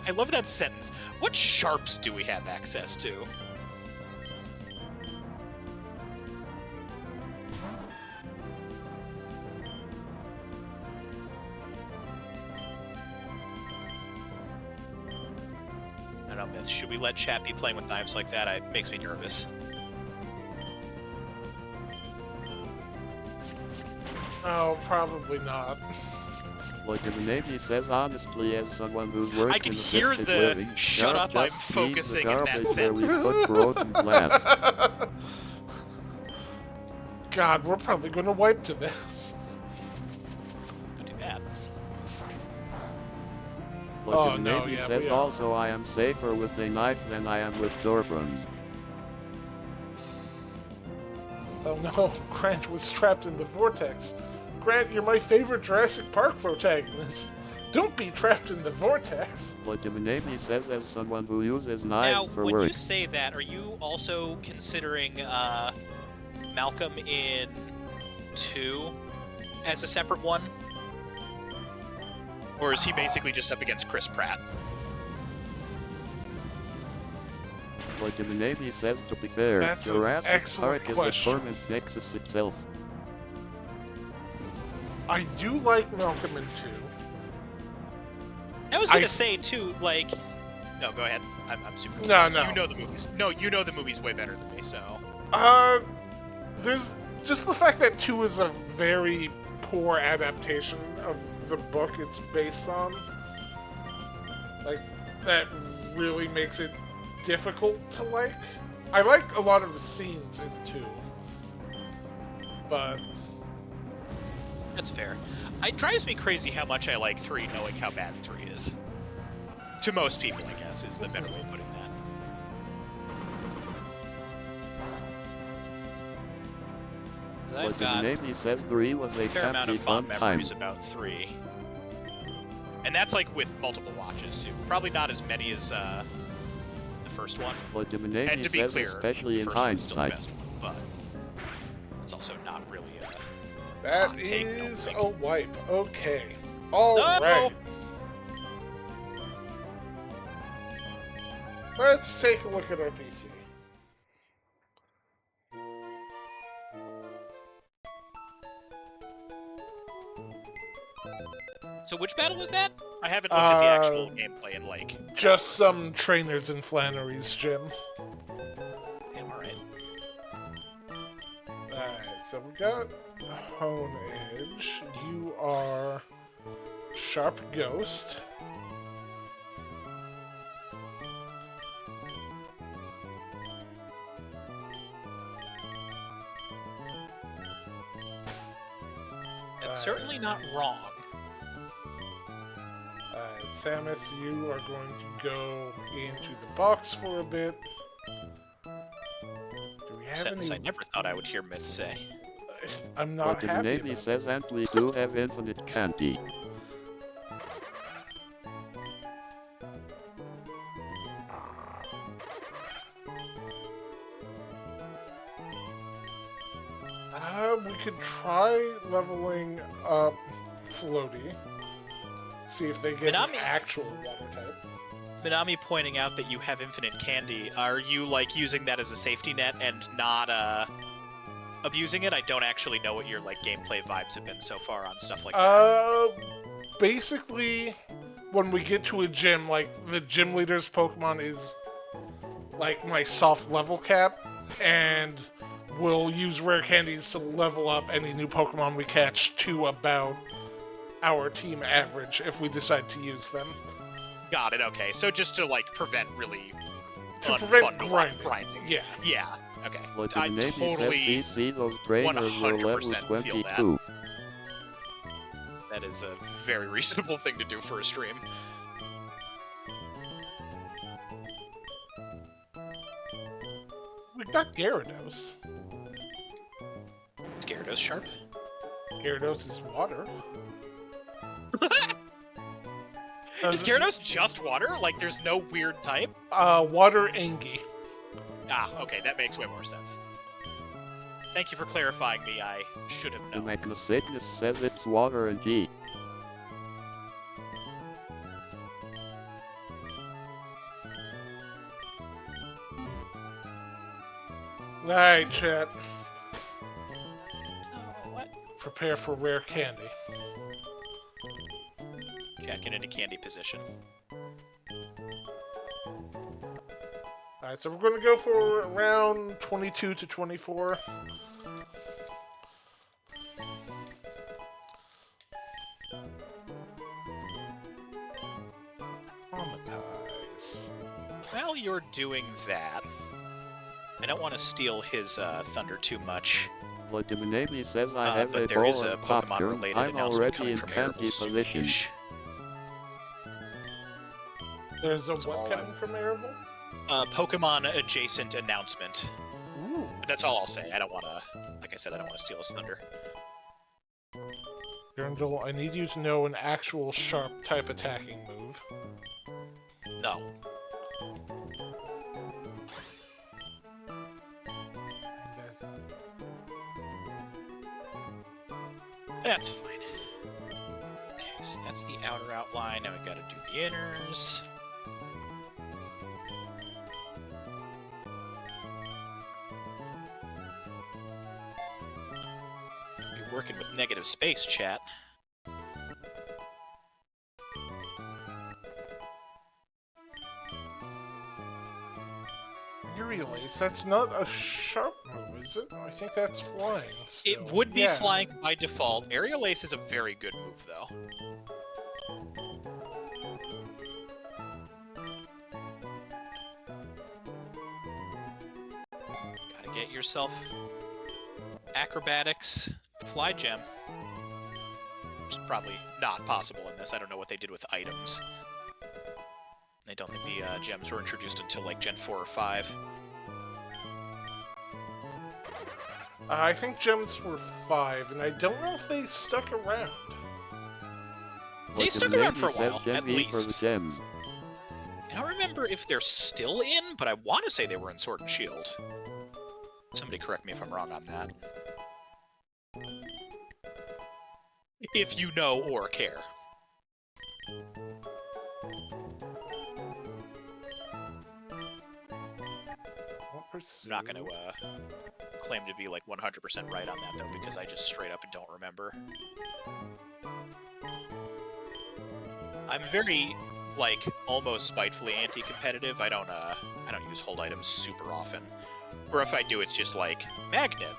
I love that sentence. What sharps do we have access to? I don't know, Myth. Should we let chat be playing with knives like that? It makes me nervous. Oh, probably not. Maybe says honestly, as someone who's worked I can in hear assisted the living, shut Sharp up, I'm just focusing needs in the that garbage where we sentence. put broken glass. God, we're probably going to wipe to this. Don't do that. Oh, no, Maybe yeah, says we are. also I am safer with a knife than I am with Dorbrums. Oh no, Grant was trapped in the vortex. Grant, you're my favorite Jurassic Park protagonist. Don't be trapped in the vortex. Maybe says as someone who uses Now, knives for when work. you say that, are you also considering Malcolm in 2 as a separate one? Or is he basically just up against Chris Pratt? Maybe says to be fair, That's an Jurassic excellent Park question. is a torment nexus itself. I do like Malcolm in 2. I was gonna say too, like. No, go ahead. I'm super. No, curious. no. You know the movies. No, you know the movies way better than me. So. There's just the fact that 2 is a very poor adaptation of the book it's based on, like, that really makes it difficult to like. I like a lot of the scenes in 2, but... That's fair. It drives me crazy how much I like 3 knowing how bad 3 is. To most people, I guess, is the better way of putting that. I've But got Maybe says 3 was a a fair amount of campy fond fun time. memories about 3. And that's like with multiple watches, too. Probably not as many as the first one. But And Maybe to be says clear, especially the in first one's still the hindsight. best one, but it's also not really a... That hot take, don't is think. a wipe. Okay. All No! right. Let's take a look at our PC. So which battle was that? I haven't looked at the actual gameplay in like... Just some trainers in Flannery's gym. Damn, alright. Alright, so we got Hone Edge. You are Sharp Ghost. That's certainly not wrong. Alright, Samus, you are going to go into the box for a bit. Do we have Sentence I any... never thought I would hear Mith say. I'm not But happy Maybe about says and we do have infinite candy. We could try leveling up Floaty. See if they get an Minami- actual water type. Minami pointing out that you have infinite candy, are you like using that as a safety net and not abusing it? I don't actually know what your like gameplay vibes have been so far on stuff like that. Basically, when we get to a gym, like, the gym leader's Pokemon is, like, my soft level cap, and we'll use rare candies to level up any new Pokemon we catch to about our team average if we decide to use them. Got it, okay. So just to like prevent really To prevent unfun grinding. Yeah. Yeah, okay. But I Maybe totally... says DC those trainers were level 100% feel that. 22. That is a very reasonable thing to do for a stream. We got Gyarados. Is Gyarados sharp? Gyarados is water. Is Gyarados just water? Like, there's no weird type? Water Angie. Ah, okay, that makes way more sense. Thank you for clarifying me, I should have The known. Magnesicness says it's water and G. Alright, chat. Oh, what? Prepare for rare candy. Jack, get into candy position. Alright, so we're going to go for around 22 to 24. Traumatize. While you're doing that, I don't want to steal his thunder too much. But Maybe says I have but a there is ball a and popcorn. Pokemon-related I'm announcement already coming in from candy Erebus position. soon-ish. There's a That's all what coming from Arable? Pokemon-adjacent announcement. Ooh. But that's all I'll say. I don't want to... Like I said, I don't want to steal his thunder. Grundle, I need you to know an actual sharp type attacking move. No. That's fine. Okay, so that's the outer outline. Now we gotta do the inners. Be working with negative space, chat. Aerial Ace, that's not a sharp move, is Is it? I think that's flying. It still. would be Yeah. flying by default. Aerial Ace is a very good move, though. Gotta get yourself acrobatics, fly gem. Which is probably not possible in this. I don't know what they did with items. I don't think the gems were introduced until like Gen 4 or 5. I think gems were 5, and I don't know if they stuck around. They stuck around for a Says while, Gen at V for the least. gems. I don't remember if they're still in, but I want to say they were in Sword and Shield. Somebody correct me if I'm wrong on that. If you know or care. I'm not going to claim to be like 100% right on that though, because I just straight up don't remember. I'm very, like, almost spitefully anti-competitive. I don't use hold items super often. Or if I do, it's just like magnet,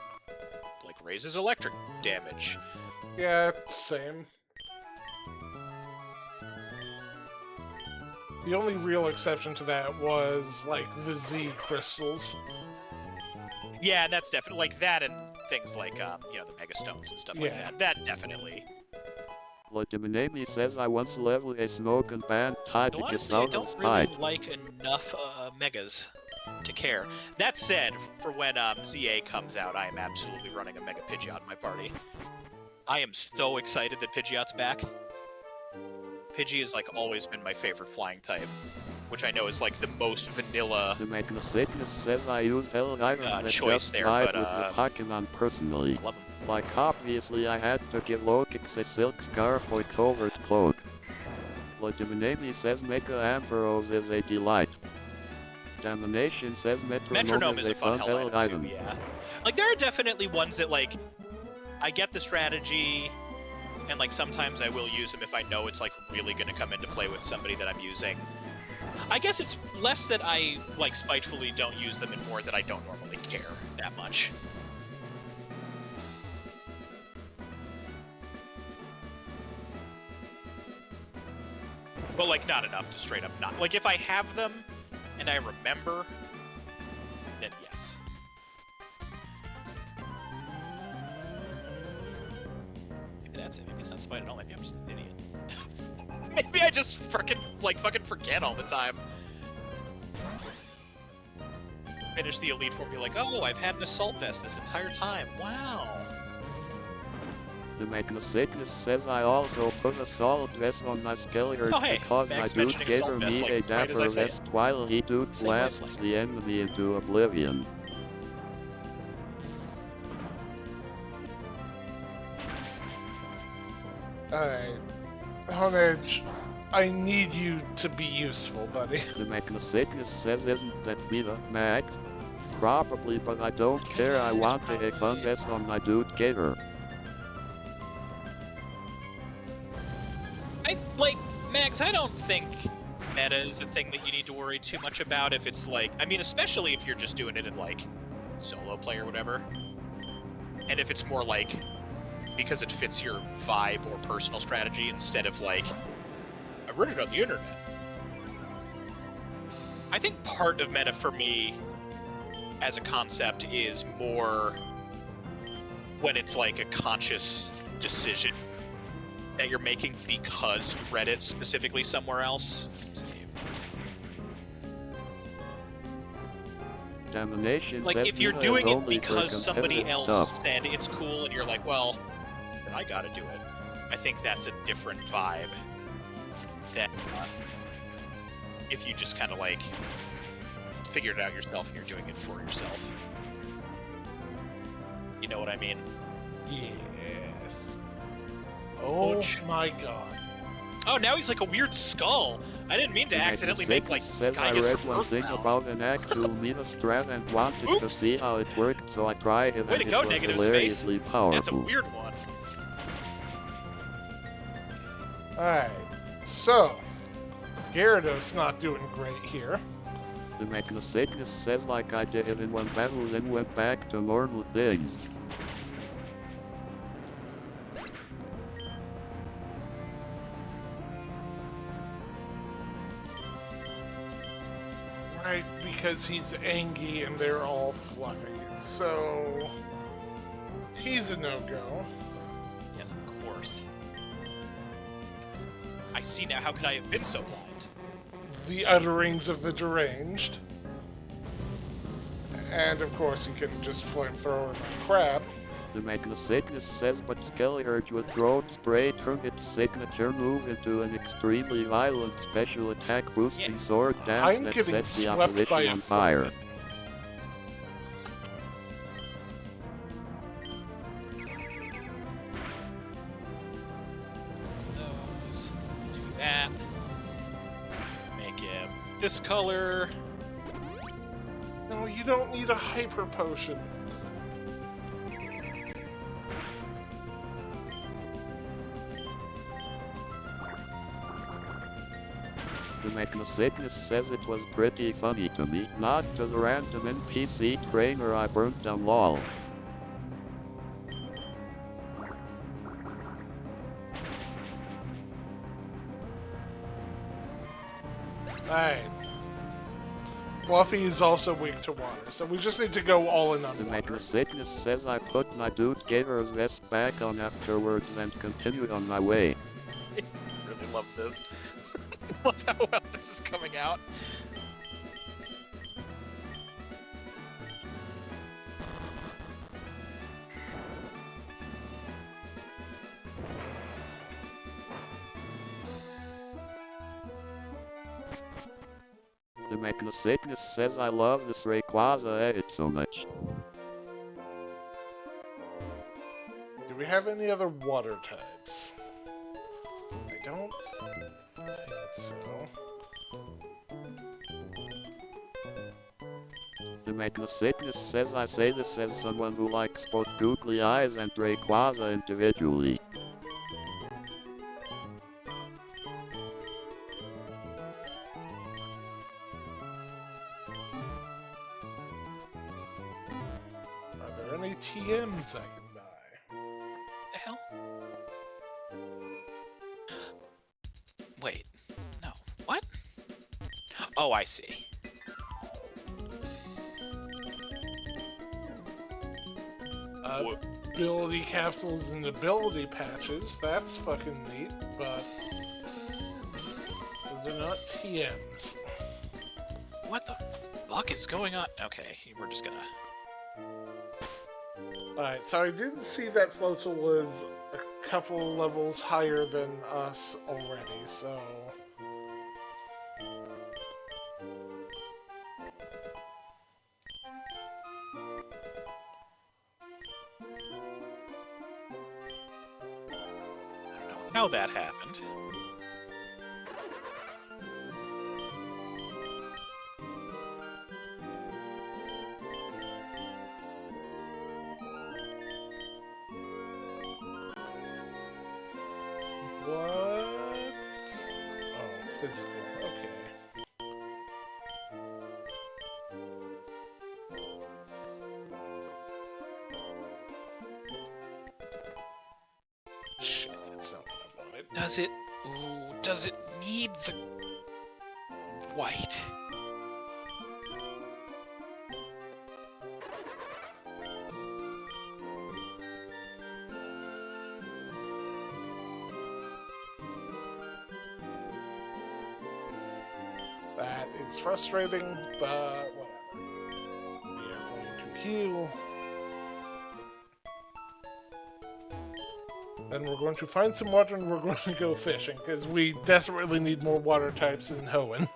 like raises electric damage. Yeah, same. The only real exception to that was, like, the Z crystals. Yeah, and that's definitely like that, and things like you know, the mega stones and stuff like Yeah. that. That definitely. Latiminami says I once leveled a smoke and band tied to Honestly, I get don't tied. really like enough megas to care. That said, for when ZA comes out, I am absolutely running a Mega Pidgeot in my party. I am so excited that Pidgeot's back. Pidgey has like always been my favorite flying type, which I know is like the most vanilla The Magnasatanus says I use hell items that choice just there, vibe but, with the Pokemon personally. I love him. Like obviously I had to give Lokix a silk scarf or covert cloak. Latiminami says Mecha Ampharos is a delight. Domination says Metronome is is a fun hell item item. too, yeah. Like there are definitely ones that like I get the strategy, and like sometimes I will use them if I know it's like really gonna come into play with somebody that I'm using. I guess it's less that I like spitefully don't use them and more that I don't normally care that much. But like not enough to straight up not. Like if I have them and I remember, then yes. Maybe that's it. Maybe it's not spite at all. Maybe I'm just an idiot. Maybe I just fucking forget all the time. Finish the Elite Four and be like, oh, I've had an Assault Vest this entire time. Wow. The Magnasatanus says I also put a solid vest on my Skeleton Oh, hey, because my Max dude mentioning gave assault me vest, a like, right as dapper I say it. vest while he dude Same blasts wavelength. the enemy into oblivion. Alright. Honedge, I need you to be useful, buddy. The Magnasatanus says isn't that Mita, Max? Probably, but I don't care. I want a fun vest on my dude Gator. Max, I don't think meta is a thing that you need to worry too much about if it's like, I mean, especially if you're just doing it in like solo play or whatever. And if it's more like because it fits your vibe or personal strategy instead of like, I've read it on the internet. I think part of meta for me as a concept is more when it's like a conscious decision that you're making because you read it specifically somewhere else. Domination Like, says if you're Mita doing is it only for because somebody competitive else stuff. said it's cool and you're like, well, then I gotta do it. I think that's a different vibe than if you just kind of like figured it out yourself and you're doing it for yourself. You know what I mean? Yes. Oh Ouch. my god. Oh, now he's like a weird skull. I didn't mean to The accidentally make like Magnasatanus says I Gaius read from one thing Earthbound. about an actual Mita strat and wanted to Oops. see how it worked, so I tried it Way and to it go, was Negative Space. hilariously powerful. That's a weird one. Alright. So, Gyarados not doing great here. The Mechnosickness says like I did it in one battle then went back to normal things. Right, because he's Angie and they're all fluffy. So he's a no-go. Yes, of course. I see now. How could I have been so blind? The utterings of the deranged. And of course he can just flamethrower my crab. The Mechnosickness says but Skeleturge with throat spray turned its signature move into an extremely violent special attack boosting sword dance I'm that getting sets the swept opposition by a on fire. Those. Do that. Make him this color. No, you don't need a hyper potion. The Mechnosickness says it was pretty funny to me, not to the random NPC trainer I burnt down lol. Alright. Fluffy is also weak to water, so we just need to go all in on The water. Mechnosickness says I put my Dude Gator's vest back on afterwards and continued on my way. I really love this. I love how well this is coming out. The Mechnosickness says I love this Rayquaza edit so much. Do we have any other water types? I don't think so. The Mechnosickness says I say this as someone who likes both Googly Eyes and Rayquaza individually. Are there any TMs I can buy? The hell? Wait. No. What? Oh, I see. Ability capsules and ability patches, that's fucking neat, but those are not TMs. What the fuck is going on? Okay, we're just gonna... Alright, so I did see that Floatzel was a couple levels higher than us already, so... How that happened. What? Oh, physical. Okay. Shit, that's not what I wanted. Does it... Ooh, does it need the... white? That is frustrating, but whatever. We are going to heal. Then we're going to find some water and we're going to go fishing, because we desperately need more water types in Hoenn.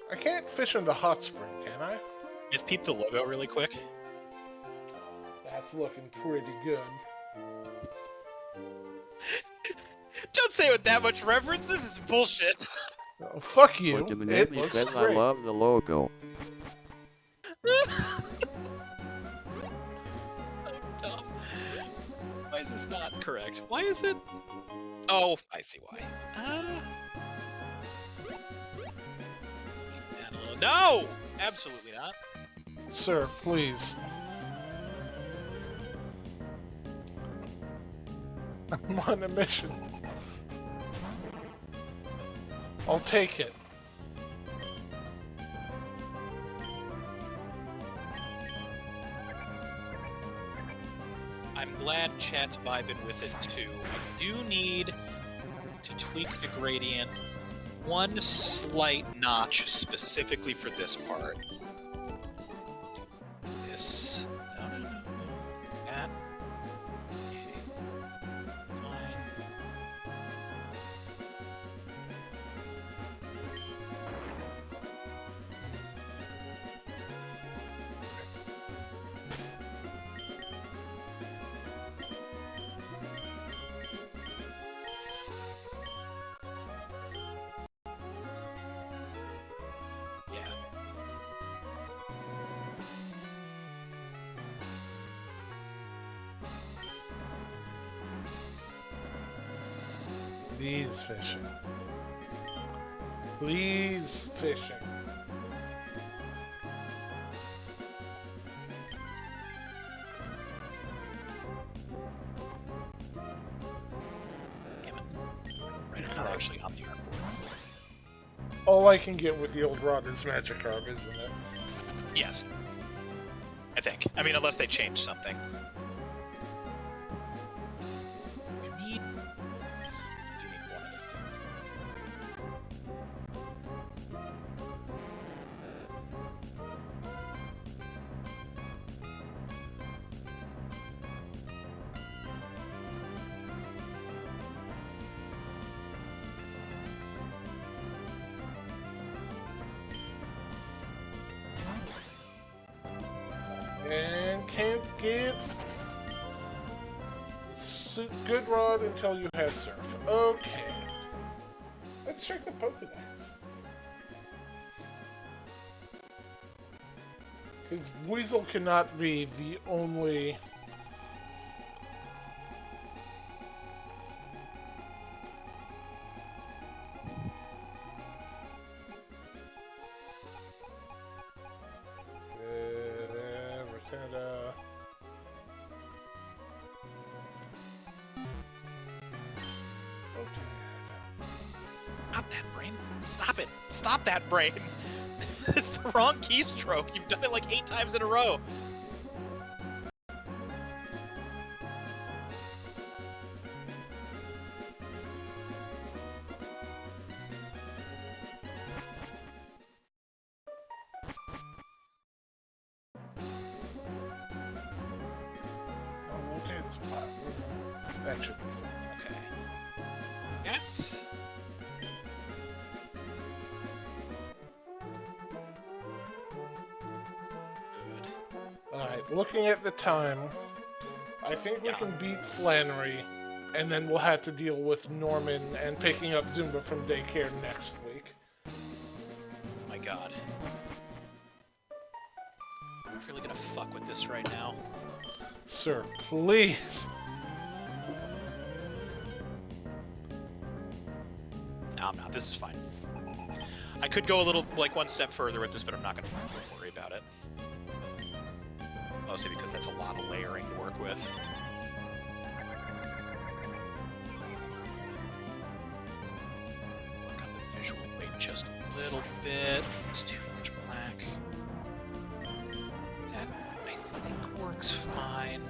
I can't fish in the hot spring, can I? Just peep the logo really quick. That's looking pretty good. Don't say it with that much reverence. This is bullshit. Oh, fuck you. It Ultimately looks says I great. love the logo. is this not correct? Why is it? Oh, I see why. Add a little... No! Absolutely not. Sir, please. I'm on a mission. I'll take it. I'm glad chat's vibing with it too. I do need to tweak the gradient one slight notch specifically for this part. This. No. That. Okay. Fine. Yeah. Please fishing. Please fishing. Damn it. Right, I'm not actually on the artboard. All I can get with the old rod is magic arm, isn't it? Yes. I think. I mean, unless they change something. We need... Yes, we do need one other thing. And can't get good rod until you have surf. Okay. Let's check the Pokedex. Because Weasel cannot be the only... Rotunda. Stop that brain. Stop it. Stop that brain. It's the wrong keystroke. You've done it like 8 times in a row. Spot. That should be fun. Okay. Yes. Good. Alright, looking at the time, I think we can beat Flannery, and then we'll have to deal with Norman and picking up Zumba from daycare next week. Oh my god. I'm really gonna fuck with this right now. Sir, please. No, I'm not. This is fine. I could go a little, like, one step further with this, but I'm not gonna worry about it. Mostly because that's a lot of layering to work with. Work on the visual weight just a little bit. It's too much black. That, I think, works fine.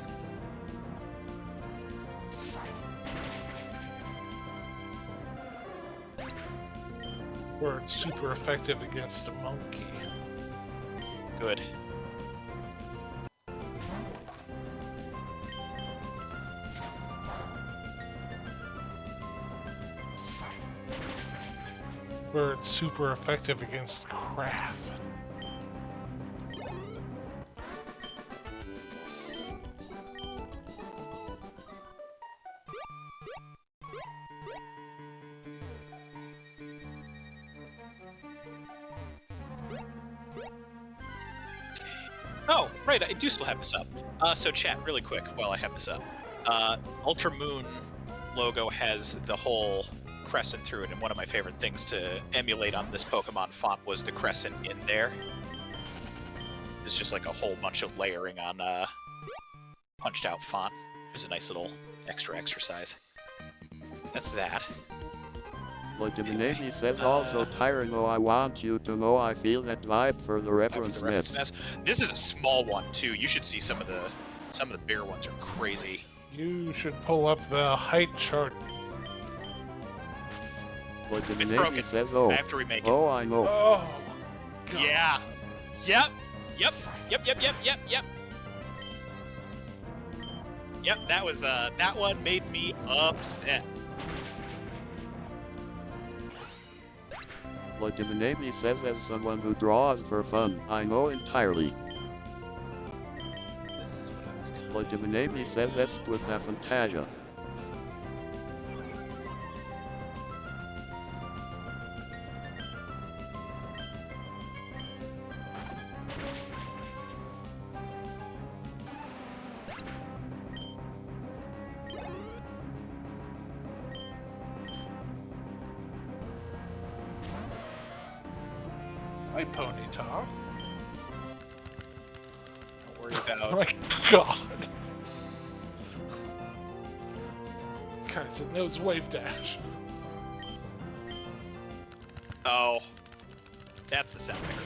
Where it's super effective against a monkey. Good. Where it's super effective against crab. Oh, right, I do still have this up. So chat, really quick, while I have this up. Ultra Moon logo has the whole crescent through it, and one of my favorite things to emulate on this Pokemon font was the crescent in there. It's just like a whole bunch of layering on punched out font. It's a nice little extra exercise. That's that. Legitimately says also, Tyranno, I want you to know I feel that vibe for the reference mess. This is a small one too. You should see some of the bigger ones are crazy. You should pull up the height chart. Legitimately says, oh, I have to remake it. oh, I know. Oh, God. Yeah. Yep. Yep, that was that one made me upset. Legitimately says, as someone who draws for fun, I know entirely. This is what I was gonna... Legitimately says, est with a fantasia. Hi, Ponyta. Don't worry Oh about... my God. Guys, it knows Wave Dash. Oh. That's the sound I heard.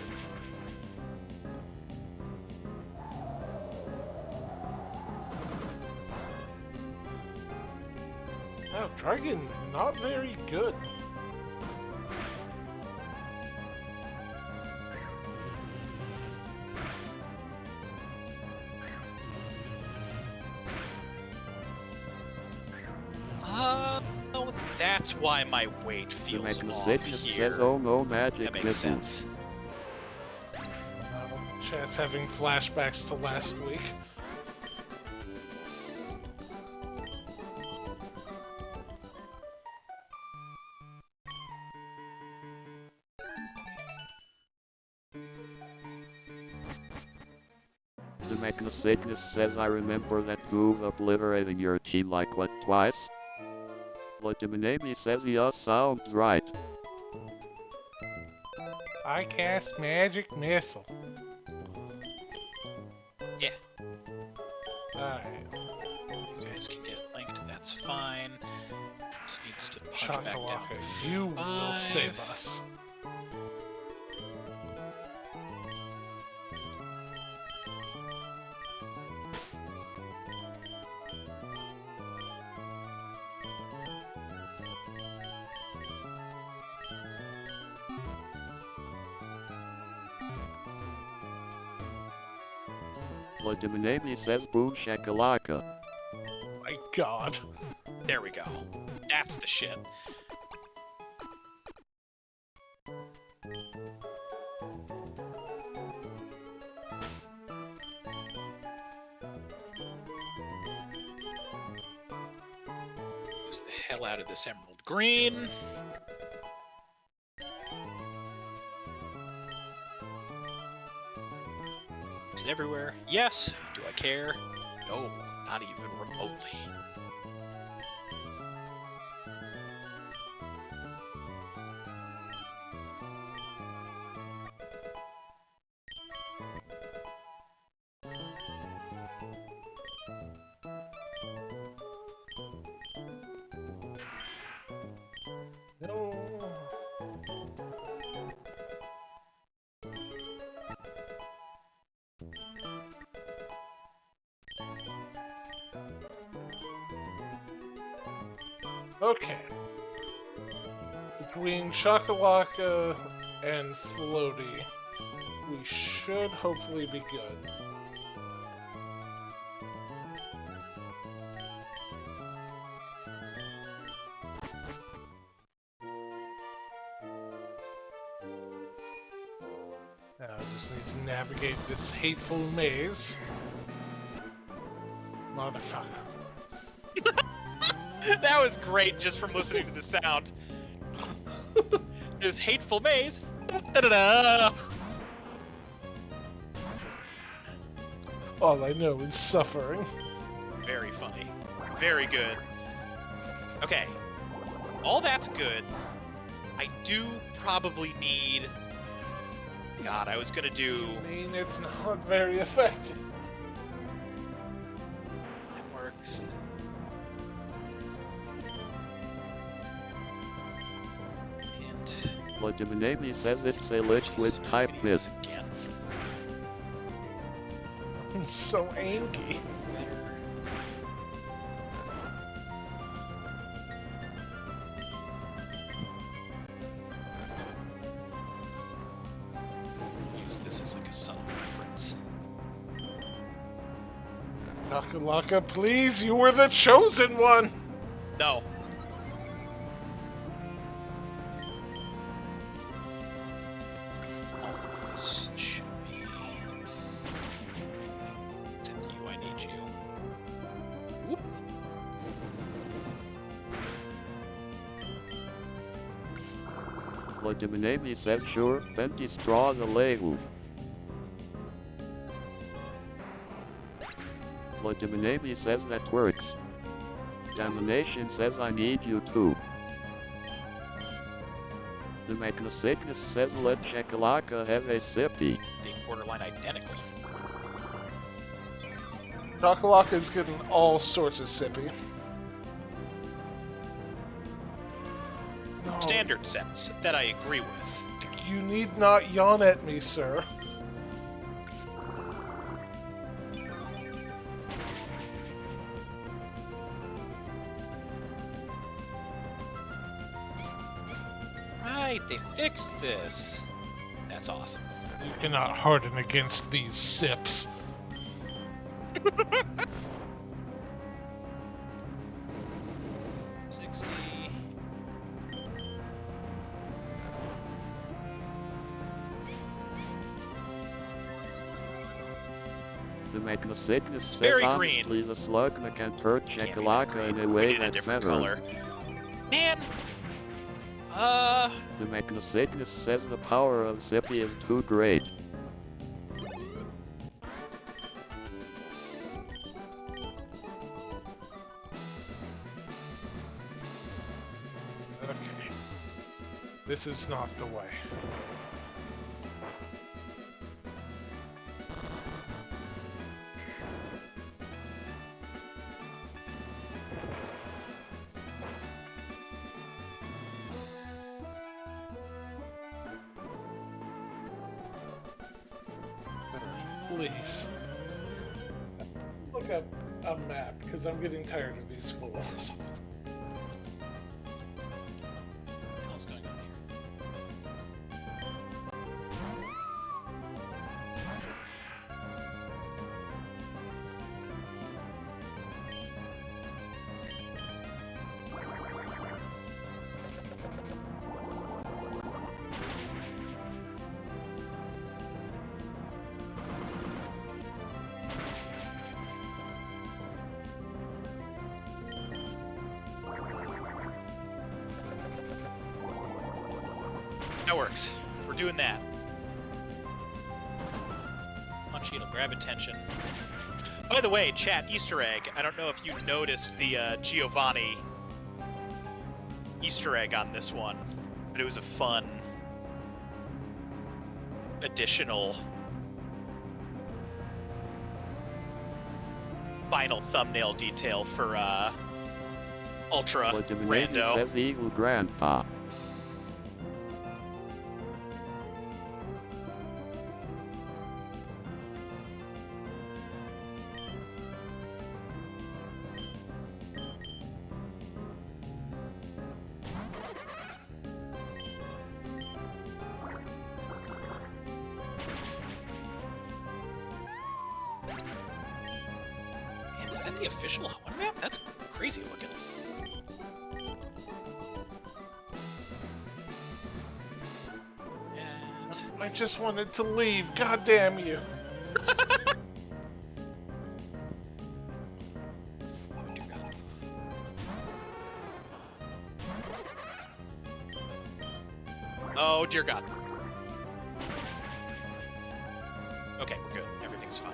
Oh, Dragon, not very good. Oh, that's why my weight The feels off Magnesicious here. says, oh no, magic That makes missile. sense. Chat's having flashbacks to last week. The Magnesicious says, I remember that move obliterating your team like what, twice? Legitimately says, yeah, sounds right. I cast Magic Missile. Yeah. Alright. You guys can get linked, that's fine. This needs to punch back down. Chakalaka, you will 5. save us. Legitimately says, boom shakalaka. My God. There we go. That's the shit. Use the hell out of this emerald green. Is it everywhere? Yes. Do I care? No, not even remotely. No. Okay. Between Shakalaka and Floaty, we should hopefully be good. Now I just need to navigate this hateful maze. Motherfucker. That was great just from listening to the sound. This hateful maze. Da-da-da. All I know is suffering. Very funny. Very good. Okay. All that's good. I do probably need... God, I was gonna do... I mean, it's not very effective. That works. And... Legiminemi says it's a liquid type myth. Again. I'm so angry. Better. Use this as like a subtle reference. Kakalaka, please, you were the chosen one! No. This should be... Send you, I need you. Whoop. Legiminemi says sure, Benty straw the lehu. Legiminemi says that works. Domination says I need you too. The Magnacygnus says let Chakalaka have a sippy. Being borderline identical. Kakalaka's getting all sorts of sippy. No, Standard sense that I agree with. you need not yawn at me, sir. Right, they fixed this. That's awesome. You cannot harden against these sips. 60. The Magnacygnus says Very honestly green. the Slugma can hurt Can't be that Chakalaka green. in a We way need a that different matters. color. Man! The Magnacygnus says the power of Sippy is too great. Okay. This is not the way. Please. Look up a map, because I'm getting tired of these fools. What the hell's going on here? That works. We're doing that. Punchy, it'll grab attention. By the way, chat, Easter egg. I don't know if you noticed the Giovanni Easter egg on this one, but it was a fun additional final thumbnail detail for Ultra Legiminemi Rando. says Eagle Grandpa. Man, is that the official Hoenn map? That's crazy looking. And I just wanted to leave, god damn you. oh dear God. Oh dear God. Okay, we're good. Everything's fine.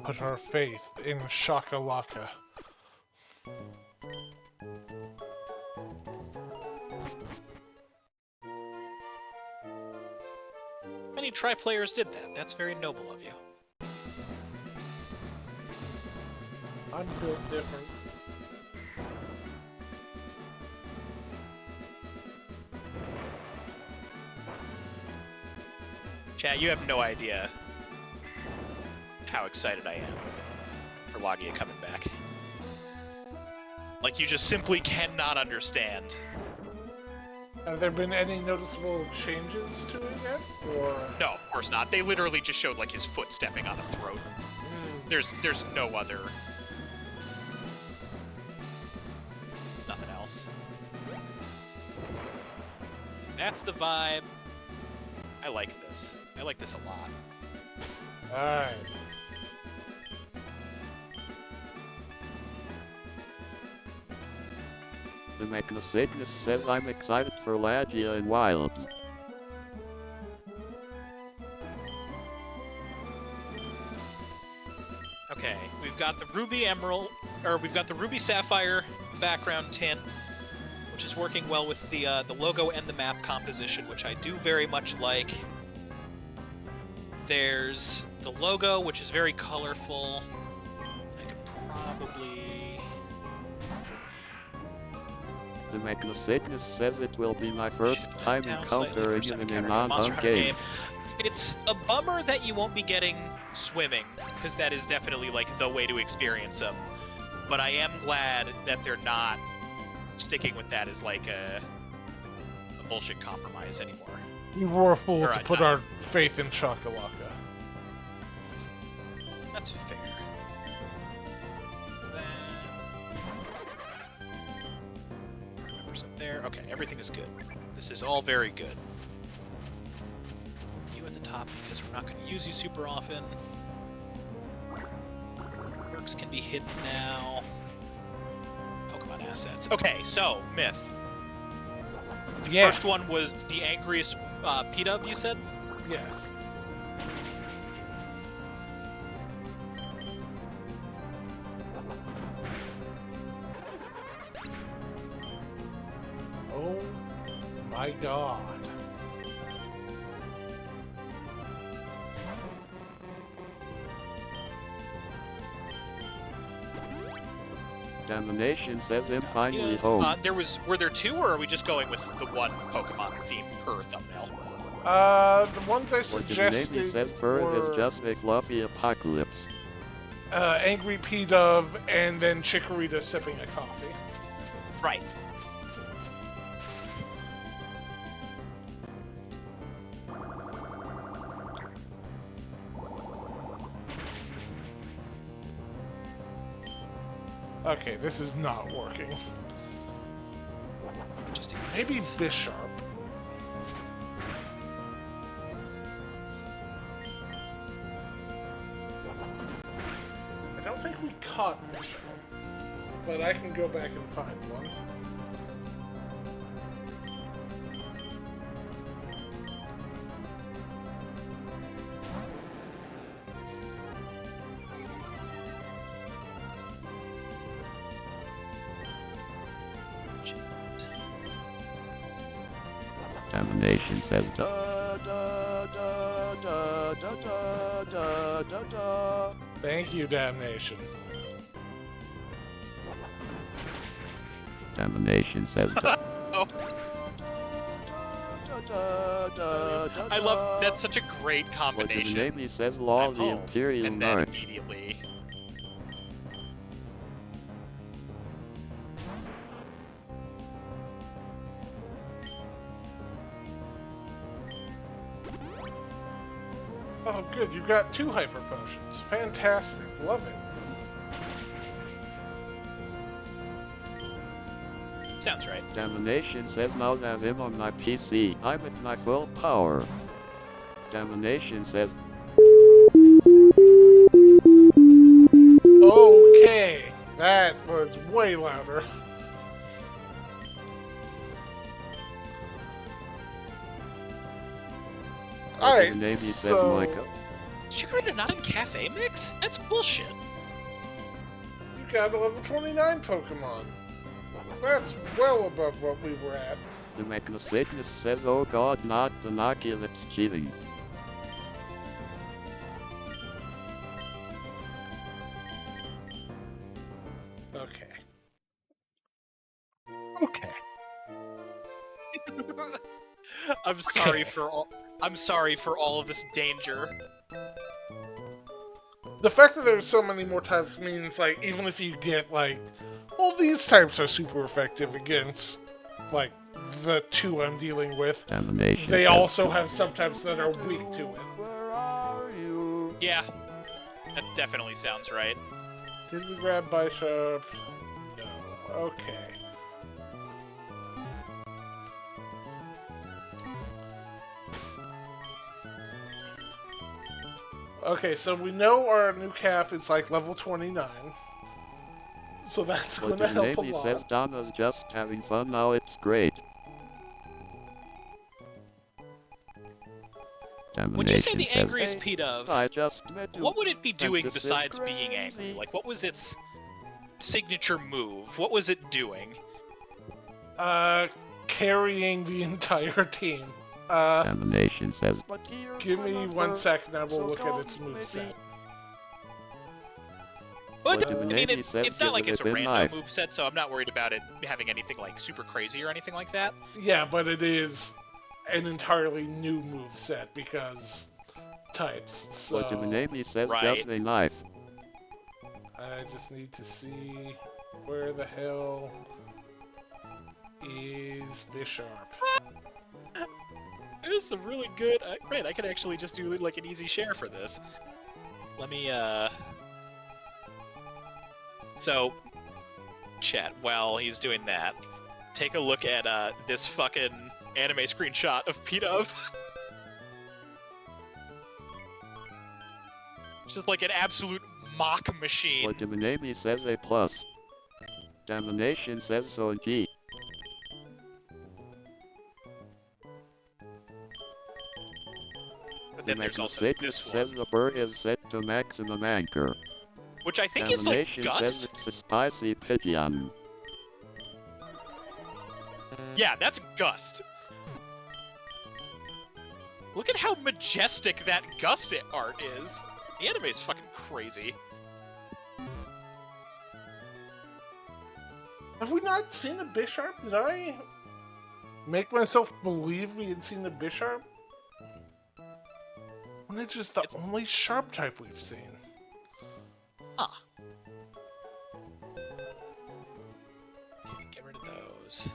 put our faith in Shakalaka. Many tri-players did that. That's very noble of you. I'm built different. Chat, you have no idea how excited I am for Logia coming back. Like, you just simply cannot understand. Have there been any noticeable changes to it yet? Or No, of course not. They literally just showed, like, his foot stepping on a throat. There's no other... nothing else. That's the vibe. I like this. I like this a lot. Alright. The Mechnocygnus says I'm excited for Lagia and Wilds. Okay, we've got the Ruby Emerald, or we've got the Ruby Sapphire background tint, which is working well with the logo and the map composition, which I do very much like. There's the logo, which is very colorful. I could probably... The Mechnocygnus says it will be my first shift that time down slightly encountering for him in second a camera. Monster non-hung Hunter game. It's a bummer that you won't be getting swimming, because that is definitely like the way to experience them. But I am glad that they're not sticking with that as like a bullshit compromise anymore. We were a fool to Alright, put our faith in Shakalaka. That's fair. Numbers up there. Okay, everything is good. This is all very good. You at the top because we're not going to use you super often. Works can be hidden now. Pokemon assets. Okay, so Myth. The Yeah. first one was the angriest P-Dub, you said? Yes. Oh my god. Damnation says him finally Yeah. home. Were there two, or are we just going with the one Pokemon theme per thumbnail? The ones I Or the suggested name says Fur were is just a fluffy apocalypse. Angry P-Dove and then Chikorita sipping a coffee. Right. Okay, this is not working. Just Maybe exists. Bisharp. I don't think we caught Bisharp, but I can go back and find one. Damnation says da da da da da da da da da. Thank you, Damnation. Damnation says da. Oh, Da, da, da, I love da. that's such a great What the combination. name he says law I'm the home, Imperial and then March. immediately. Oh, good. You got 2 Hyper Potions. Fantastic. Love it. Sounds right. Damnation says now have him on my PC. I'm at my full power. Damnation says Okay. That was way louder. what the Alright, name he says so... Micah. Chikorita not in Cafe Mix? That's bullshit. You got a level 29 Pokemon. That's well above what we were at. The Mechnosickness says, oh god, not the Noculip's cheating. Okay. Okay. I'm sorry Okay. for all. I'm sorry for all of this danger. The fact that there's so many more types means, like, even if you get, like, well, these types are super effective against, like, the two I'm dealing with, Domination they says, also have subtypes that are weak to it. where are you? Yeah, that definitely sounds right. Did we grab Bishop? No. Okay. Okay, so we know our new cap is like level 29. So that's But gonna help a Navy lot. says Donna's just having fun now, it's great. When you say Domination the says, angriest hey, Pete of, I just met you. what would it be doing this is besides being angry? crazy. Like, what was its signature move? What was it doing? Carrying the entire team. Domination says, but here's Give my me number, 1 second, I will so look at call its me moveset. maybe. Well, What I mean, Navy it's says, not give like it it's a a bit random knife. moveset, so I'm not worried about it having anything like super crazy or anything like that. Yeah, but it is an entirely new moveset because types. So What Navy says, Right. just a knife. I just need to see where the hell is Bisharp. There's some really good. Right, I could actually just do like an easy share for this. Let me. So, chat. While he's doing that, take a look at this fucking anime screenshot of Pete. Just like an absolute mock machine. What Navy says, a plus. Domination says, so and G. But The then there's also Mechnosickness this says one, the bird is set to maximum anchor. which I think is like Domination says Gust. it's a spicy Pidgeon. Yeah, that's Gust. Look at how majestic that Gust art is. The anime is fucking crazy. Have we not seen a Bisharp? Did I make myself believe we had seen the Bisharp? And it's just the only sharp type we've seen. Huh. Okay, get rid of those.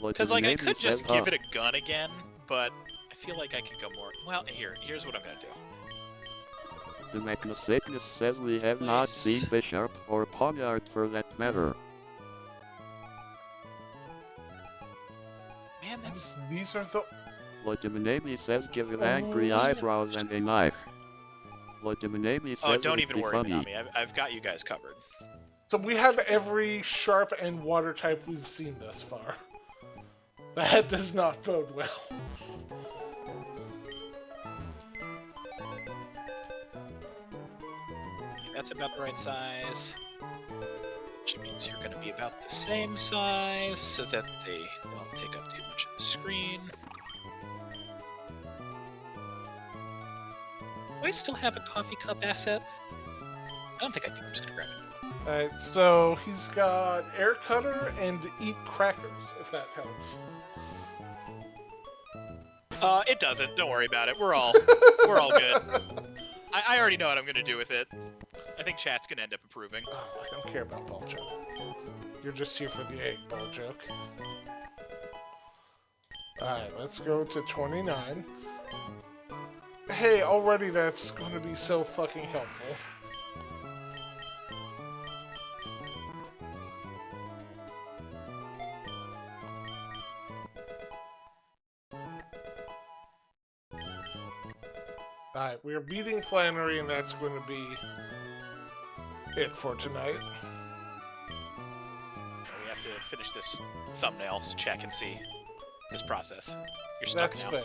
What Because, like, I Navy could says, just give it a gun again, but I feel like I could go more. Well, here's what I'm gonna do. The Mechnosickness says we have not Nice. seen Bisharp or Ponyard for that matter. Man, that's. These are the What Navy says, give it Oh, angry shit. eyebrows and a knife. What Navy says, Oh, don't it'd even be worry funny. about me. I've got you guys covered. So we have every sharp and water type we've seen thus far. That does not bode well. That's about the right size. Which means you're gonna be about the same size so that they don't take up too much of the screen. Do I still have a coffee cup asset? I don't think I do. I'm just gonna grab it. Alright, so he's got Air Cutter and Eat Crackers, if that helps. It doesn't. Don't worry about it. We're all good. I already know what I'm gonna do with it. I think chat's gonna end up approving. Oh, I don't care about ball joke. You're just here for the egg ball joke. Alright, let's go to 29. Hey, already that's going to be so fucking helpful. Alright, we are beating Flannery, and that's going to be it for tonight. We have to finish this thumbnail so chat can see this process. You're stuck That's now. fair.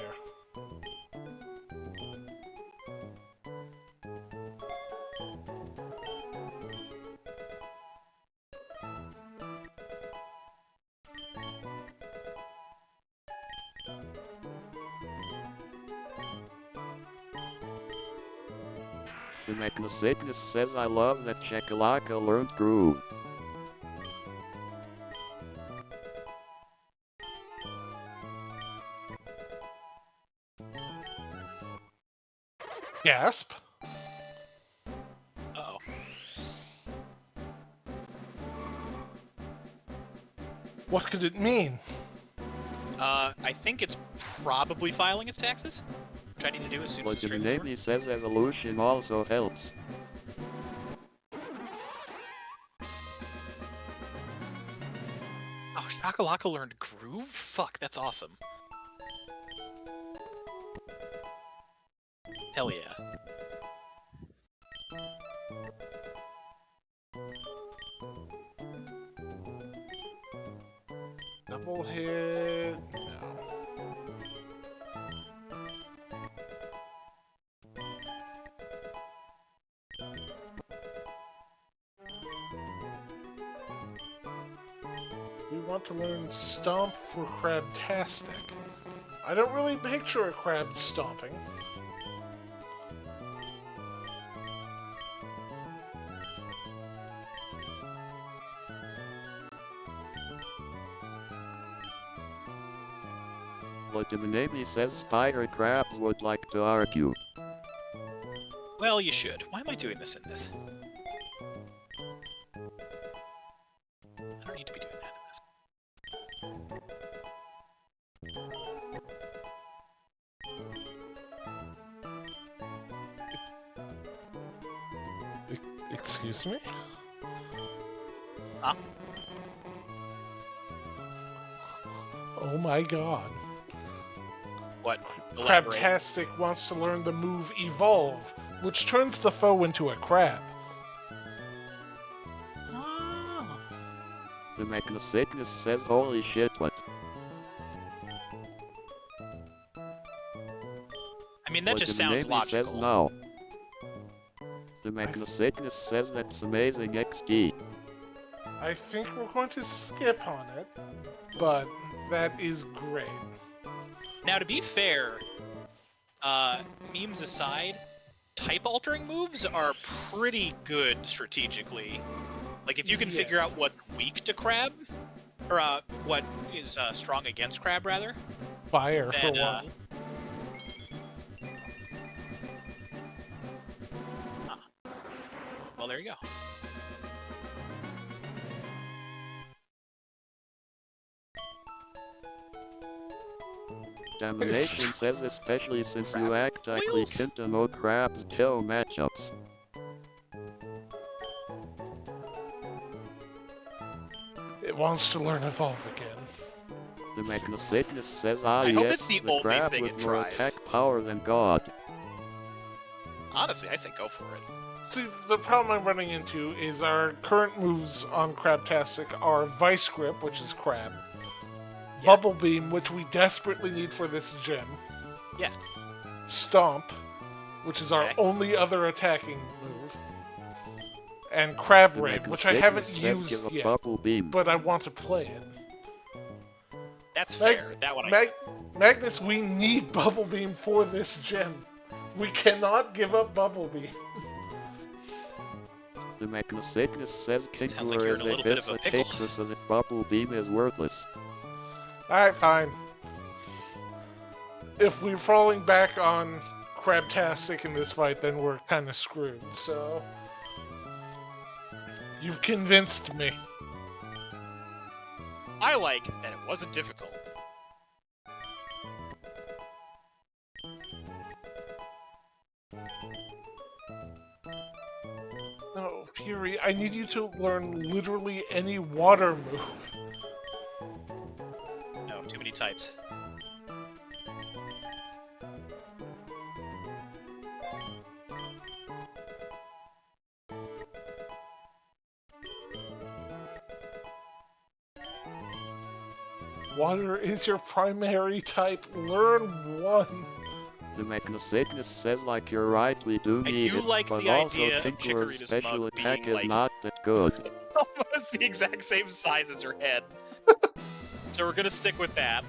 The Mechnosickness says I love that Chakalaka learned groove. Gasp. Uh-oh. What could it mean? I think it's probably filing its taxes, which I need to do as soon as it's straightforward. Legitimate says evolution also helps. Oh, Shakalaka learned groove? Fuck, that's awesome. Hell yeah. Double hit. No. We want to learn Stomp for Crabtastic. I don't really picture a crab stomping. Legitimate says spider crabs would like to argue. Well, you should. Why am I doing this in this? I don't need to be doing that in this. Excuse me? Huh? Oh my god. What? Elaborate. Crabtastic wants to learn the move Evolve, which turns the foe into a crab. Oh. The Mechnosickness says holy shit what? I mean, that just sounds Legitimate says logical. no. The Mechnosickness says that's amazing XD. I think we're going to skip on it, but that is great. Now, to be fair, memes aside, type-altering moves are pretty good strategically. Like, if you can figure Yes. out what's weak to Crab, or what is strong against Crab, rather, Fire for Then, one. well, there you go. Domination says especially since you Crab act like wheels. Kinta no crabs kill matchups. It wants to learn Evolve again. The Mechnosickness says ah I hope yes, it's the the only crab thing with it more tries. attack power than God. Honestly, I say go for it. See, the problem I'm running into is our current moves on Crabtastic are Vice Grip, which is Crab, Yeah. Bubble Beam, which we desperately need for this gym, Yeah. Stomp, which is our Okay. only other attacking move, and Crab The Raid, which I haven't Mechnosickness says give used a yet, bubble beam. but I want to play it. That's Mag- fair. That one I Magnus, we need Bubble Beam for this gym. We cannot give up Bubble Beam. The Mechnosickness says Sounds like Kinkler you're is in a a little bit of a Vissa pickle. takes us so that bubble beam is worthless. Alright, fine. If we're falling back on Crabtastic in this fight, then we're kind of screwed, so... You've convinced me. I like that it wasn't difficult. No, Fury, I need you to learn literally any water move. No, too many types. Water is your primary type. Learn one. The Mechnosickness says like you're right we do I need do it, like but the also idea of Tinkler's Chikorita's special mug attack being, is like- not that good. Almost the exact same size as your head. So we're gonna stick with that.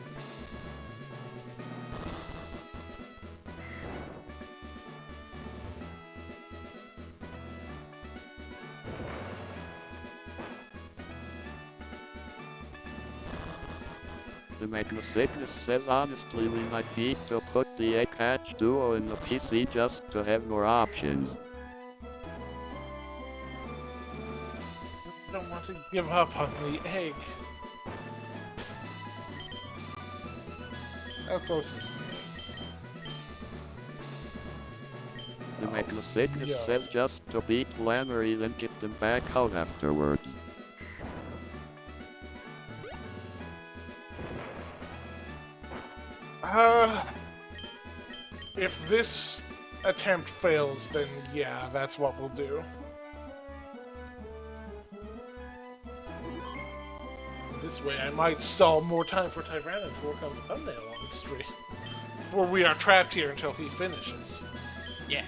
The Sickness says honestly we might need to put the Egg Hatch Duo in the PC just to have more options. I don't want to give up on the egg. How close is The Sickness yeah. says just to beat Flannery then get them back out afterwards. If this attempt fails, then yeah, that's what we'll do. This way I might stall more time for Tyranno to work on the thumbnail on the stream. Before we are trapped here until he finishes. Yeah.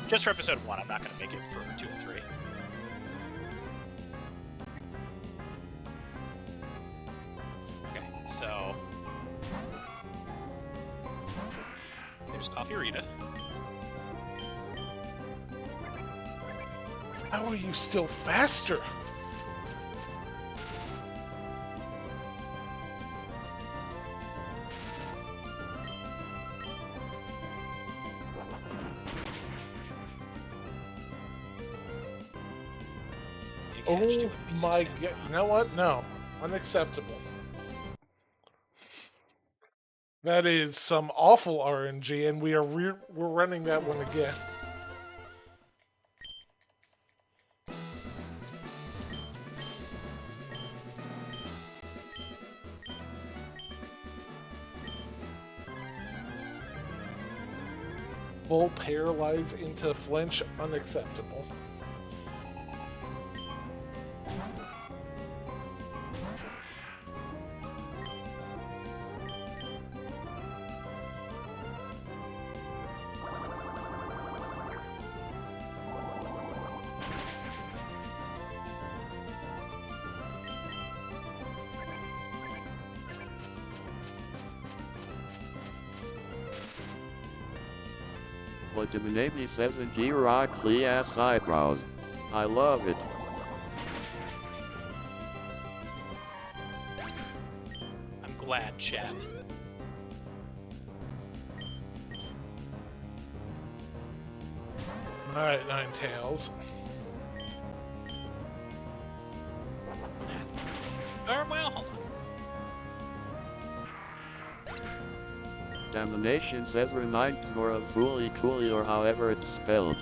Just for episode 1, I'm not going to make it for 2 and 3. Okay, so... There's Coffee Rita. How are you still faster? Oh my god, you know what? No. Unacceptable. That is some awful RNG, and we're running that one again. Bull paralyze into flinch, unacceptable. Legiminati says in G-Rock ass eyebrows. I love it. I'm glad, Chad. Alright, Ninetales. Well, hold on. Damnation says reminds more of Fooly Cooly or however it's spelled.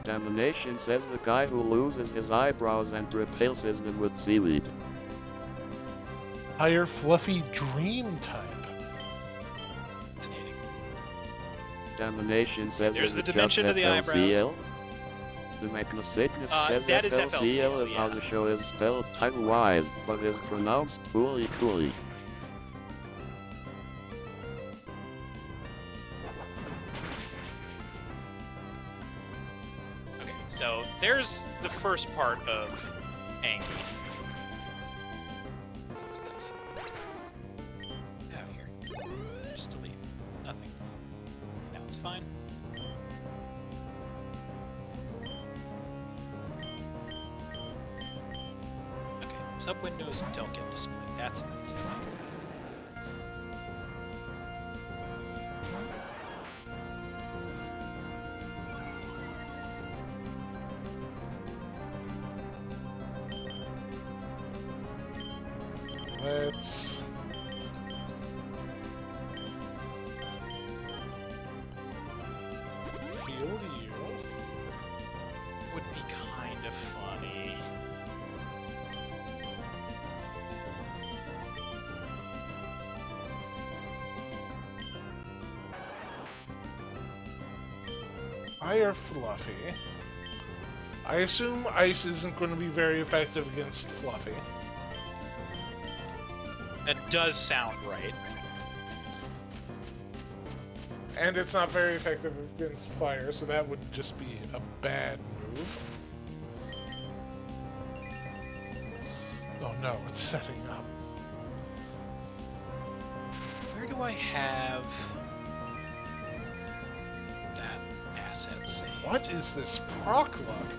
Damnation says the guy who loses his eyebrows and replaces them with seaweed. Higher fluffy dream type. Damnation says There's is the it dimension just of the eyebrows. FLCL? The Sickness says that is FLCL is FLCL, how yeah. the show is spelled title-wise, but is pronounced Fooly Cooly. Okay, so there's the first part of Angie. What's this? Out of here. Just delete. Nothing. Now it's fine. Okay, sub windows don't get displayed. That's nice. I like that. Let's... heal you. Would be kind of funny. Higher fluffy. I assume ice isn't going to be very effective against fluffy. That does sound right. And it's not very effective against fire, so that would just be a bad move. Oh no, it's setting up. Where do I have that asset saved? What is this proc luck?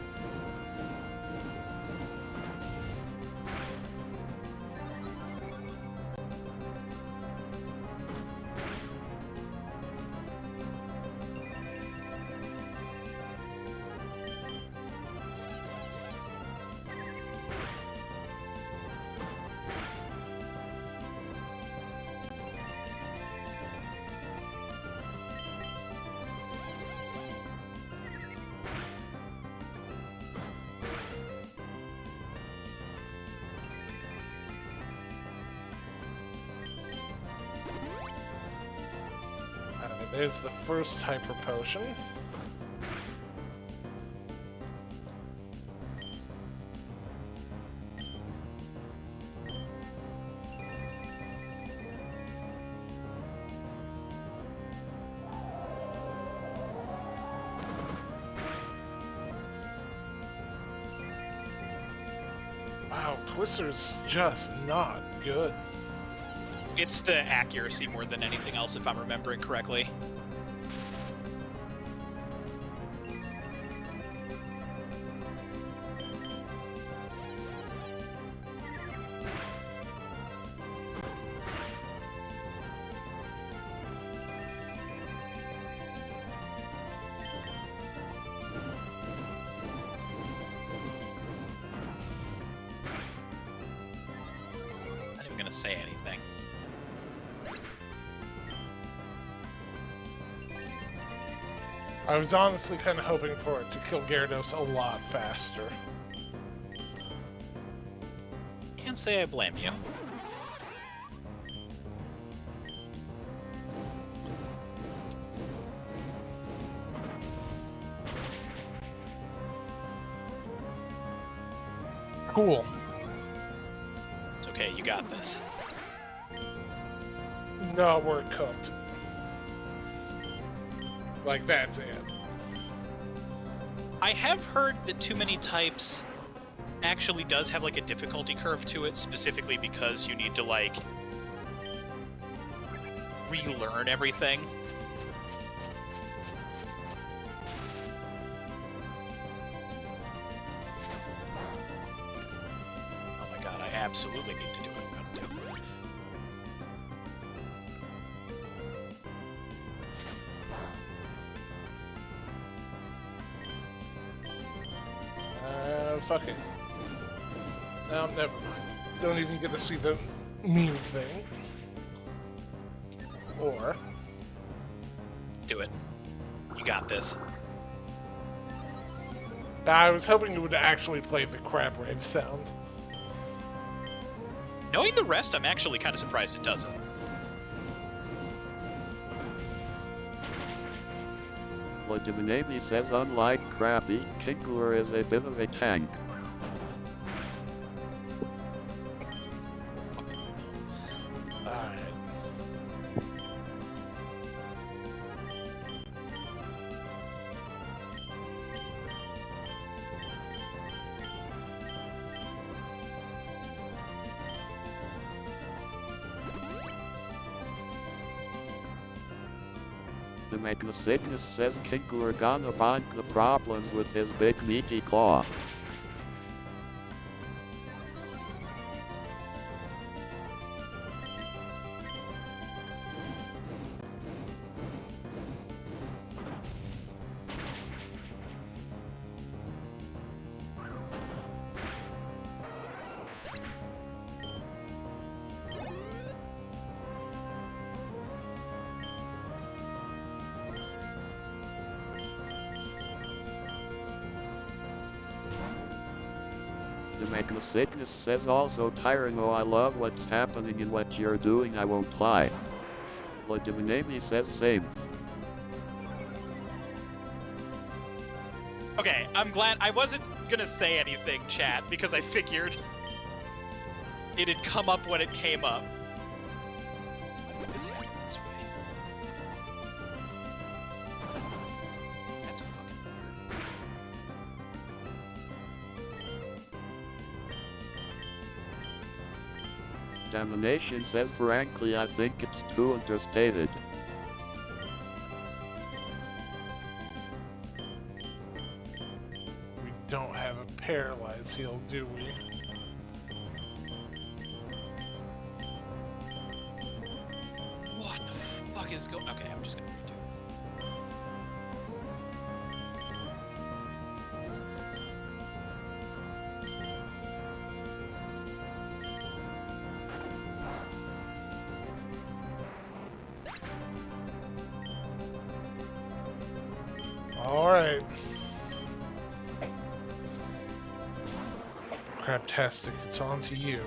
There's the first hyper potion. Wow, Twister's just not good. It's the accuracy more than anything else, if I'm remembering correctly. Not even gonna say anything. I was honestly kind of hoping for it to kill Gyarados a lot faster. Can't say I blame you. Cool. It's okay, you got this. No, we're cooked. Like, that's it. I have heard that too many types actually does have like a difficulty curve to it, specifically because you need to like relearn everything. Oh my god, I absolutely need to do what I'm gonna do. Fuck it. No, never mind. Don't even get to see the meme thing. Or... Do it. You got this. I was hoping it would actually play the crab rave sound. Knowing the rest, I'm actually kind of surprised it doesn't. Legiminati says unlike Crappy, Kingler is a bit of a tank. Alright. The Magnacygnus says Kingler gonna find the problems with his big meaty claw. The Magnacygnus says also Tyranno, I love what's happening and what you're doing, I won't lie. Legiminati says same. Okay, I'm glad I wasn't gonna say anything, chat, because I figured it'd come up when it came up. Why did this happen this way? That's fucking weird. Domination says frankly I think it's too understated. We don't have a paralyze heal, do we? What the fuck is going? Okay, I'm just gonna redo it. Alright. Crabtastic, it's on to you.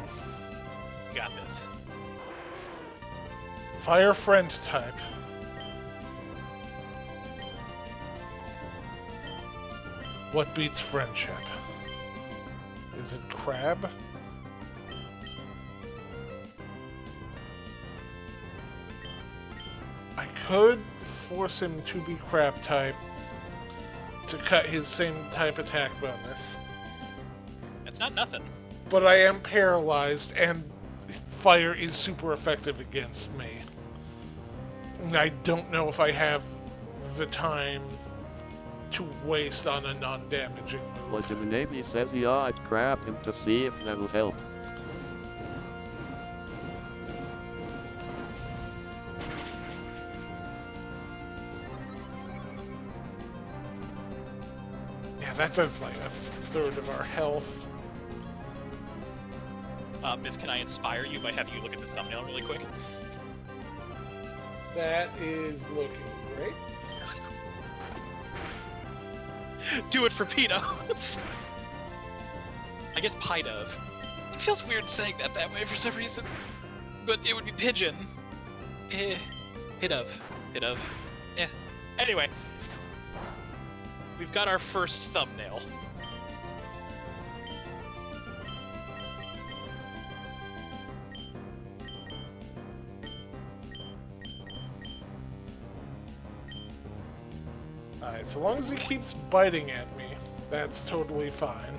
You got this. Fire friend type. What beats friendship? Is it crab? I could force him to be crab type to cut his same type attack bonus. That's not nothing. But I am paralyzed and fire is super effective against me. And I don't know if I have the time to waste on a non-damaging move. Legiminati says yeah, I'd grab him to see if that'll help. Yeah, that does like a third of our health. Mith, can I inspire you by having you look at the thumbnail really quick? That is looking great. Do it for Pito. I guess Pidove. It feels weird saying that way for some reason. But it would be Pigeon. Pidove. Eh. Anyway. We've got our first thumbnail. Alright, so long as he keeps biting at me, that's totally fine.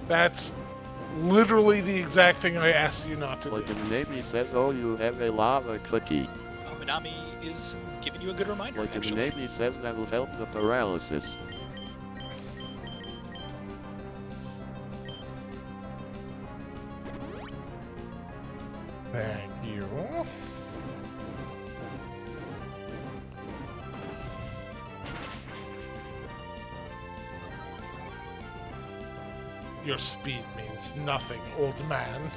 That's literally the exact thing I asked you not to do. Legiminati says, oh, you have a lava cookie. Oh, Minami is giving you a good reminder, actually. Legiminati says that'll help the paralysis. Thank you. Your speed means nothing, old man.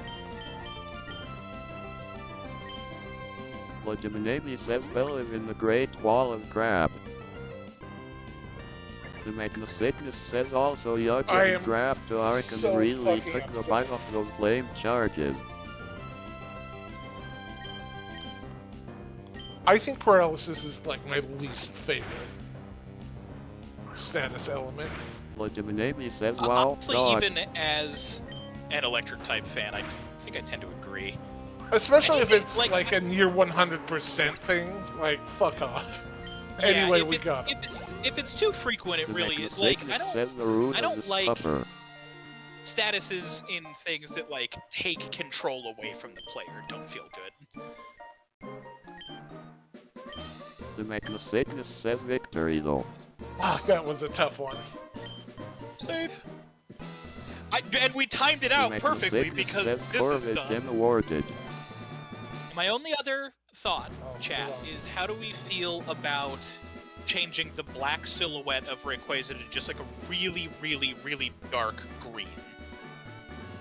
Legiminati says believe in the Great Wall of Crab. The Magnosickness says also you can grab to Ark and so really fucking pick the upset. bite off those lame charges. I think paralysis is like my least favorite status element. Legiminati says, wow, Honestly, dog. even as an electric type fan, I think I tend to agree. Especially if Anything, it's like- like a near 100% thing, like fuck off. Yeah, Anyway, if we it- got it. If it's too frequent, it The really is. Like, Magnosickness says the root I of don't the like- scupper. statuses in things that like take control away from the player don't feel good. The Magnosickness says victory though. Ah, that was a tough one. Save. And we timed it out The perfectly Magnosickness because says this is Corvid done. Jim awarded. My only other thought, Oh, chat, hold on. is how do we feel about changing the black silhouette of Rayquaza to just like a really, really, really dark green?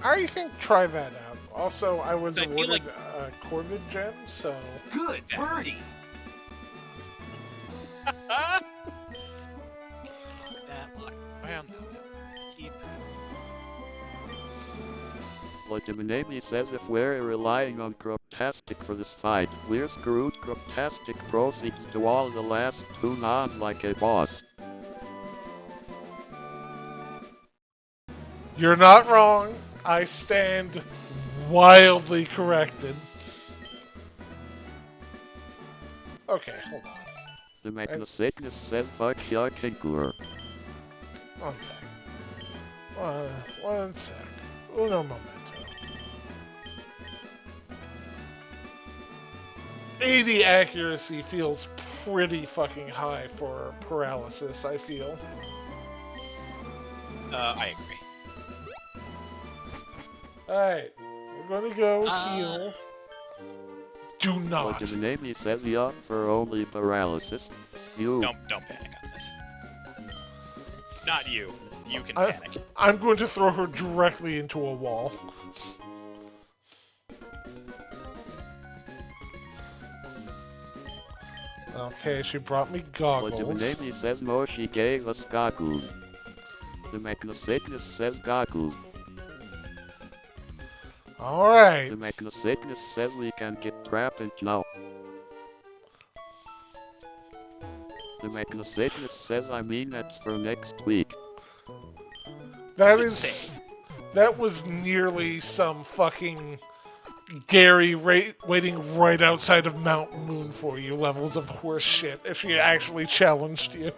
I think try that out. Also, I was I feel awarded like- a Corvid gem, so Good birdie. That luck. Well, no. Keep. Legiminati says if we're relying on Croptastic for this fight, we're screwed. Croptastic proceeds to all the last two nods like a boss. you're not wrong. I stand wildly corrected. Okay, hold on. The Magnosickness says fuck ya Kinkler. One sec. One sec. Uno momento. 80 accuracy feels pretty fucking high for paralysis, I feel. I agree. Alright, we're gonna go Uh, heal. Do not. Legiminati says yeah for only paralysis. You. Don't panic on this. Not you. You can I- panic. I'm going to throw her directly into a wall. Okay, she brought me goggles. Legiminati says no, she gave us goggles. The Magnosickness says goggles. Alright. The Magnosickness says we can get trapped now. The Mechanosatanist says I mean that's for next week. That Good is... save. That was nearly some fucking Gary waiting right outside of Mount Moon for you levels of horse shit if she actually challenged you.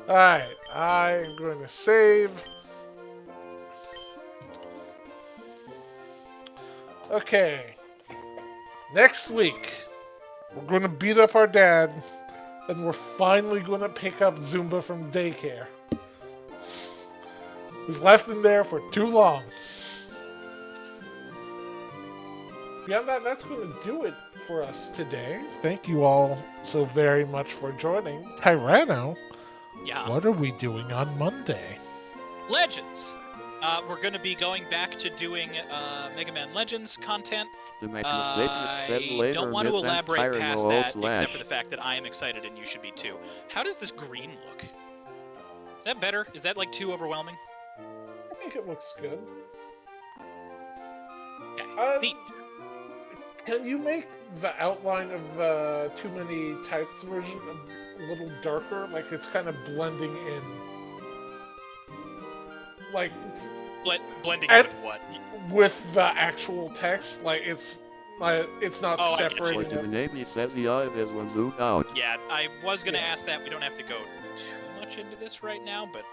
Alright, I'm going to save. Okay. Next week, we're going to beat up our dad, and we're finally going to pick up Zumba from daycare. We've left him there for too long. Beyond that, that's going to do it for us today. Thank you all so very much for joining. Tyranno, Yeah. what are we doing on Monday? Legends. We're going to be going back to doing Mega Man Legends content. The Mechanosatanist says I later don't want to Myth and elaborate past Tyranno that, slash. except for the fact that I am excited and you should be too. How does this green look? Is that better? Is that like too overwhelming? I think it looks good. Okay. Neat. Can you make the outline of Too Many Types version a little darker? Like it's kind of blending in. Like Blending And- in with what? with the actual text, like it's not Oh, I get you. separating it. Legitimate says yeah, this one zoomed out. Yeah, I was going to Yeah. ask that. We don't have to go too much into this right now, but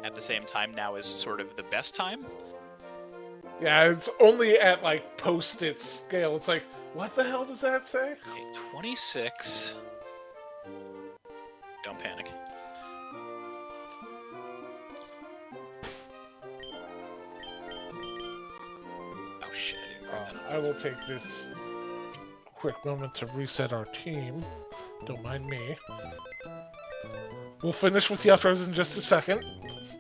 at the same time, now is sort of the best time. Yeah, it's only at like post-it scale. It's like, what the hell does that say? Okay, 26. Don't panic. Oh shit, I didn't grab that up. I will take this quick moment to reset our team. Don't mind me. We'll finish with the outros in just a second.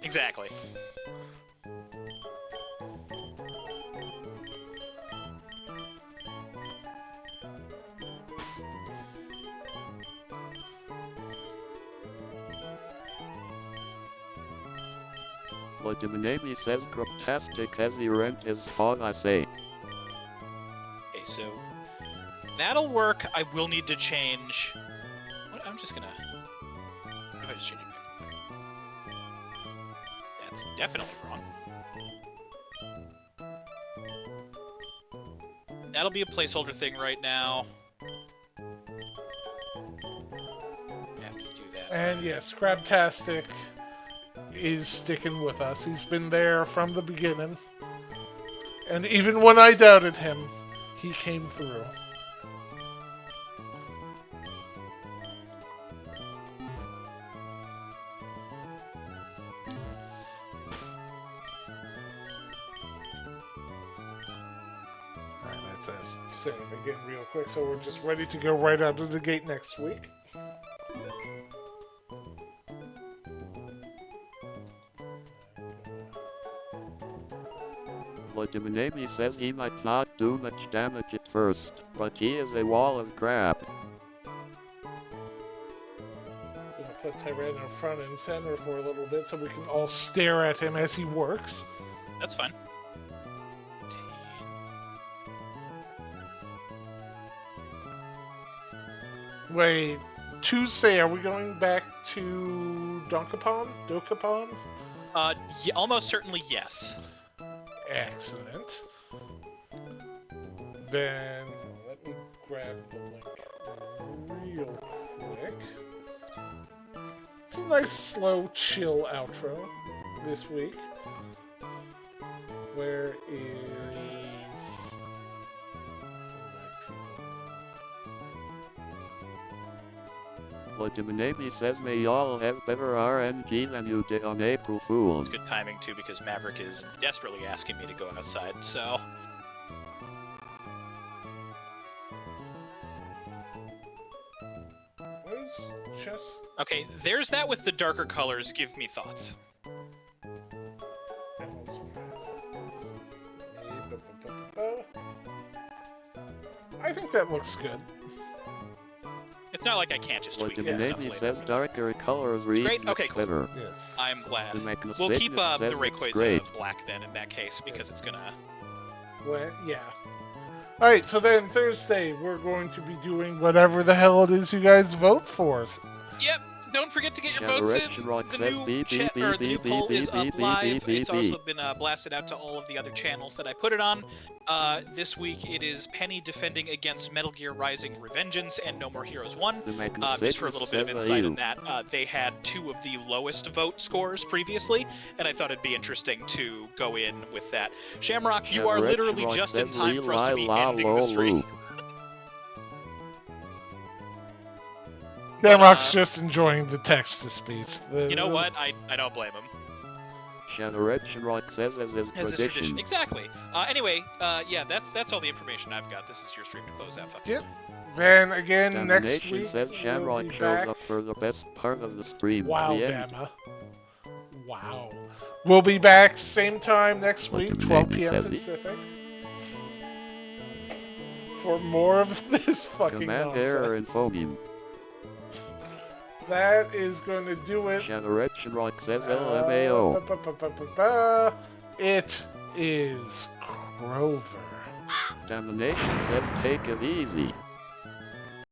Exactly. Legitimate says Cryptastic as he rent his spawn I say. Okay, so that'll work. I will need to change. What? I'm just gonna. How do I just change it back? That's definitely wrong. That'll be a placeholder thing right now. Have to do that. And yes, Crabtastic is sticking with us. He's been there from the beginning. And even when I doubted him, he came through. Alright, let's save again real quick so we're just ready to go right out of the gate next week. Legitimate says he might not do much damage at first, but he is a wall of crap. Gonna put Tyranno front and center for a little bit so we can all stare at him as he works. That's fine. Wait, Tuesday, are we going back to Dokapon? Almost certainly yes. Excellent. Then, let me grab the link real quick. It's a nice, slow, chill outro this week. Where is... Legitimate says may y'all have better RNG than you did on April Fools. Good timing too, because Maverick is desperately asking me to go outside. So Where's just... okay, there's that with the darker colors. Give me thoughts. I think that looks good. It's not like I can't just tweak that stuff Legitimate later. says darker colors reads Great, okay, much cool. better. Yes. I'm glad. The Mechanosatanist We'll keep the says it's Rayquaza great. black then in that case, because it's gonna. Well, yeah. Alright, so then Thursday, we're going to be doing whatever the hell it is you guys vote for. Yep. Don't forget to get your votes in. The new poll is up live. It's also been blasted out to all of the other channels that I put it on. This week it is Penny defending against Metal Gear Rising Revengeance and No More Heroes 1. Just for a little bit of insight in that, they had 2 of the lowest vote scores previously, and I thought it'd be interesting to go in with that. Shamrock, you are literally just in time for us to be ending the stream. Shamrock's just enjoying the text-to-speech. You know what? I don't blame him. Shamrock says as is tradition. Exactly. Anyway, yeah, that's all the information I've got. This is your stream to close out. Yep. Then again, next week says Shamrock we'll be shows back. up for the best part of the stream. Wow, the end. Gamma. Wow. We'll be back same time next week, 12 p.m. Pacific. For more of this fucking Command error and nonsense. phoneme. That is going to do it. Shamrock says LMAO. It is Grover. Damnation says take it easy.